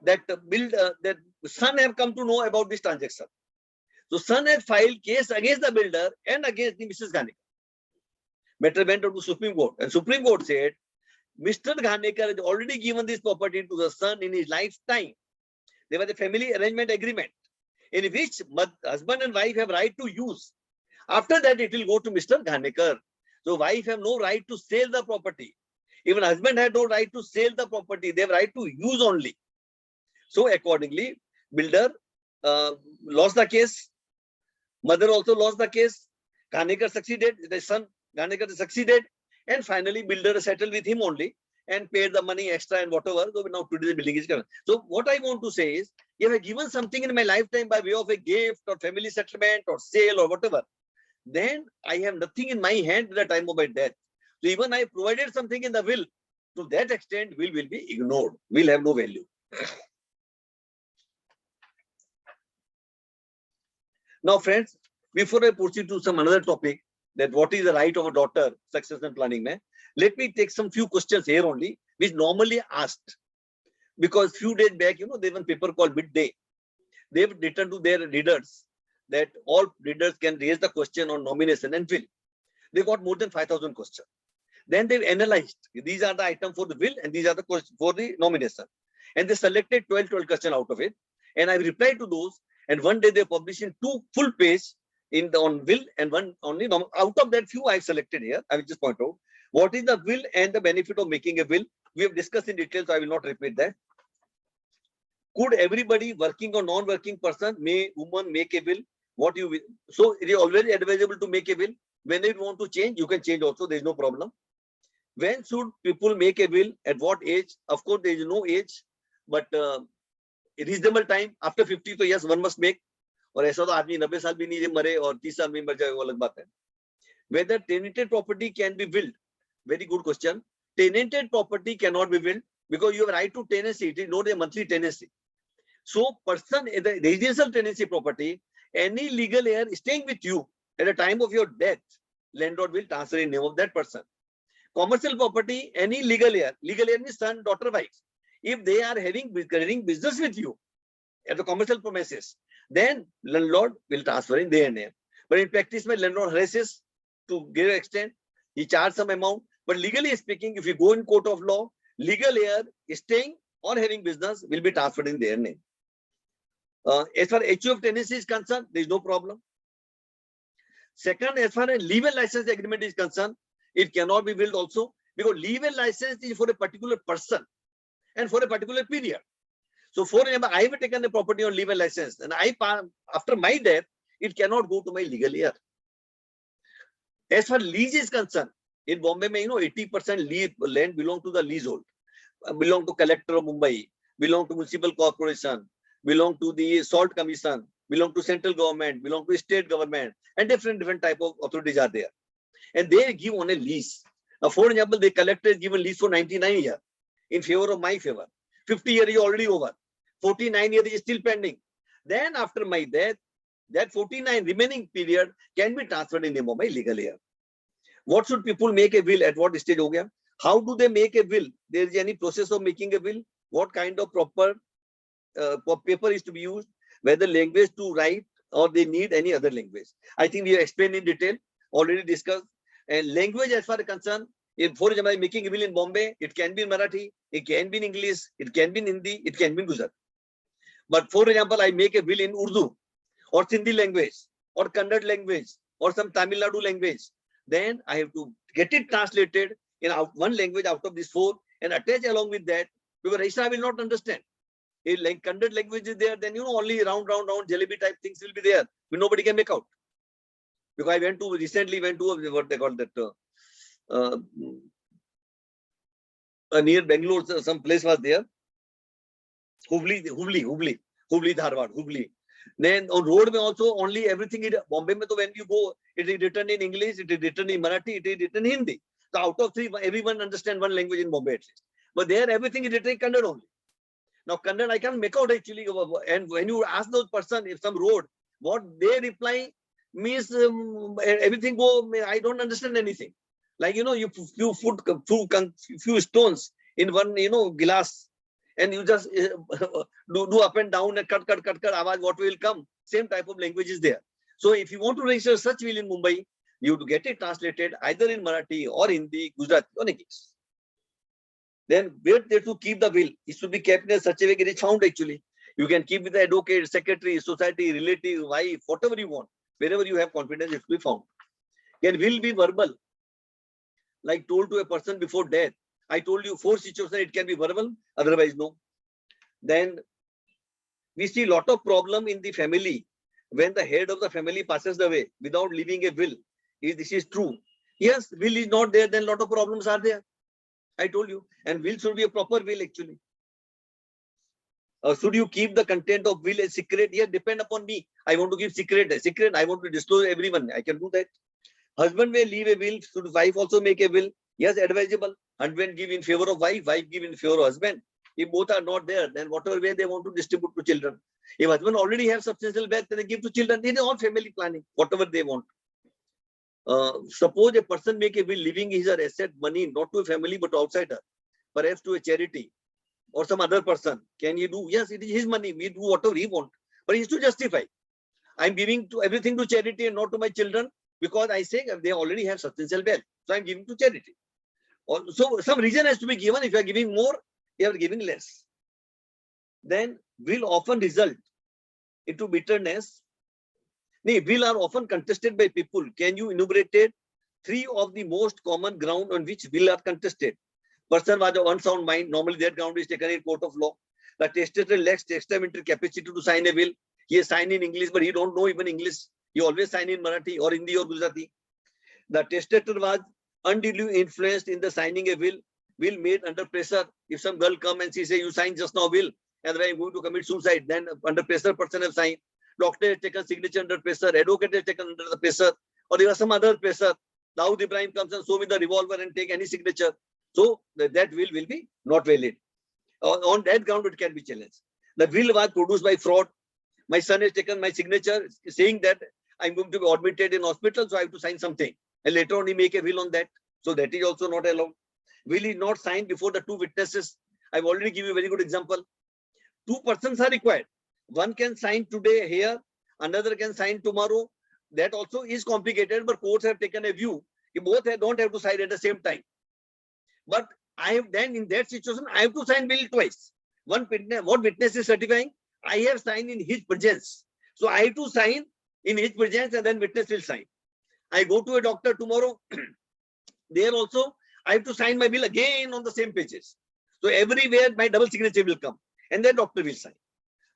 That that son have come to know about this transaction. So son had filed case against the builder and against the Mrs. Ghanekar. Matter went to Supreme Court, and Supreme Court said, Mr. Ghanekar has already given this property to the son in his lifetime. There was a family arrangement agreement in which husband and wife have right to use. After that, it will go to Mr. Ghanekar. So wife have no right to sell the property. Even husband had no right to sell the property. They have right to use only. So accordingly, builder lost the case. Mother also lost the case. Ghanekar succeeded. The son Ghanekar succeeded. And finally, builder settled with him only and paid the money extra and whatever. So now today the building is given. So what I want to say is, if I given something in my lifetime by way of a gift or family settlement or sale or whatever, then I have nothing in my hand at the time of my death. So even I provided something in the will, to that extent, will be ignored. Will have no value. Now, friends, before I proceed to some another topic, that what is the right of a daughter, succession planning, let me take some few questions here only, which normally asked. Because few days back, there was one paper called Midday. They've written to their readers that all readers can raise the question on nomination and will. They got more than 5,000 questions. Then they've analyzed. These are the items for the will and these are the questions for the nomination. And they selected 12 questions out of it. And I replied to those. And one day they published in 2 full page on will and one only. Out of that few I've selected here. I will just point out what is the will and the benefit of making a will. We have discussed in detail, so I will not repeat that. Could everybody, working or non-working person, woman, make a will? What you will? So it is always advisable to make a will. When you want to change, you can change also. There is no problem. When should people make a will? At what age? Of course, there is no age, but a reasonable time after 50. So yes, one must make. और ऐसा तो आदमी 90 साल भी नहीं मरे और 30 साल में मर जाए, वो अलग बात है. Whether tenanted property can be willed? Very good question. Tenanted property cannot be willed because you have right to tenancy. It is not a monthly tenancy. So, person in the residential tenancy property, any legal heir staying with you at the time of your death, landlord will transfer in name of that person. Commercial property, any legal heir means son, daughter, wife. If they are having business with you at the commercial premises, then landlord will transfer in their name. But in practice, my landlord harasses to give extent, he charges some amount. But legally speaking, if you go in court of law, legal heir staying or having business will be transferred in their name. As far as HU of tenancy is concerned, there is no problem. Second, as far as leave-in license agreement is concerned, it cannot be willed also because leave-in license is for a particular person and for a particular period. So, for example, I have taken a property on leave-in license, and after my death, it cannot go to my legal heir. As far as lease is concerned, in Bombay, 80% land belong to the leasehold, belong to collector of Mumbai, belong to municipal corporation, belong to the salt commission, belong to central government, belong to state government, and different type of authorities are there. And they give on a lease. Now, for example, the collector is given lease for 99 years in favor of my favor. 50 years is already over. 49 years is still pending. Then after my death, that 49 remaining period can be transferred in name of my legal heir. What should people make a will at what stage? How do they make a will? There is any process of making a will? What kind of proper paper is to be used? Whether language to write or they need any other language? I think we have explained in detail, already discussed. And language as far as concerned, if for example, making a will in Bombay, it can be in Marathi, it can be in English, it can be in Hindi, it can be in Gujarati. But for example, I make a will in Urdu or Sindhi language or Kannada language or some Tamil Nadu language, then I have to get it translated in one language out of these four and attach along with that, because Raisa will not understand. If like Kannada language is there, then only round jalebi type things will be there, but nobody can make out. Because I recently went to what they call that near Bangalore, some place was there. Hubli, Dharwad, Hubli. Then on road mein also only everything in Bombay mein, when you go, it is written in English, it is written in Marathi, it is written in Hindi. So out of three, everyone understand one language in Bombay at least. But there everything is written in Kannada only. Now Kannada I can make out actually, and when you ask those person if some road, what they reply means everything go, I don't understand anything. Like you few stones in one glass, and you just do up and down and cut, awaz, what will come? Same type of language is there. So if you want to register such will in Mumbai, you have to get it translated either in Marathi or Hindi, Gujarati or English. Then where they to keep the will, it should be kept in such a way that it is found actually. You can keep with the advocate, secretary, society, relative, wife, whatever you want. Wherever you have confidence, it will be found. Can will be verbal, like told to a person before death. I told you 4 situations, it can be verbal, otherwise no. Then we see a lot of problem in the family when the head of the family passes away without leaving a will. If this is true, yes, will is not there, then a lot of problems are there. I told you, and will should be a proper will actually. Should you keep the content of will a secret? Yes, depend upon me. I want to keep secret. I want to disclose everyone. I can do that. Husband may leave a will. Should wife also make a will? Yes, advisable. Husband give in favor of wife, wife give in favor of husband. If both are not there, then whatever way they want to distribute to children. If husband already have substantial wealth, then they give to children. It is all family planning, whatever they want. Suppose a person make a will leaving his or asset money not to a family but outsider, perhaps to a charity or some other person. Can he do? Yes, it is his money. We do whatever he want, but he has to justify. I'm giving to everything to charity and not to my children because I say they already have substantial wealth, so I'm giving to charity. So some reason has to be given. If you are giving more, you are giving less. Then will often result into bitterness. Will are often contested by people. Can you enumerate 3 of the most common ground on which will are contested? Person was of unsound mind. Normally that ground is taken in court of law. The testator lacks testamentary capacity to sign a will. He has signed in English, but he don't know even English. He always sign in Marathi or Hindi or Gujarati. The testator was unduly influenced in the signing a will made under pressure. If some girl come and she say, you sign just now will, and I'm going to commit suicide, then under pressure person have signed. Doctor has taken signature under pressure, advocate has taken under the pressure, or there was some other pressure. Dawood Ibrahim comes and show me the revolver and take any signature. So that will be not valid. On that ground, it can be challenged. The will was produced by fraud. My son has taken my signature saying that I'm going to be admitted in hospital, so I have to sign something. And later on, he make a will on that. So that is also not allowed. Will is not signed before the 2 witnesses. I've already given you a very good example. 2 persons are required. One can sign today here, another can sign tomorrow. That also is complicated, but courts have taken a view. You both don't have to sign at the same time. But I have then in that situation, I have to sign will twice. One witness, what witness is certifying? I have signed in his presence. So I have to sign in his presence and then witness will sign. I go to a doctor tomorrow. There also, I have to sign my will again on the same pages. So everywhere my double signature will come and then doctor will sign.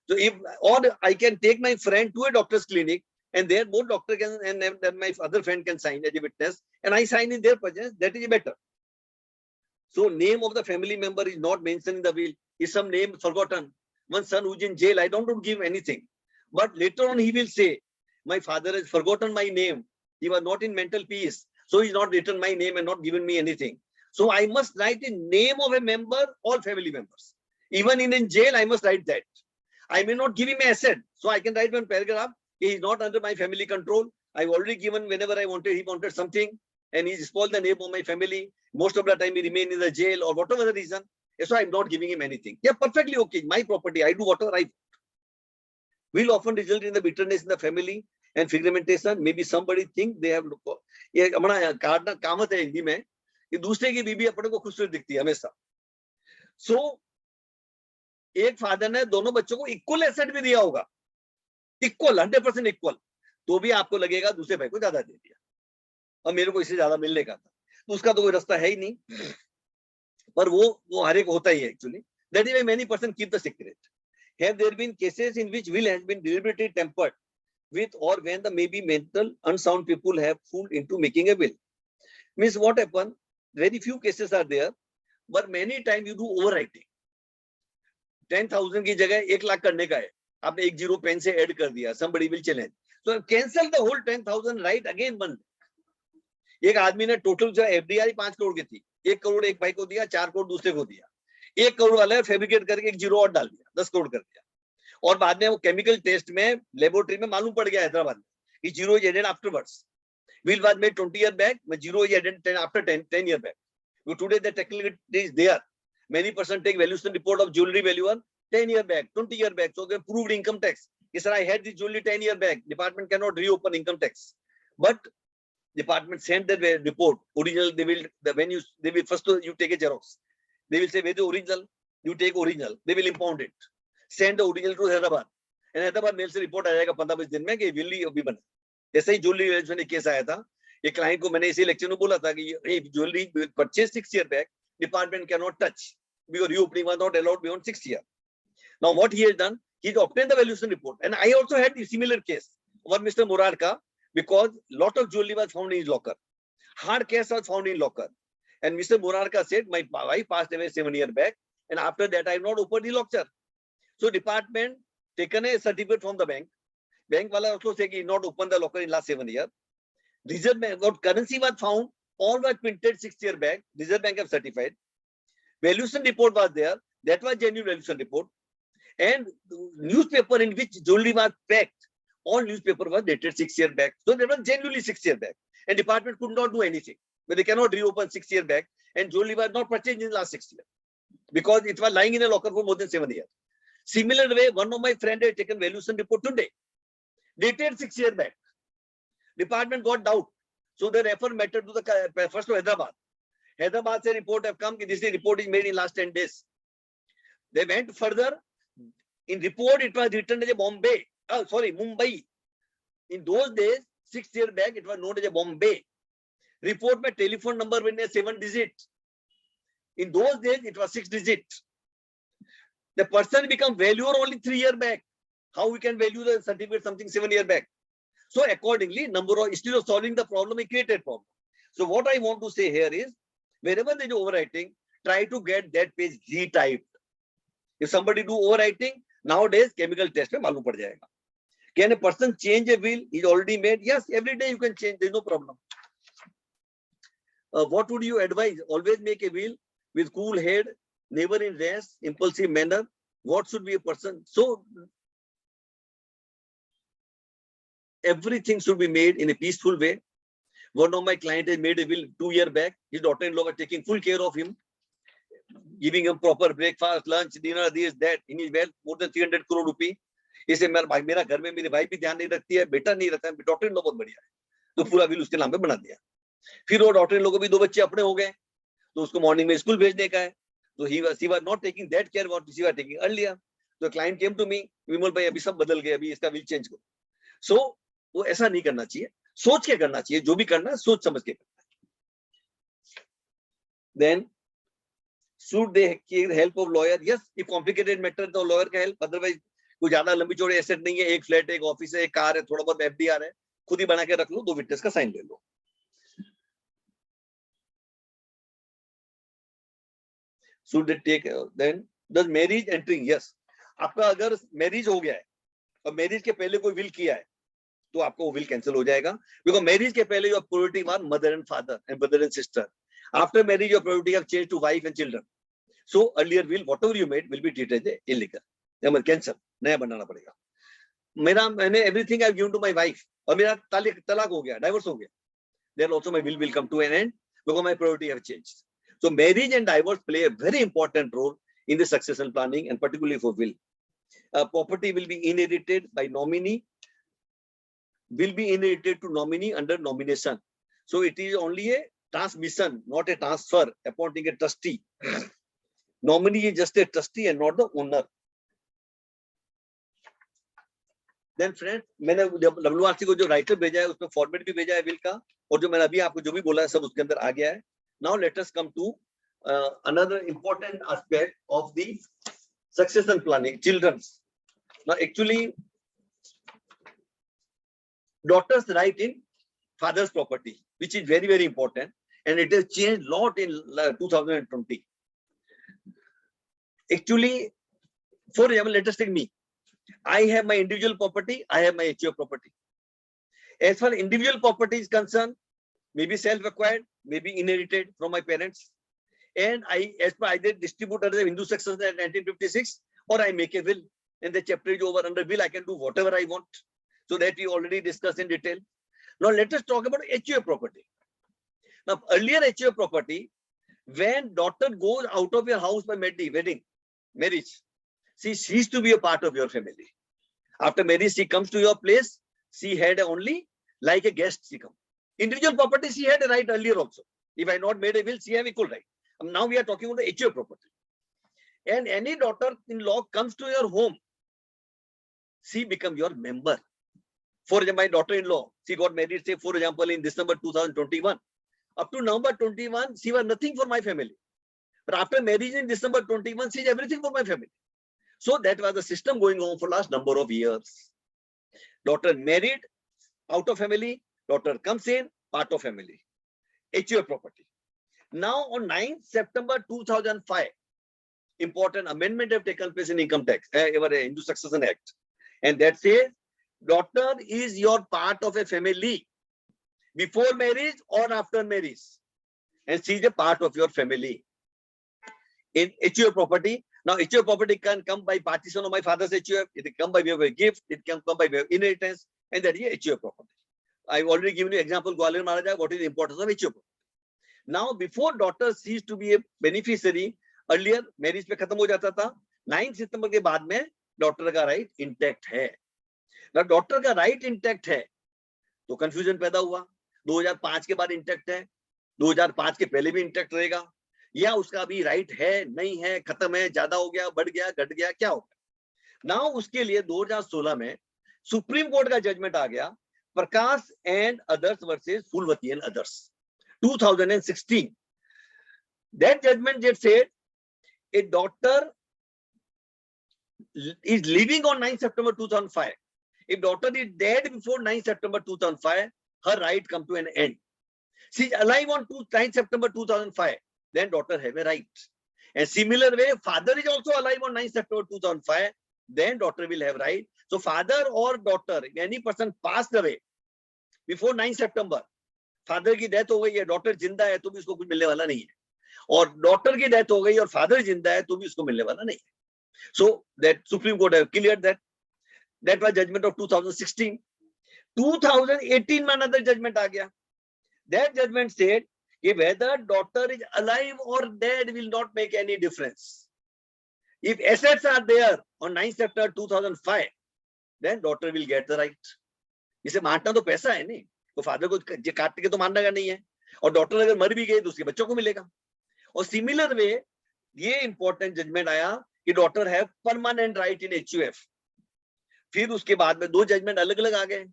So if, or I can take my friend to a doctor's clinic and there both doctor can and then my other friend can sign as a witness and I sign in their presence, that is better. So name of the family member is not mentioned in the will. Is some name forgotten? One son who's in jail, I don't give anything. But later on he will say, my father has forgotten my name. He was not in mental peace. So he's not written my name and not given me anything. So I must write the name of a member, all family members. Even in jail, I must write that. I may not give him an asset. So I can write one paragraph. He is not under my family control. I've already given whenever I wanted, he wanted something. And he spoiled the name of my family. Most of the time he remain in the jail or whatever the reason. So I'm not giving him anything. Yeah, perfectly okay. My property. I do whatever I will often result in the bitterness in the family and fragmentation. Maybe somebody think they have. ये हमारा कहावत है हिंदी में कि दूसरे की बीबी अपने को खूबसूरत दिखती है हमेशा. So एक फादर ने दोनों बच्चों को इक्वल एसेट भी दिया होगा, इक्वल 100% इक्वल, तो भी आपको लगेगा दूसरे भाई को ज्यादा दे दिया और मेरे को इससे ज्यादा मिलने का था. तो उसका तो कोई रास्ता है ही नहीं. पर वो हर एक होता ही है actually. That is why many persons keep the secret. Have there been cases in which will has been deliberately tempered with, or when the maybe mental unsound people have fooled into making a will? Means what happened? Very few cases are there, but many times you do overwriting. 10,000 की जगह 1 लाख करने का है, आपने एक zero pen से add कर दिया. Somebody will challenge. So cancel the whole 10,000, write again one. एक आदमी ने टोटल जो एफडीआर 5 करोड़ की थी, 1 करोड़ एक भाई को दिया, 4 करोड़ दूसरे को दिया. 1 करोड़ वाला फैब्रिकेट करके एक जीरो और डाल दिया, 10 करोड़ कर दिया. और बाद में वो केमिकल टेस्ट में लेबोरेटरी में मालूम पड़ गया हैदराबाद में कि zero is added afterwards. Will was made 20 years back, but zero is added after 10 years back. So today the technically is there. Many person take valuation report of jewelry value 10 years back, 20 years back. So they proved income tax. Yes, sir, I had this jewelry 10 years back. Department cannot reopen income tax. But department sent the report. Original, they will first you take a Xerox. They will say where the original, you take original. They will impound it. Send the original to Hyderabad. And Hyderabad mail se report आएगा 15-20 दिन में कि will अभी बना. ऐसे ही jewellery valuation में case आया था. एक क्लाइंट को मैंने इसी लेक्चर में बोला था कि ये jewellery purchase 6 years back, department cannot touch because reopening was not allowed beyond 6 years. Now what he has done, he obtained the valuation report, and I also had a similar case over Mr. Murarka because lot of jewelry was found in his locker. Hard cash was found in locker, and Mr. Murarka said my wife passed away 7 years back, and after that I have not opened the locker. So department taken a certificate from the bank. Bank wala also say he not open the locker in last 7 years. Reserve Bank, what currency was found, all was printed 6 years back. Reserve Bank have certified. Valuation report was there. That was genuine valuation report. And newspaper in which jewelry was packed, all newspaper was dated 6 years back. So that was genuinely 6 years back. And department could not do anything. But they cannot reopen 6 years back. And jewelry was not purchased in the last 6 years. Because it was lying in a locker for more than 7 years. Similar way, one of my friends had taken valuation report today. Dated 6 years back. Department got doubt. So they refer matter to the first to Hyderabad. Hyderabad say report have come. This report is made in last 10 days. They went further. In report, it was written as a Bombay. Oh, sorry, Mumbai. In those days, 6 years back, it was known as a Bombay. Report my telephone number when 7 digits. In those days, it was 6 digits. The person become valuer only 3 years back. How we can value the certificate something 7 years back? So accordingly, number of instead of solving the problem, we created problem. So what I want to say here is, wherever they do overwriting, try to get that page retyped. If somebody do overwriting, nowadays chemical test में मालूम पड़ जाएगा. Can a person change a will? He's already made. Yes, every day you can change. There's no problem. What would you advise? Always make a will with cool head, never in rash, impulsive manner. What should be a person? So everything should be made in a peaceful way. One of my clients has made a will 2 years back. His daughter-in-law was taking full care of him, giving him proper breakfast, lunch, dinner, this, that. In his wealth, more than 300 crore rupee. इसे मेरा घर में मेरी भाई भी ध्यान नहीं रखती है, बेटा नहीं रहता है, डॉटर-इन-लॉ बहुत बढ़िया है, तो पूरा विल उसके नाम पे बना दिया. फिर वो डॉटर-इन-लॉ को भी 2 बच्चे अपने हो गए, तो उसको मॉर्निंग में स्कूल भेजने का है, तो he was not taking that care what she was taking earlier. तो client came to me, विमल भाई अभी सब बदल गए, अभी इसका विल चेंज करो. So वो ऐसा नहीं करना चाहिए, सोच के करना चाहिए, जो भी करना है सोच समझ के करना है. Then should they take help of lawyer? Yes, if complicated matter तो lawyer का help. Otherwise कोई ज्यादा लंबी चौड़ी एसेट नहीं है, एक फ्लैट, एक ऑफिस है, एक कार है, थोड़ा बहुत एफडीआर है, खुद ही बना के रख लो, 2 विटनेस का साइन ले लो. Should they take then does marriage entering? Yes, आपका अगर मैरिज हो गया है और मैरिज के पहले कोई विल किया है तो आपको वो विल कैंसिल हो जाएगा, बिकॉज मैरिज के पहले your priority one mother and father and brother and sister. After marriage your priority have change to wife and children. So earlier will whatever you made will be treated as illegal. Cancel, नया बनाना पड़ेगा. मैंने everything I given to my wife और मेरा तलाक हो गया, divorce हो गया, then also my will come to an end because my priority have changed. So marriage and divorce play a very important role in the succession planning and particularly for will. Property will be inherited by nominee, will be inherited to nominee under nomination. So it is only a transmission, not a transfer, appointing a trustee. Nominee is just a trustee and not the owner. Then friends, मैंने WRC को जो writer भेजा है उसमें format भी भेजा है will का, और जो मैंने अभी आपको जो भी बोला है सब उसके अंदर आ गया है. Now let us come to another important aspect of the succession planning, children's. Now actually daughters right in father's property, which is very, very important, and it has changed a lot in 2020. Actually, for example, let us take me. I have my individual property, I have my HUF property. As far as individual property is concerned, maybe self-acquired, maybe inherited from my parents, and I, as per either distribute under the Hindu succession at 1956, or I make a will, and the chapter is over. Under will, I can do whatever I want. So that we already discussed in detail. Now let us talk about HUF property. Now earlier HUF property, when daughter goes out of your house by marriage, she ceases to be a part of your family. After marriage, she comes to your place. She had only like a guest. She come. Individual property, she had a right earlier also. If I not made a will, she have equal right. Now we are talking about the HUF property. And any daughter-in-law comes to your home, she become your member. For example, my daughter-in-law, she got married, say for example, in December 2021. Up to November 21, she was nothing for my family. But after marriage in December 21, she is everything for my family. So that was the system going on for last number of years. Daughter married, out of family, daughter comes in, part of family. HUF property. Now on 9th September 2005, important amendment have taken place in income tax, Hindu Succession Act. And that says, daughter is your part of a family before marriage or after marriage. And she is a part of your family. In HUF property, now HUF property can come by partition of my father's HUF, it can come by way of a gift, it can come by way of inheritance, and that is HUF property. I've already given you example, Gwalior Maharaja, what is the importance of HUF property. Now, before daughter ceased to be a beneficiary, earlier marriage पे खत्म हो जाता था, 9 सितंबर के बाद में daughter का right intact है. Now, daughter का right intact है, तो confusion पैदा हुआ. 2005 के बाद intact है, 2005 के पहले भी intact रहेगा, या उसका अभी right है, नहीं है, खत्म है, ज्यादा हो गया, बढ़ गया, घट गया, क्या होगा? Now, उसके लिए 2016 में सुप्रीम कोर्ट का जजमेंट आ गया, प्रकाश and others versus Fulvati and others. 2016. That judgment just said a daughter is living on 9 September 2005. If daughter is dead before 9 September 2005, her right come to an end. She is alive on 9 September 2005, then daughter have a right. And similar way, father is also alive on 9 September 2005, then daughter will have right. So father or daughter, if any person passed away before 9 September, father की death हो गई है, daughter जिंदा है तो भी उसको कुछ मिलने वाला नहीं है, और डॉटर की डेथ हो गई और फादर जिंदा है तो भी उसको मिलने वाला नहीं है. So that supreme court have cleared that was judgment of 2016. 2018 में अनदर जजमेंट आ गया. दैट जजमेंट सेड कि whether daughter is alive or dead will not make any difference. If assets are there on 9 September 2005, then daughter will get the right. इसे मारना तो पैसा है नहीं, तो फादर को काट के तो मारना का नहीं है, और डॉटर अगर मर भी गई तो उसके बच्चों को मिलेगा. और सिमिलर वे ये इंपॉर्टेंट जजमेंट आया कि daughter have permanent right in HUF. फिर उसके बाद में दो जजमेंट अलग अलग आ गए.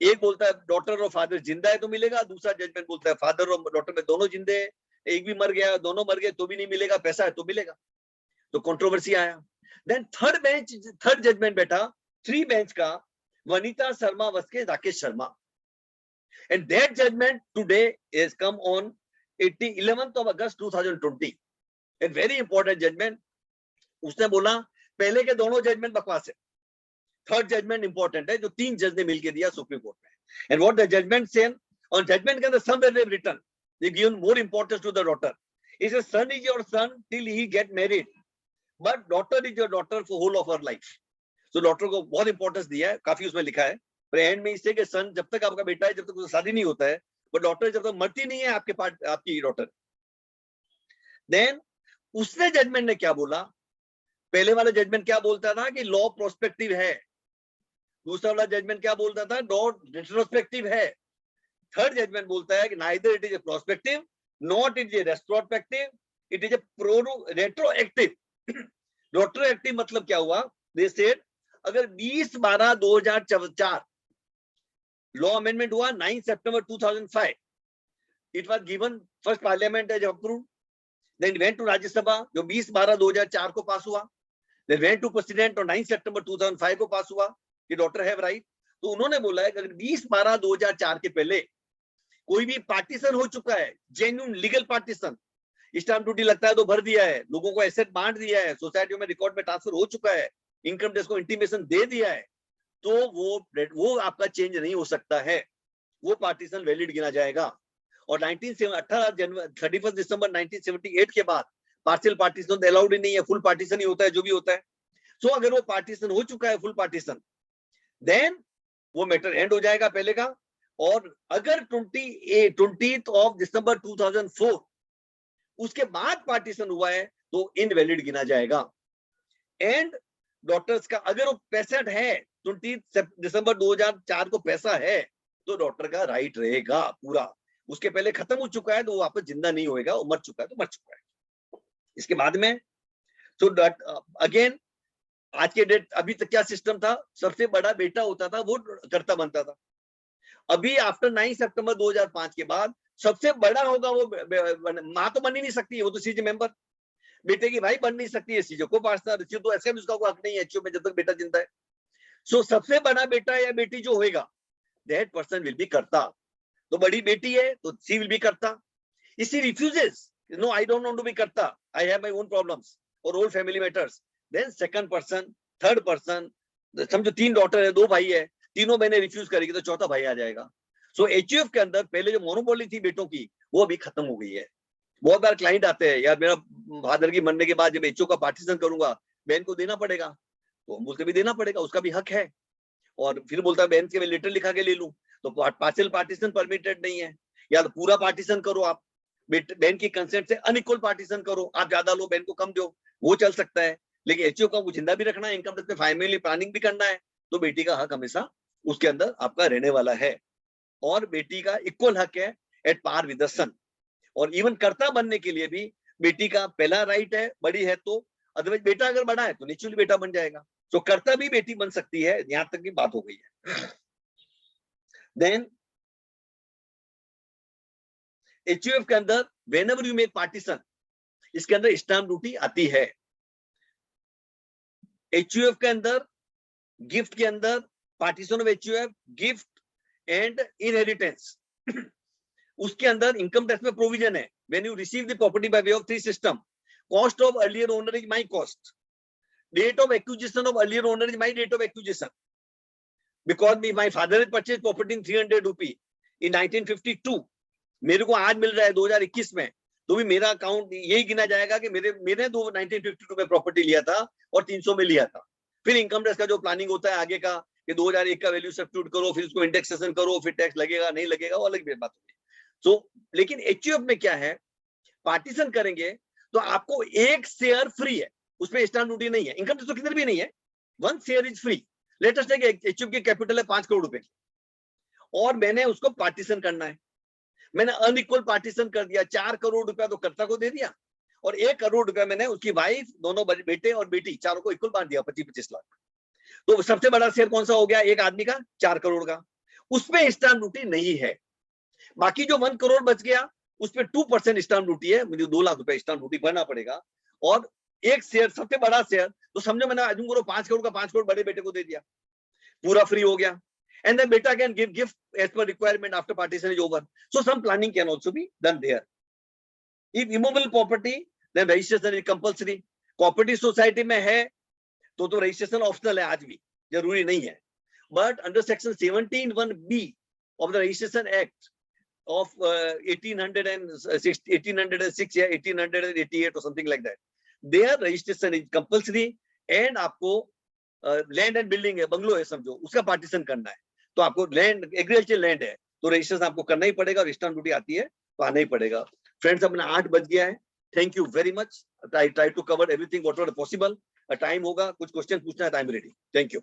एक बोलता है डॉटर और फादर जिंदा है तो मिलेगा, दूसरा जजमेंट बोलता है फादर और डॉटर में दोनों जिंदे हैं, एक भी मर गया, दोनों मर गए तो भी नहीं मिलेगा, पैसा है तो मिलेगा. तो कंट्रोवर्सी आया. देन थर्ड जजमेंट बैठा 3 बेंच का, Vanita Sharma versus Rakesh Sharma. And that judgment today is come on 11th of August 2020. A very important judgment. उसने बोला पहले के दोनों जजमेंट बकवास है. थर्ड जजमेंट इंपॉर्टेंट है जो 3 जज ने मिलकर दिया सुप्रीम कोर्ट में. And what the judgment said on judgment के अंदर somewhere they written they given more importance to the daughter. Is a son is your son till he get married, but daughter is your daughter for whole of her life. तो daughter को बहुत importance दिया है, काफी उसमें लिखा है. पर एंड में इससे कि सन जब तक आपका बेटा है, जब तक उसका शादी नहीं होता है, बट डॉटर जब तक मरती नहीं है आपके पास आपकी डॉटर. देन उसने जजमेंट ने क्या बोला, पहले वाला जजमेंट क्या बोलता था कि लॉ प्रोस्पेक्टिव है, दूसरा वाला जजमेंट क्या बोलता था, लॉ रेट्रोस्पेक्टिव है. थर्ड जजमेंट बोलता है कि neither it is a prospective not it is a retrospective, it is a retroactive. Retroactive मतलब क्या हुआ, दे सेड अगर 20/12/2004 लॉ अमेंडमेंट हुआ 9 सितंबर 2005, it was given first parliament as approved, then went to Rajya Sabha जो 20/12/2004 को पास हुआ, देन वेंट टू प्रेसिडेंट और 9 सितंबर 2005 को पास हुआ कि डॉटर हैव राइट. तो उन्होंने बोला है कि अगर 20/12/2004 के पहले कोई भी पार्टीशन हो चुका है, genuine legal partition, stamp duty लगता है तो भर दिया है, लोगों को एसेट बांट दिया है, सोसाइटियों में रिकॉर्ड में ट्रांसफर हो चुका है, इनकम टैक्स को इंटीमेशन दे दिया है, तो वो आपका चेंज नहीं हो सकता है, वो पार्टीशन वैलिड गिना जाएगा. और 31 दिसंबर 1978 के बाद पार्शियल पार्टीशन तो अलाउड ही नहीं है, फुल पार्टीशन ही होता है जो भी होता है. सो अगर वो पार्टीशन हो चुका है फुल पार्टीशन, देन वो मैटर एंड हो जाएगा पहले का. और अगर 20 दिसंबर 2004 उसके बाद पार्टीशन हुआ है तो इनवैलिड गिना जाएगा. एंड डॉक्टर्स का अगर वो पैसेंट है 20 दिसंबर 2004 को पैसा है तो डॉक्टर का राइट रहेगा पूरा. उसके पहले खत्म हो चुका है तो वो वापस जिंदा नहीं होएगा, वो मर चुका है तो मर चुका है. इसके बाद में तो अगेन आज के डेट, अभी तक क्या सिस्टम था, सबसे बड़ा बेटा होता था वो कर्ता बनता था. अभी आफ्टर 9 सितंबर 2005 के बाद सबसे बड़ा होगा वो माँ तो बन ही नहीं सकती है, वो तो सीजे मेंबर, बेटे की भाई बन नहीं सकती है, सीजे को पासना तो ऐसे भी उसका कोई हक नहीं है एचओ में जब तक बेटा जिंदा है. सो सबसे बड़ा बेटा या बेटी जो होएगा दैट पर्सन विल बी कर्ता. तो बड़ी बेटी है तो सी विल बी कर्ता. इसी refuses no I don't want to be कर्ता, I have my own problems और own family matters, then second person, third person, समझो 3 डॉटर है 2 भाई है, तीनों बहनें रिफ्यूज करेगी तो चौथा भाई आ जाएगा. सो एचयूएफ के अंदर पहले जो मोनोपोली थी बेटों की वो अभी खत्म हो गई है. बहुत बार क्लाइंट आते हैं, यार मेरा फादर की मरने के बाद जब एचओ का पार्टीशन करूंगा बहन को देना पड़ेगा, तो हम बोलते भी देना पड़ेगा, उसका भी हक है. और फिर बोलता है बहन के मैं लेटर लिखा के ले लूं, तो पार्शियल पार्टीशन परमिटेड नहीं है, या तो पूरा पार्टीशन करो आप, बहन की कंसेंट से अनइक्वल पार्टीशन करो, आप ज्यादा लो बहन को कम दो, वो चल सकता है. लेकिन एचओ का वो जिंदा भी रखना है, इनकम टैक्स में फैमिली प्लानिंग भी करना है, तो बेटी का हक हमेशा उसके अंदर आपका रहने वाला है. और बेटी का इक्वल हक है एट पार विद द सन. और इवन कर्ता बनने के लिए भी बेटी का पहला राइट है, बड़ी है तो, अदरवाइज बेटा अगर बड़ा है तो नेचुरली बेटा बन जाएगा. तो कर्ता भी बेटी बन सकती है, यहां तक की बात हो गई है. देन एचयूएफ के अंदर व्हेनेवर यू मेक पार्टीशन, इसके अंदर स्टैम्प ड्यूटी आती है. एचयूएफ के अंदर गिफ्ट के अंदर partition of HUF, gift and inheritance, उसके अंदर इनकम टैक्स में प्रोविजन है. When you receive the property by way of 3 system, cost of earlier owner is my cost, date of acquisition of earlier owner is my date of acquisition. Because my father had purchase property in 300 rupee in 1952, मेरे को आज मिल रहा है 2021 में, तो भी मेरा account यही गिना जाएगा कि मेरे 1952 में प्रॉपर्टी लिया था और 300 में लिया था. फिर इनकम टैक्स का जो प्लानिंग होता है आगे का कि 2001 का वैल्यू सब्स्टिट्यूट करो, फिर उसको इंडेक्सेशन करो, फिर टैक्स लगेगा नहीं लगेगा, वो अलग बात होगी. सो लेकिन एचयूएफ में क्या है, पार्टीशन करेंगे तो आपको एक शेयर फ्री है, उसमें स्टैम्प ड्यूटी नहीं है, इनकम टैक्स तो किधर भी नहीं है, 1 शेयर इज फ्री. लेटेस्ट है कि एचयूएफ की कैपिटल है 5 करोड़ रुपए की और मैंने उसको पार्टीशन करना है, मैंने अनइक्वल पार्टीशन कर दिया, 4 करोड़ रुपया तो कर्ता को दे दिया और 1 करोड़ रुपया मैंने उसकी वाइफ, दोनों बेटे और बेटी चारों को इक्वल बांट दिया 25-25 लाख. तो सबसे बड़ा शेयर कौन सा हो गया, एक आदमी का 4 करोड़ का, उसमें स्टैम्प ड्यूटी नहीं है. बाकी जो 1 करोड़ बच गया उसमें 2% स्टैम्प ड्यूटी है, मुझे 2 लाख रुपए स्टैम्प ड्यूटी भरना पड़ेगा. और एक शेयर, सबसे बड़ा शेयर, तो समझो मैंने आजम को 5 करोड़ का 5 करोड़ बड़े बेटे को दे दिया, पूरा फ्री हो गया. And then beta can give gift as per requirement after partition is over. So some planning can also be done there. If immovable property, then registration is compulsory. Cooperative society में है तो registration optional है आज भी, जरूरी नहीं है. But under section 17(1)(b) of the Registration Act of 1806 या 1888 or something like that, their registration is compulsory. And आपको लैंड एंड बिल्डिंग है, बंगलो है समझो, उसका पार्टीशन करना है, तो आपको लैंड, एग्रीकल्चर लैंड है, तो रजिस्ट्रेशन आपको करना ही पड़ेगा, और स्टाम्प ड्यूटी आती है तो आना ही पड़ेगा. फ्रेंड्स, अपना 8 बज गया है. Thank you very much. I try to cover everything whatever possible. Time होगा, कुछ क्वेश्चन पूछना है तो I am ready. Thank you.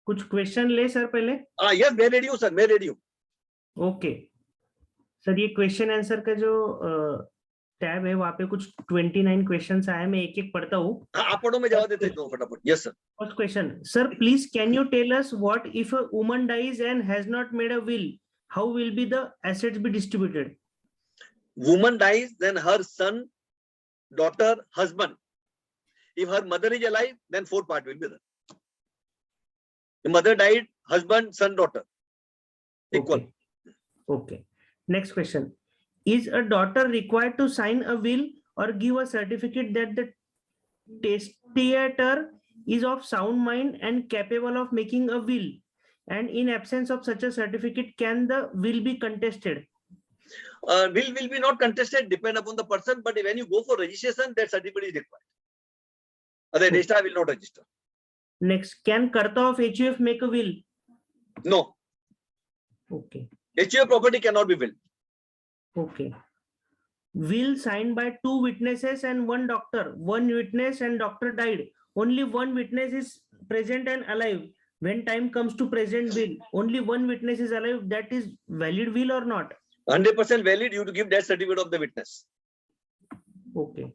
कुछ क्वेश्चन ले सर पहले. यस, मैं रेडी हूँ सर, मैं रेडी हूँ. ओके सर, ये क्वेश्चन आंसर का जो टैब है वहाँ पे कुछ 29 क्वेश्चंस आए, मैं एक एक पढ़ता हूँ. आप पढ़ो, मैं जवाब देते हूँ फटाफट. Yes sir. First question, sir please can you tell us what if a woman dies and has not made a will, how will be the assets be distributed? Woman dies, then her son, daughter, husband. If her mother is alive, then 4 part will be there. The mother died, husband, son, daughter. Equal. Okay. Next question. Is a daughter required to sign a will or give a certificate that the testator is of sound mind and capable of making a will? And in absence of such a certificate, can the will be contested? Will be not contested, depend upon the person. But when you go for registration, that certificate is required. Otherwise, registrar will not register. Next, can Karta of HUF make a will? No. Okay. HUF property cannot be willed. Okay. Will signed by 2 witnesses and 1 doctor. 1 witness and doctor died. Only 1 witness is present and alive. When time comes to present will, only 1 witness is alive. That is valid will or not? 100% valid. You to give that certificate of the witness. Okay.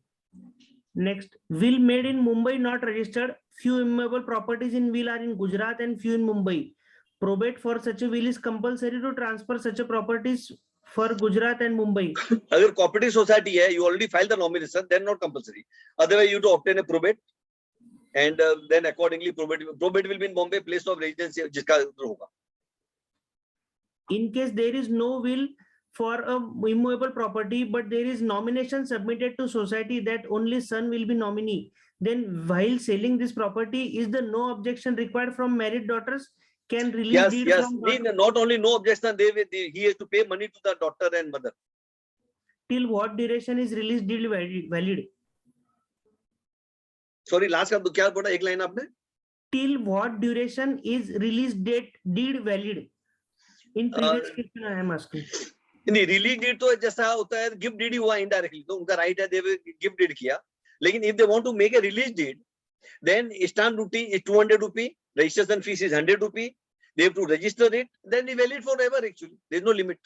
Next, will made in Mumbai not registered. Few immovable properties in will are in Gujarat and few in Mumbai. Probate for such a will is compulsory to transfer such a properties for Gujarat and Mumbai. अगर cooperative society है, you already filed the nomination, then not compulsory. Otherwise, you to obtain a probate, and then accordingly probate will be in Bombay, place of residence जिसका होगा. In case there is no will for a immovable property, but there is nomination submitted to society that only son will be nominee, then while selling this property, is the no objection required from married daughters? Can release deed from not only no objection, he has to pay money to the daughter and mother. Till what duration is release deed valid? Sorry, last का क्या बोला, एक line आपने? Till what duration is release date deed valid? In previous question I am asking. नहीं, release deed तो जैसा होता है, गिफ्ट डीड ही हुआ इनडायरेक्टली, तो उनका राइट है, देव गिफ्ट डीड किया. लेकिन if they want to make a release deed, then stamp duty is 200 rupee, registration fees is 100 rupee, they have to register it, then it valid for ever. Actually there is no limit.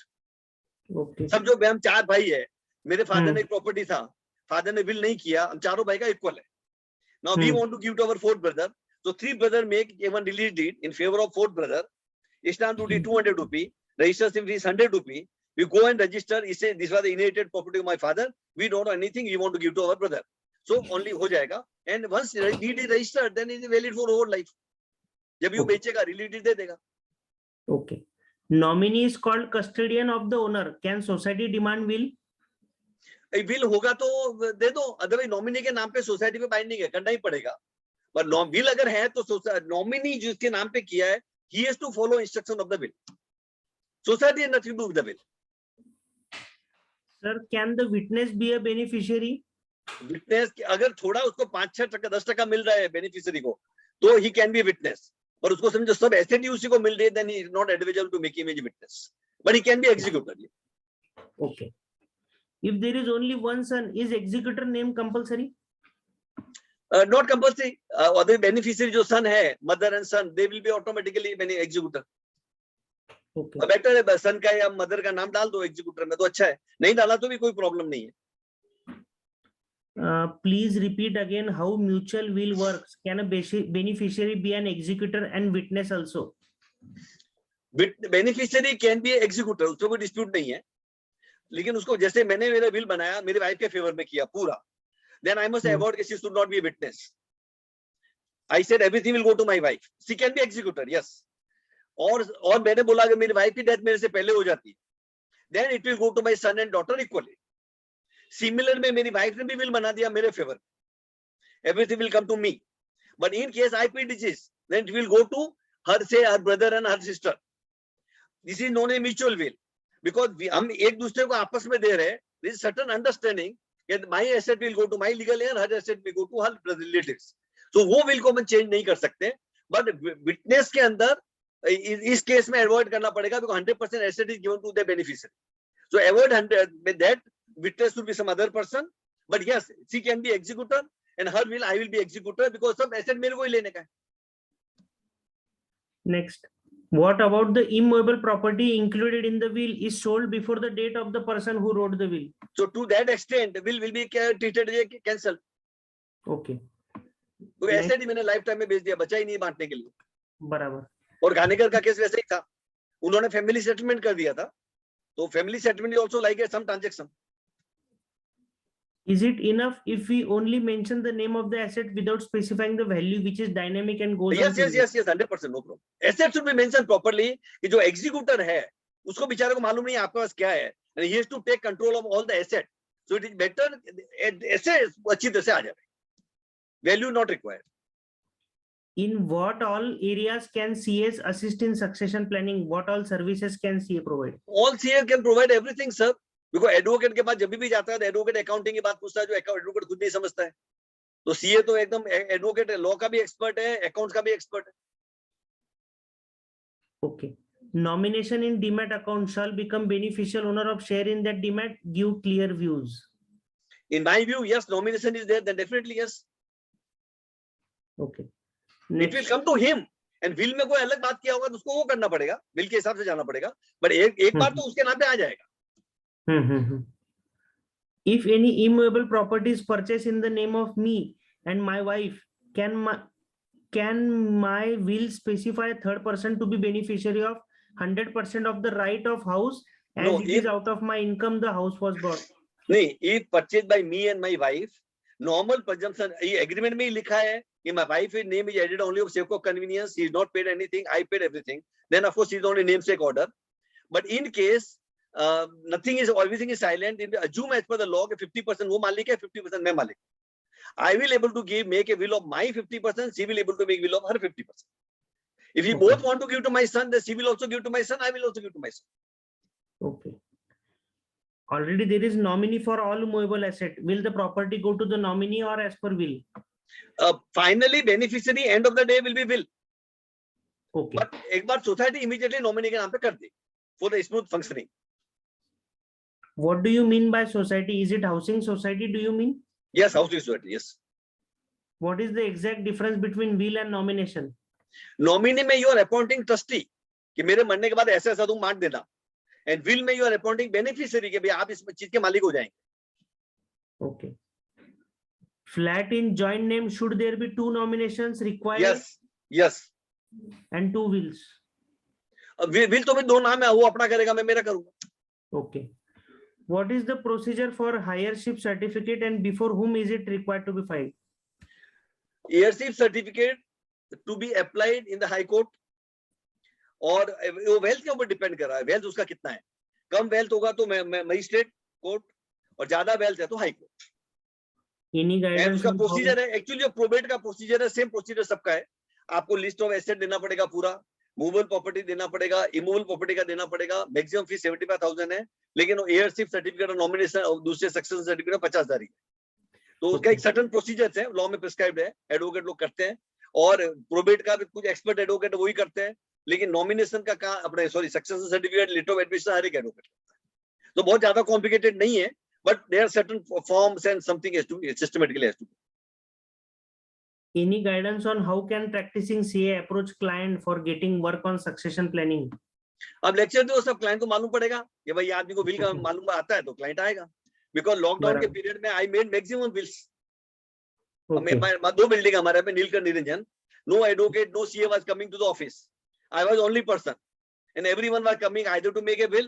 Okay. सब जो हम 4 भाई है, मेरे father ने एक property था, father ने विल नहीं किया, हम चारों भाई का इक्वल है. Now we want to give to our fourth brother, so 3 brother make even release deed in favor of fourth brother. Stamp duty 200 rupee, registration fee is 100 rupee. We go and register. He says this was the inherited property of my father. We don't know anything. We want to give to our brother. So only हो जाएगा. And once deed is registered, then it is valid for whole life. जब ये बेचेगा, release deed दे देगा. Okay. Nominee is called custodian of the owner. Can society demand will? Will होगा तो दे दो. Otherwise nominee के नाम पे society पे binding है, करना ही पड़ेगा. But will अगर है तो nominee जिसके नाम पे किया है, he has to follow instruction of the will. Society has nothing to do with the will. Sir, can the witness be a beneficiary? Witness अगर थोड़ा उसको 5-6%, 10% मिल रहा है बेनिफिशियरी को, तो he can be a witness. पर उसको समझो सब एसेट ही उसी को मिल रही है, then he is not advisable to make him a witness. But he can be executor. Okay. If there is only one son, is executor name compulsory? Not compulsory. Other beneficiary जो son है, mother and son, they will be automatically executor. Okay. Better है सन का या mother का नाम डाल दो executor में, तो अच्छा है. नहीं डाला तो भी कोई प्रॉब्लम नहीं है. Please repeat again how mutual will works. Can a beneficiary be an executor and witness also? Beneficiary can be executor, उसमें कोई डिस्प्यूट नहीं है. लेकिन उसको जैसे मैंने मेरा विल बनाया, मेरी वाइफ के फेवर में किया पूरा, then I must avoid that she should not be a witness. I said everything will go to my wife. She can be executor, yes. और मैंने बोला कि मेरी वाइफ की डेथ मेरे से पहले हो जाती, then it will go to my son and daughter equally. Similar में मेरी वाइफ ने भी विल बना दिया मेरे favour, everything will come to me. But in case I pay disease, then it will go to her, say her brother and her sister. This is known as mutual will, because हम एक दूसरे को आपस में दे रहे हैं. There is certain understanding that my asset will go to my legal heir, her asset will go to her relatives. So वो will को हम change नहीं कर सकते. But witness के अंदर इस केस में avoid करना पड़ेगा, because 100% asset is given to the beneficiary. So avoid 100 with that. Witness should be some other person. But yes, she can be executor, and her will I will be executor, because सब asset मेरे को ही लेने का है. Next, what about the immovable property included in the will is sold before the date of the person who wrote the will? So to that extent, will be treated as cancel. Okay. तो ऐसे ही मैंने life time में बेच दिया, बचा ही नहीं बांटने के लिए. बराबर. और गानेकर का केस वैसे ही था, उन्होंने फैमिली सेटलमेंट कर दिया था. तो family settlement is also like some transaction. Is it enough if we only mention the name of the asset without specifying the value, which is dynamic and goes on? Yes, 100%, no problem. Asset should be mentioned properly. कि जो executor है, उसको बेचारे को मालूम नहीं है आपके पास क्या है, and he has to take control of all the asset. So it is better ऐसे अच्छी तरह से आ जाए. Value not required. In what all areas can CS assist in succession planning? What all services can CA provide? All CA can provide everything, sir. Because advocate के पास जब भी जाता है तो एडवोकेट अकाउंटिंग की बात पूछता है, जो एडवोकेट खुद नहीं समझता है. तो सीए तो एकदम एडवोकेट है, लॉ का भी एक्सपर्ट है, अकाउंट्स का भी एक्सपर्ट है. Okay. Nomination in demat account shall become beneficial owner of share in that demat. Give clear views. In my view, yes, nomination is there, then definitely yes. Okay. It will come to him. And will में कोई अलग बात किया होगा तो उसको वो करना पड़ेगा, बिल के हिसाब से जाना पड़ेगा. But एक बार तो उसके नाम पे आ जाएगा. If any immovable property is purchased in the name of me and my wife, can my will specify a third person to be beneficiary of 100% of the right of house, as No, it is out of my income the house was bought? नहीं, if purchased by me and my wife, normal presumption, ये agreement में ही लिखा है कि my wife name is added only of sake of convenience, he is not paid anything, I paid everything, then of course he is only namesake order. But in case nothing is, everything is silent, assume as per the law 50% वो मालिक है, 50% मैं मालिक. I will able to make a will of my 50%, she will able to make will of her 50%. If we both want to give to my son, then she will also give to my son, I will also give to my son. Okay. Already there is nominee for all movable asset. Will the property go to the nominee or as per will? Finally, beneficiary end of the day will be will. Okay. But एक बार society immediately nominee के नाम पे कर दे for the smooth functioning. What do you mean by society? Is it housing society? Do you mean? Yes, housing society. Yes. What is the exact difference between will and nomination? Nominee में you are appointing trustee कि मेरे मरने के बाद ऐसा ऐसा तुम बांट देना. And will में you are appointing beneficiary कि भाई आप इस चीज के मालिक हो जाएंगे. Okay. Flat in joint name, should there be two nominations required? Yes. And two wills? Will तो भी दो नाम है, वो अपना करेगा, मैं मेरा करूंगा. Okay. What is the procedure for heirship certificate and before whom is it required to be filed? Heirship certificate to be applied in the High Court. और वो वेल्थ के ऊपर डिपेंड कर रहा है, वेल्थ उसका कितना है. कम वेल्थ होगा तो मजिस्ट्रेट कोर्ट, और ज्यादा वेल्थ है तो हाई कोर्ट. Any guidance? उसका प्रोसीजर है, एक्चुअली जो प्रोबेट का प्रोसीजर है, सेम प्रोसीजर सबका है. आपको लिस्ट ऑफ एसेट देना पड़ेगा पूरा, मूवेबल प्रॉपर्टी देना पड़ेगा, इमूवेबल प्रॉपर्टी का देना पड़ेगा. मैक्सिमम फीस 75,000 है, लेकिन हेयरशिप सर्टिफिकेट और नॉमिनेशन और दूसरे सक्सेशन सर्टिफिकेट 50,000 ही. तो उसका एक सर्टेन प्रोसीजर है, लॉ में प्रिस्क्राइब्ड है, एडवोकेट लोग करते हैं. और प्रोबेट का भी कुछ एक्सपर्ट एडवोकेट वही करते हैं, लेकिन नॉमिनेशन का अपने succession certificate, letter of admission हर एक एडवोकेट करता है. तो बहुत ज्यादा कॉम्प्लिकेटेड नहीं है, but there are certain forms and something has to systematically has to. Any guidance on how can practicing CA approach client for getting work on succession planning? अब लेक्चर दो, सब क्लाइंट को मालूम पड़ेगा कि भाई आदमी को विल का मालूम आता है तो क्लाइंट आएगा. बिकॉज लॉकडाउन के पीरियड में आई मेड मैक्सिमम विल्स. दो बिल्डिंग हमारे पे Neelkanth Niranjan, no advocate, no CA was coming to the office. I was only person, and everyone was coming either to make a will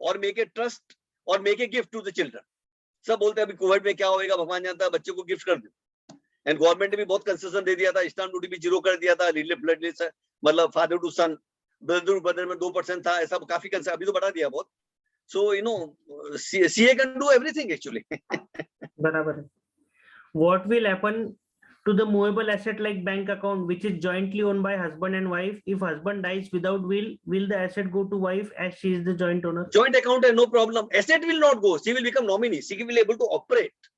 or make a trust or make a gift to the children. सब बोलते हैं अभी Covid में क्या होएगा भगवान जानता है, बच्चों को गिफ्ट कर दो. एंड गवर्नमेंट ने भी बहुत कंसेशन दे दिया था, स्टाम्प ड्यूटी भी 0 कर दिया था, रिलेटिव मतलब father to son, brother to brother में 2% था, ऐसा काफी कंसेशन अभी तो बढ़ा दिया बहुत. So you know CA can do everything actually. बराबर है. What will happen to the movable asset like bank account, which is jointly owned by husband and wife. If husband dies without will the asset go to wife as she is the joint owner? Joint account है, no problem. Asset will not go. She will become nominee. She will be able to operate.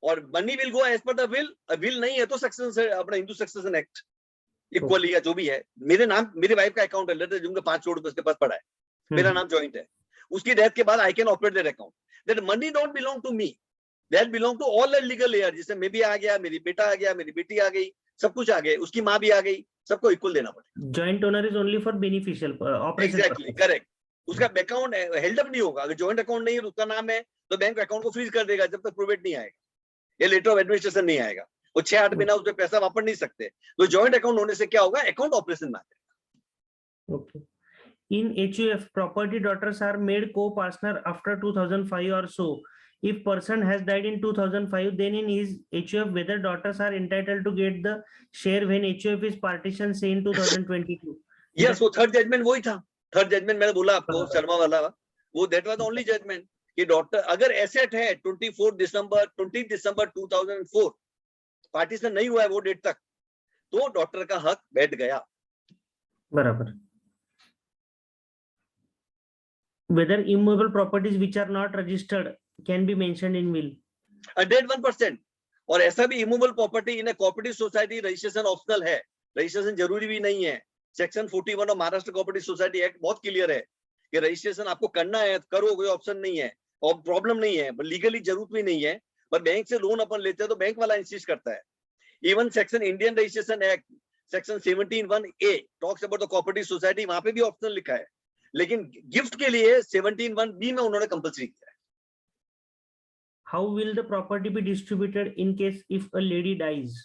और money will go as per the will. will नहीं है तो succession अपना Hindu succession act equally या जो भी है. मेरे नाम मेरे वाइफ का अकाउंट है, लेटर दूंगा 5 करोड़ उसके पास पड़ा है, मेरा नाम जॉइंट है. उसकी डेथ के बाद I can operate that account. That money don't belong to me. That belong to all the legal heirs. जिससे मैं भी आ गया, मेरी बेटा आ गया, मेरी बेटी आ गई, सब कुछ आ गया, उसकी माँ भी आ गई, सबको इक्वल देना पड़ेगा. Joint owner is only for beneficial operation. Exactly, correct. उसका अकाउंट हेल्ड अप नहीं होगा. अगर जॉइंट अकाउंट नहीं है, उसका नाम है, तो बैंक अकाउंट को फ्रीज कर देगा जब तक प्रोवेट नहीं आएगा, ये लेटर ऑफ एडमिनिस्ट्रेशन नहीं आएगा. वो 6-8 महीना उसमें पैसा वापस नहीं सकते. तो जॉइंट अकाउंट होने से क्या होगा, अकाउंट ऑपरेशन में आ जाएगा. Okay. In HUF, property daughters are made co-partner after 2005 or so. If person has died in 2005, then in his HUF, whether daughters are entitled to get the share when HUF is partitioned, say in 2022. Yes, वो third judgement वही था. Third judgement मैंने बोला आपको, शर्मा वाला, वो that was the only judgment कि doctor अगर एसेट है 20 दिसंबर 2004 पार्टीशन नहीं हुआ है वो डेट तक, तो डॉक्टर का हक बैठ गया. बराबर. Whether immovable properties which are not registered can be mentioned in will. 101%. और ऐसा भी immovable property in cooperative society registration optional है, रजिस्ट्रेशन जरूरी भी नहीं है. Section 41 of Maharashtra cooperative society act बहुत क्लियर है कि रजिस्ट्रेशन आपको करना है, करो, कोई ऑप्शन नहीं है और प्रॉब्लम नहीं है, लीगली जरूरत भी नहीं है. पर बैंक से लोन अपन लेते हैं तो बैंक वाला इंसिस्ट करता है. Even section Indian registration act section 17(1)(a talks about the cooperative society, वहां पे भी ऑप्शनल लिखा है, लेकिन गिफ्ट के लिए 17(1)(b में उन्होंने कंपल्सरी किया है. How will the property be distributed in case if a lady dies?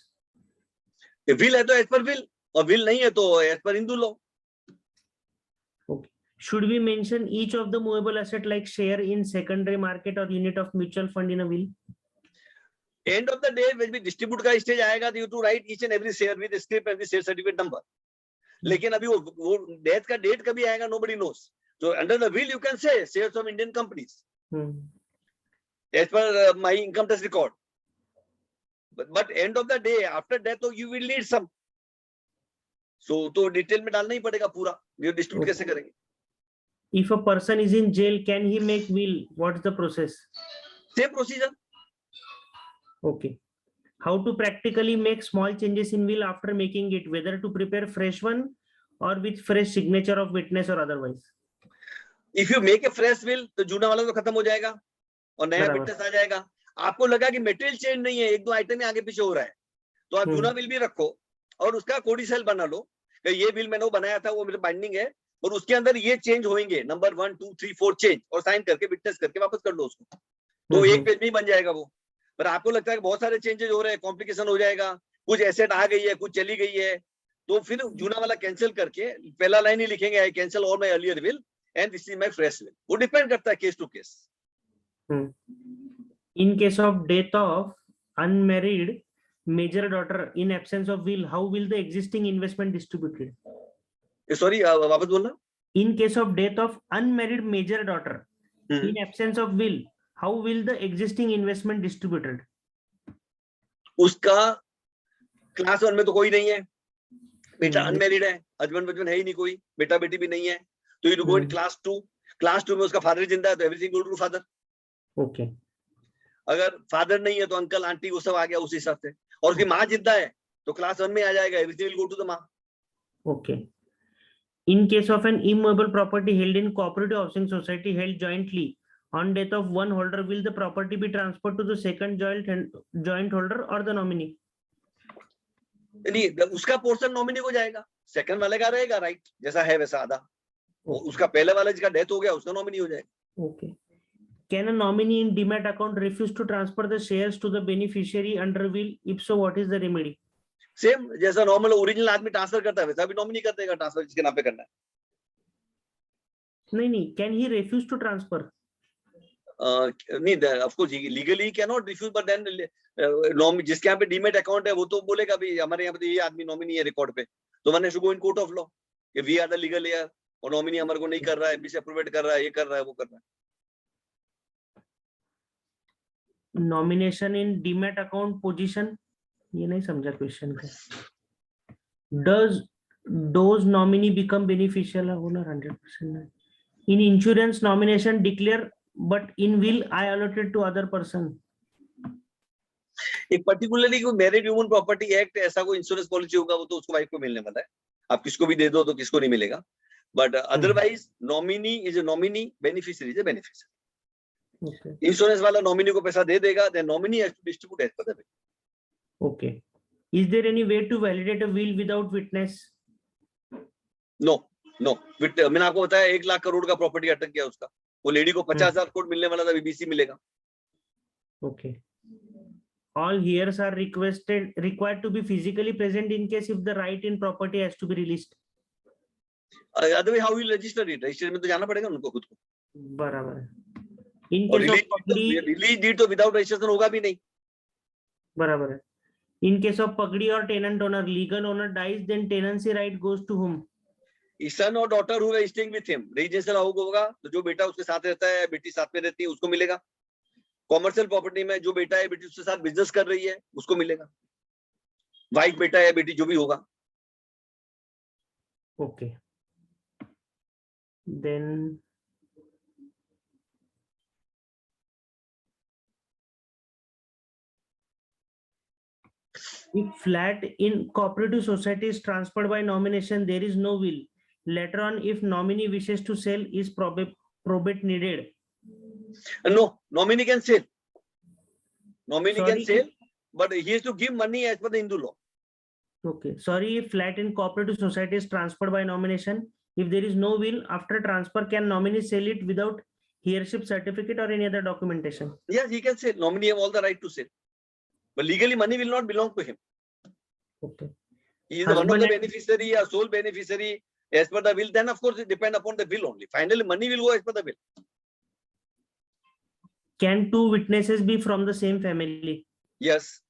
Will है तो एज पर विल, और विल नहीं है तो as per Hindu law. Okay. Should we mention each of the movable asset like share in secondary market or unit of mutual fund in a will? End of the day when we distribute का stage आएगा तो you to write each and every share with script and the share certificate number. लेकिन अभी वो death का date कभी आएगा nobody knows. So under the will you can say shares of Indian companies as per my income tax record. But end of the day after death तो you will need some. So तो detail में डालना ही पड़ेगा पूरा. ये distribute कैसे करेंगे? If a person is in jail, can he make will? What's the process? Same procedure. Okay. How to practically make small changes in will after making it, whether to prepare fresh one or with fresh signature of witness or otherwise? If you make a fresh will, तो जूना वाला तो खत्म हो जाएगा और नया witness आ जाएगा. आपको लगा कि मटेरियल चेंज नहीं है, 1-2 आइटम में आगे पीछे हो रहा है, तो आप जूना विल भी रखो और उसका कोडिसेल बना लो कि ये विल मैंने वो बनाया था, वो मेरे बाइंडिंग है और उसके अंदर ये चेंज होंगे, नंबर 1 2 3 4 चेंज, और साइन करके विटनेस करके वापस कर लो उसको, तो एक पेज में ही बन जाएगा वो. पर आपको लगता है कि बहुत सारे चेंजेस हो रहे हैं, कॉम्प्लिकेशन हो जाएगा, कुछ एसेट आ गई है, कुछ चली गई है, तो फिर जूना वाला कैंसिल करके पहला लाइन ही लिखेंगे, I cancel all my earlier will and this is my fresh will. वो डिपेंड करता है case to case. In case of death of unmarried major daughter in absence of will, how will the existing investment distributed? Sorry वापस बोलना. In case of death of unmarried major daughter in absence of will, how will the existing investment distributed? उसका class 1 में तो कोई नहीं है, बेटा unmarried है, हस्बैंड बचपन है ही नहीं कोई, बेटा बेटी भी नहीं है, तो you go in class 2. Class 2 में उसका फादर जिंदा है तो everything goes to father. Okay. अगर फादर नहीं है तो अंकल आंटी वो सब आ गया उस हिसाब से, और उसकी माँ जिंदा है तो क्लास 1 में आ जाएगा, everything will go to the माँ. Okay. In case of an immovable property held in cooperative housing society held jointly, on death of one holder, will the property be transferred to the second joint holder or the nominee? नहीं, उसका portion nominee को जाएगा, second वाले का रहेगा right, जैसा है वैसा आधा. उसका पहले वाला जिसका डेथ हो गया उसका नॉमिनी हो जाएगा. Okay. Can a nominee in demat account refuse to transfer the shares to the beneficiary under will? If so, what is the remedy? Same जैसा नॉर्मल ओरिजिनल आदमी ट्रांसफर करता है वैसा भी नॉमिनी कर देगा ट्रांसफर जिसके नाम पे करना है. नहीं, can he refuse to transfer? नहीं, of course legally can not refuse, but then जिसके यहाँ पे डीमेट अकाउंट है वो तो बोलेगा भी हमारे यहाँ पे ये आदमी नॉमिनी है रिकॉर्ड पे, तो one has to go in court of law कि we are the legal heir और नॉमिनी हमारे को नहीं कर रहा है, बीच अप्रूवेट कर रहा है, ये कर रहा है, वो कर रहा है. Nomination in demat account position ये नहीं समझा क्वेश्चन का. Does nominee become beneficial owner 100%? In insurance nomination declare, but in will I allotted to other person. एक पर्टिकुलरली कोई मैरिड ह्यूमन प्रॉपर्टी एक्ट ऐसा कोई इंश्योरेंस पॉलिसी होगा वो तो उसको वाइफ को मिलने वाला है. आप किसको भी दे दो तो किसको नहीं मिलेगा. But otherwise nominee is a nominee, beneficiary is a beneficiary. Okay. Insurance वाला नॉमिनी को पैसा दे देगा, then nominee has to distribute as per the will. Okay. Is there any way to validate a will without witness? No no. मैंने आपको बताया 1 लाख करोड़ का property अटक गया उसका. वो लेडी को 50,000 करोड़ मिलने वाला था, बीबीसी मिलेगा. Okay. All heirs are required to be physically present in case if the right in property has to be released. Otherwise how will register it. Register में तो जाना पड़ेगा उनको खुद को. बराबर है. In case of पगड़ी, रिलीज डीड तो विदाउट रजिस्ट्रेशन होगा भी नहीं. बराबर है. In case of पगड़ी or tenant owner, legal owner dies, then tenancy right goes to whom? Son और daughter who are staying with him. Registration होगा तो जो बेटा उसके साथ रहता है, बेटी साथ में रहती है, उसको मिलेगा. कॉमर्शियल प्रॉपर्टी में जो बेटा है बेटी उसके साथ बिजनेस कर रही है उसको मिलेगा. वाइफ बेटा है बेटी जो भी होगा. Okay. Then if flat in cooperative society is transferred by nomination, there is no will. Later on, if nominee wishes to sell, is probate needed? No, nominee can sell. Nominee Sorry, can sell, but he has to give money as per the Hindu law. Okay. Sorry, if flat in cooperative society is transferred by nomination, if there is no will, after transfer, can nominee sell it without heirship certificate or any other documentation? Yes, he can sell. Nominee have all the right to sell. But legally, money will not belong to him. Okay. He is one of the Husband and- beneficiary, a sole beneficiary as per the will. Then, of course, it depends upon the will only. Finally, money will go as per the will. Can two witnesses be from the same family? Yes.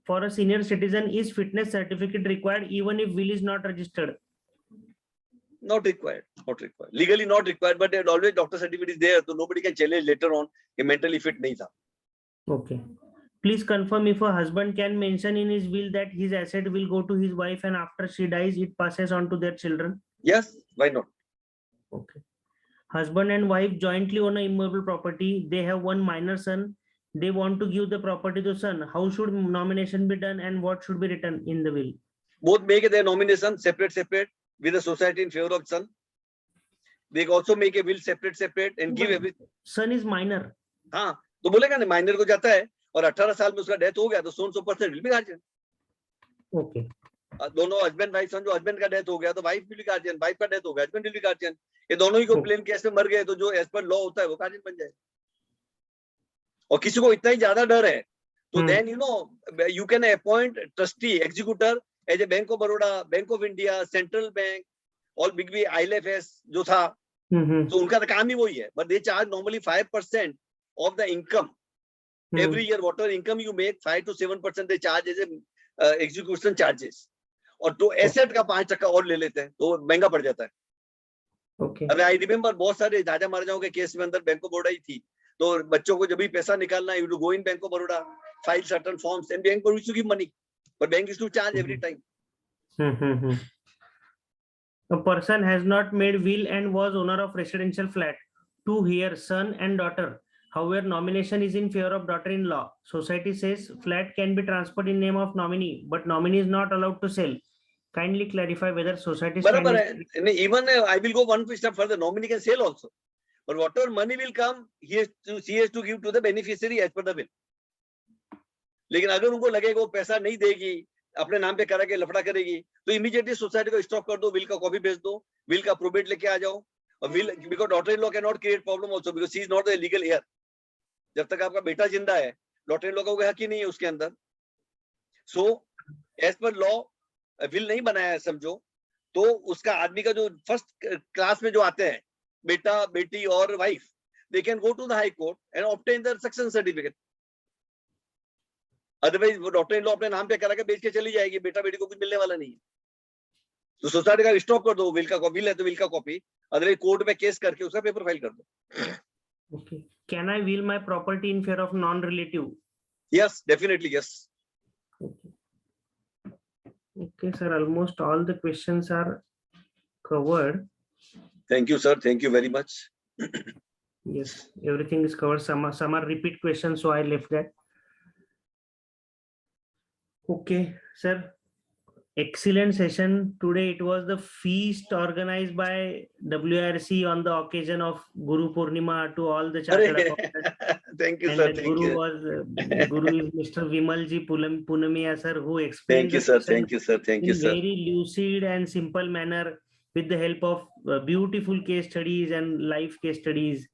For a senior citizen, is fitness certificate required even if will is not registered? Not required. Not required. Legally not required, but always doctor certificate is there, so nobody can challenge later on. He mentally fit nahi tha. Okay. Please confirm if a husband can mention in his will that his asset will go to his wife and after she dies, it passes on to their children. Yes, why not? Okay. Husband and wife jointly own a immovable property. They have one minor son. They want to give the property to son. How should nomination be done and what should be written in the will? Both make their nomination separate with the society in favor of son. They also make a will separate and give everything. Son is minor. हाँ, तो बोलेगा ना minor को जाता है और 18 साल में उसका डेथ हो गया तो 100% विल बी गार्जियन. Okay. दोनों हस्बैंड वाइफ समझो, हस्बैंड का डेथ हो गया तो wife will be guardian, wife का डेथ हो गया हस्बैंड विल बी गार्जियन. ये दोनों ही को प्लेन केस में मर गए तो जो एज पर लॉ होता है वो गार्जियन बन जाए. और किसी को इतना ही ज्यादा डर है तो then you can appoint trustee executor as a Bank of Baroda, Bank of India, Central Bank, all big ILFS जो था, तो उनका तो काम ही वही है. But they charge normally 5% of the income every year. Whatever income you make, 5 to 7% they charge as a execution charges. और तो एसेट का 5% और ले लेते हैं तो महंगा पड़ जाता है. Okay. अरे आई रिमेम्बर बहुत सारे राजा महाराजाओं के केस में अंदर बैंक ऑफ बड़ौदा ही थी. तो बच्चों को जब भी पैसा निकालना है, you to go in Bank of Baroda, file certain forms, and bank used to give money, but bank used to charge every time. A person has not made will and was owner of residential flat. Two heirs, son and daughter. However, nomination is in favor of daughter-in-law. Society says flat can be transferred in name of nominee, but nominee is not allowed to sell. Kindly clarify whether society stand is- Even I will go one step further. Nominee can sell also, but whatever money will come, she has to give to the beneficiary as per the will. लेकिन अगर उनको लगेगा वो पैसा नहीं देगी, अपने नाम पे करा के लफड़ा करेगी, तो इमीडिएटली सोसाइटी को स्टॉप कर दो, विल का कॉपी भेज दो, विल का प्रोबेट लेके आ जाओ. और will because daughter in law can not create problem also because she is not the legal heir. जब तक आपका बेटा जिंदा है, डॉटर इन लॉ का कोई हक ही नहीं है उसके अंदर. So as per law will नहीं बनाया है समझो, तो उसका आदमी का जो फर्स्ट क्लास में जो आते हैं बेटा बेटी और wife, they can go to the high court and obtain the succession certificate. Otherwise वो डॉक्टर इन लॉ अपने नाम पे करा के बेच के चली जाएगी, बेटा बेटी को कुछ मिलने वाला नहीं है. तो सोसाइटी का स्टॉप कर दो, विल का कॉपी है तो विल का कॉपी, अदरवाइज कोर्ट में केस करके उसका पेपर फाइल कर दो. Okay. Can I will my property in favor of non-relative? Yes, definitely yes. Okay, sir. Almost all the questions are covered. Thank you, sir. Thank you very much. Yes, everything is covered. Some are repeat questions, so I left that. Okay, sir. Excellent session today. It was the feast organized by WRC on the occasion of Guru Purnima to all the chartered accountants. Thank you, And sir. the Thank Guru you. was Guru is Mr. Vimal Punmiya sir, who explained Thank you, the sir. session Thank you, sir. Thank you, in sir. very lucid and simple manner with the help of beautiful case studies and live case studies.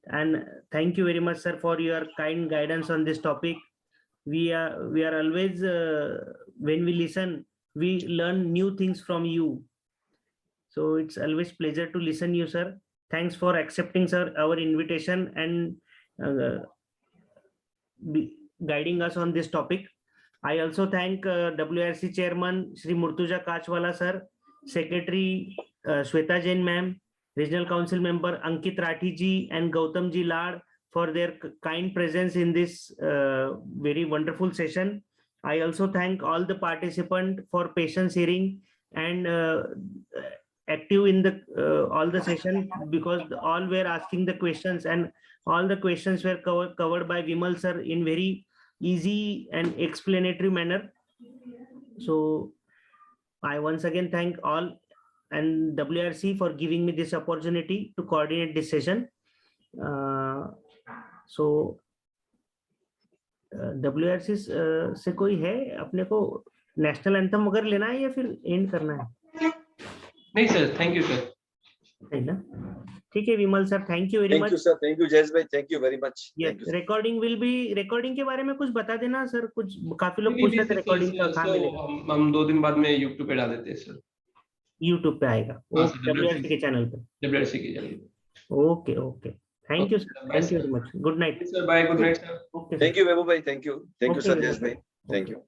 And thank you very much, sir, for your kind guidance on this topic. We are always when we listen, we learn new things from you. So it's always pleasure to listen you, sir. Thanks for accepting, sir, our invitation and guiding us on this topic. I also thank WRC Chairman Shri Murtuza Kachwala sir, Secretary Shweta Jain ma'am, Regional Council Member Ankit Rathi ji and Gautam ji Lad for their kind presence in this very wonderful session. I also thank all the participants for patience hearing and active in the all the session, because all were asking the questions and all the questions were covered by Vimal sir in very easy and explanatory manner. So I once again thank all and WRC for giving me this opportunity to coordinate this session. So WRC से कोई है अपने को national anthem वगैरह लेना है या फिर एंड करना है? नहीं सर, थैंक यू सर. है ना? ठीक है Vimal sir, thank you very Thank much. you, sir. Thank you, Jayesh bhai. Thank you very much. Yes, Thank you, sir. Recording के बारे में कुछ बता देना सर. कुछ काफी लोग पूछ रहे थे रिकॉर्डिंग का कहाँ मिलेगा. हम 2 दिन बाद में YouTube पे डाल देते हैं सर. YouTube पे आएगा. हाँ, ओके, WRC के चैनल पे. WRC के चैनल पे. Okay okay, thank you sir. Thank you very much. Good night sir. Bye. Good night sir. Okay Thank you, Vaibhav bhai. Thank you. Thank you, Okay, sir. Vimal Jayesh bhai. sir. Thank Okay. you.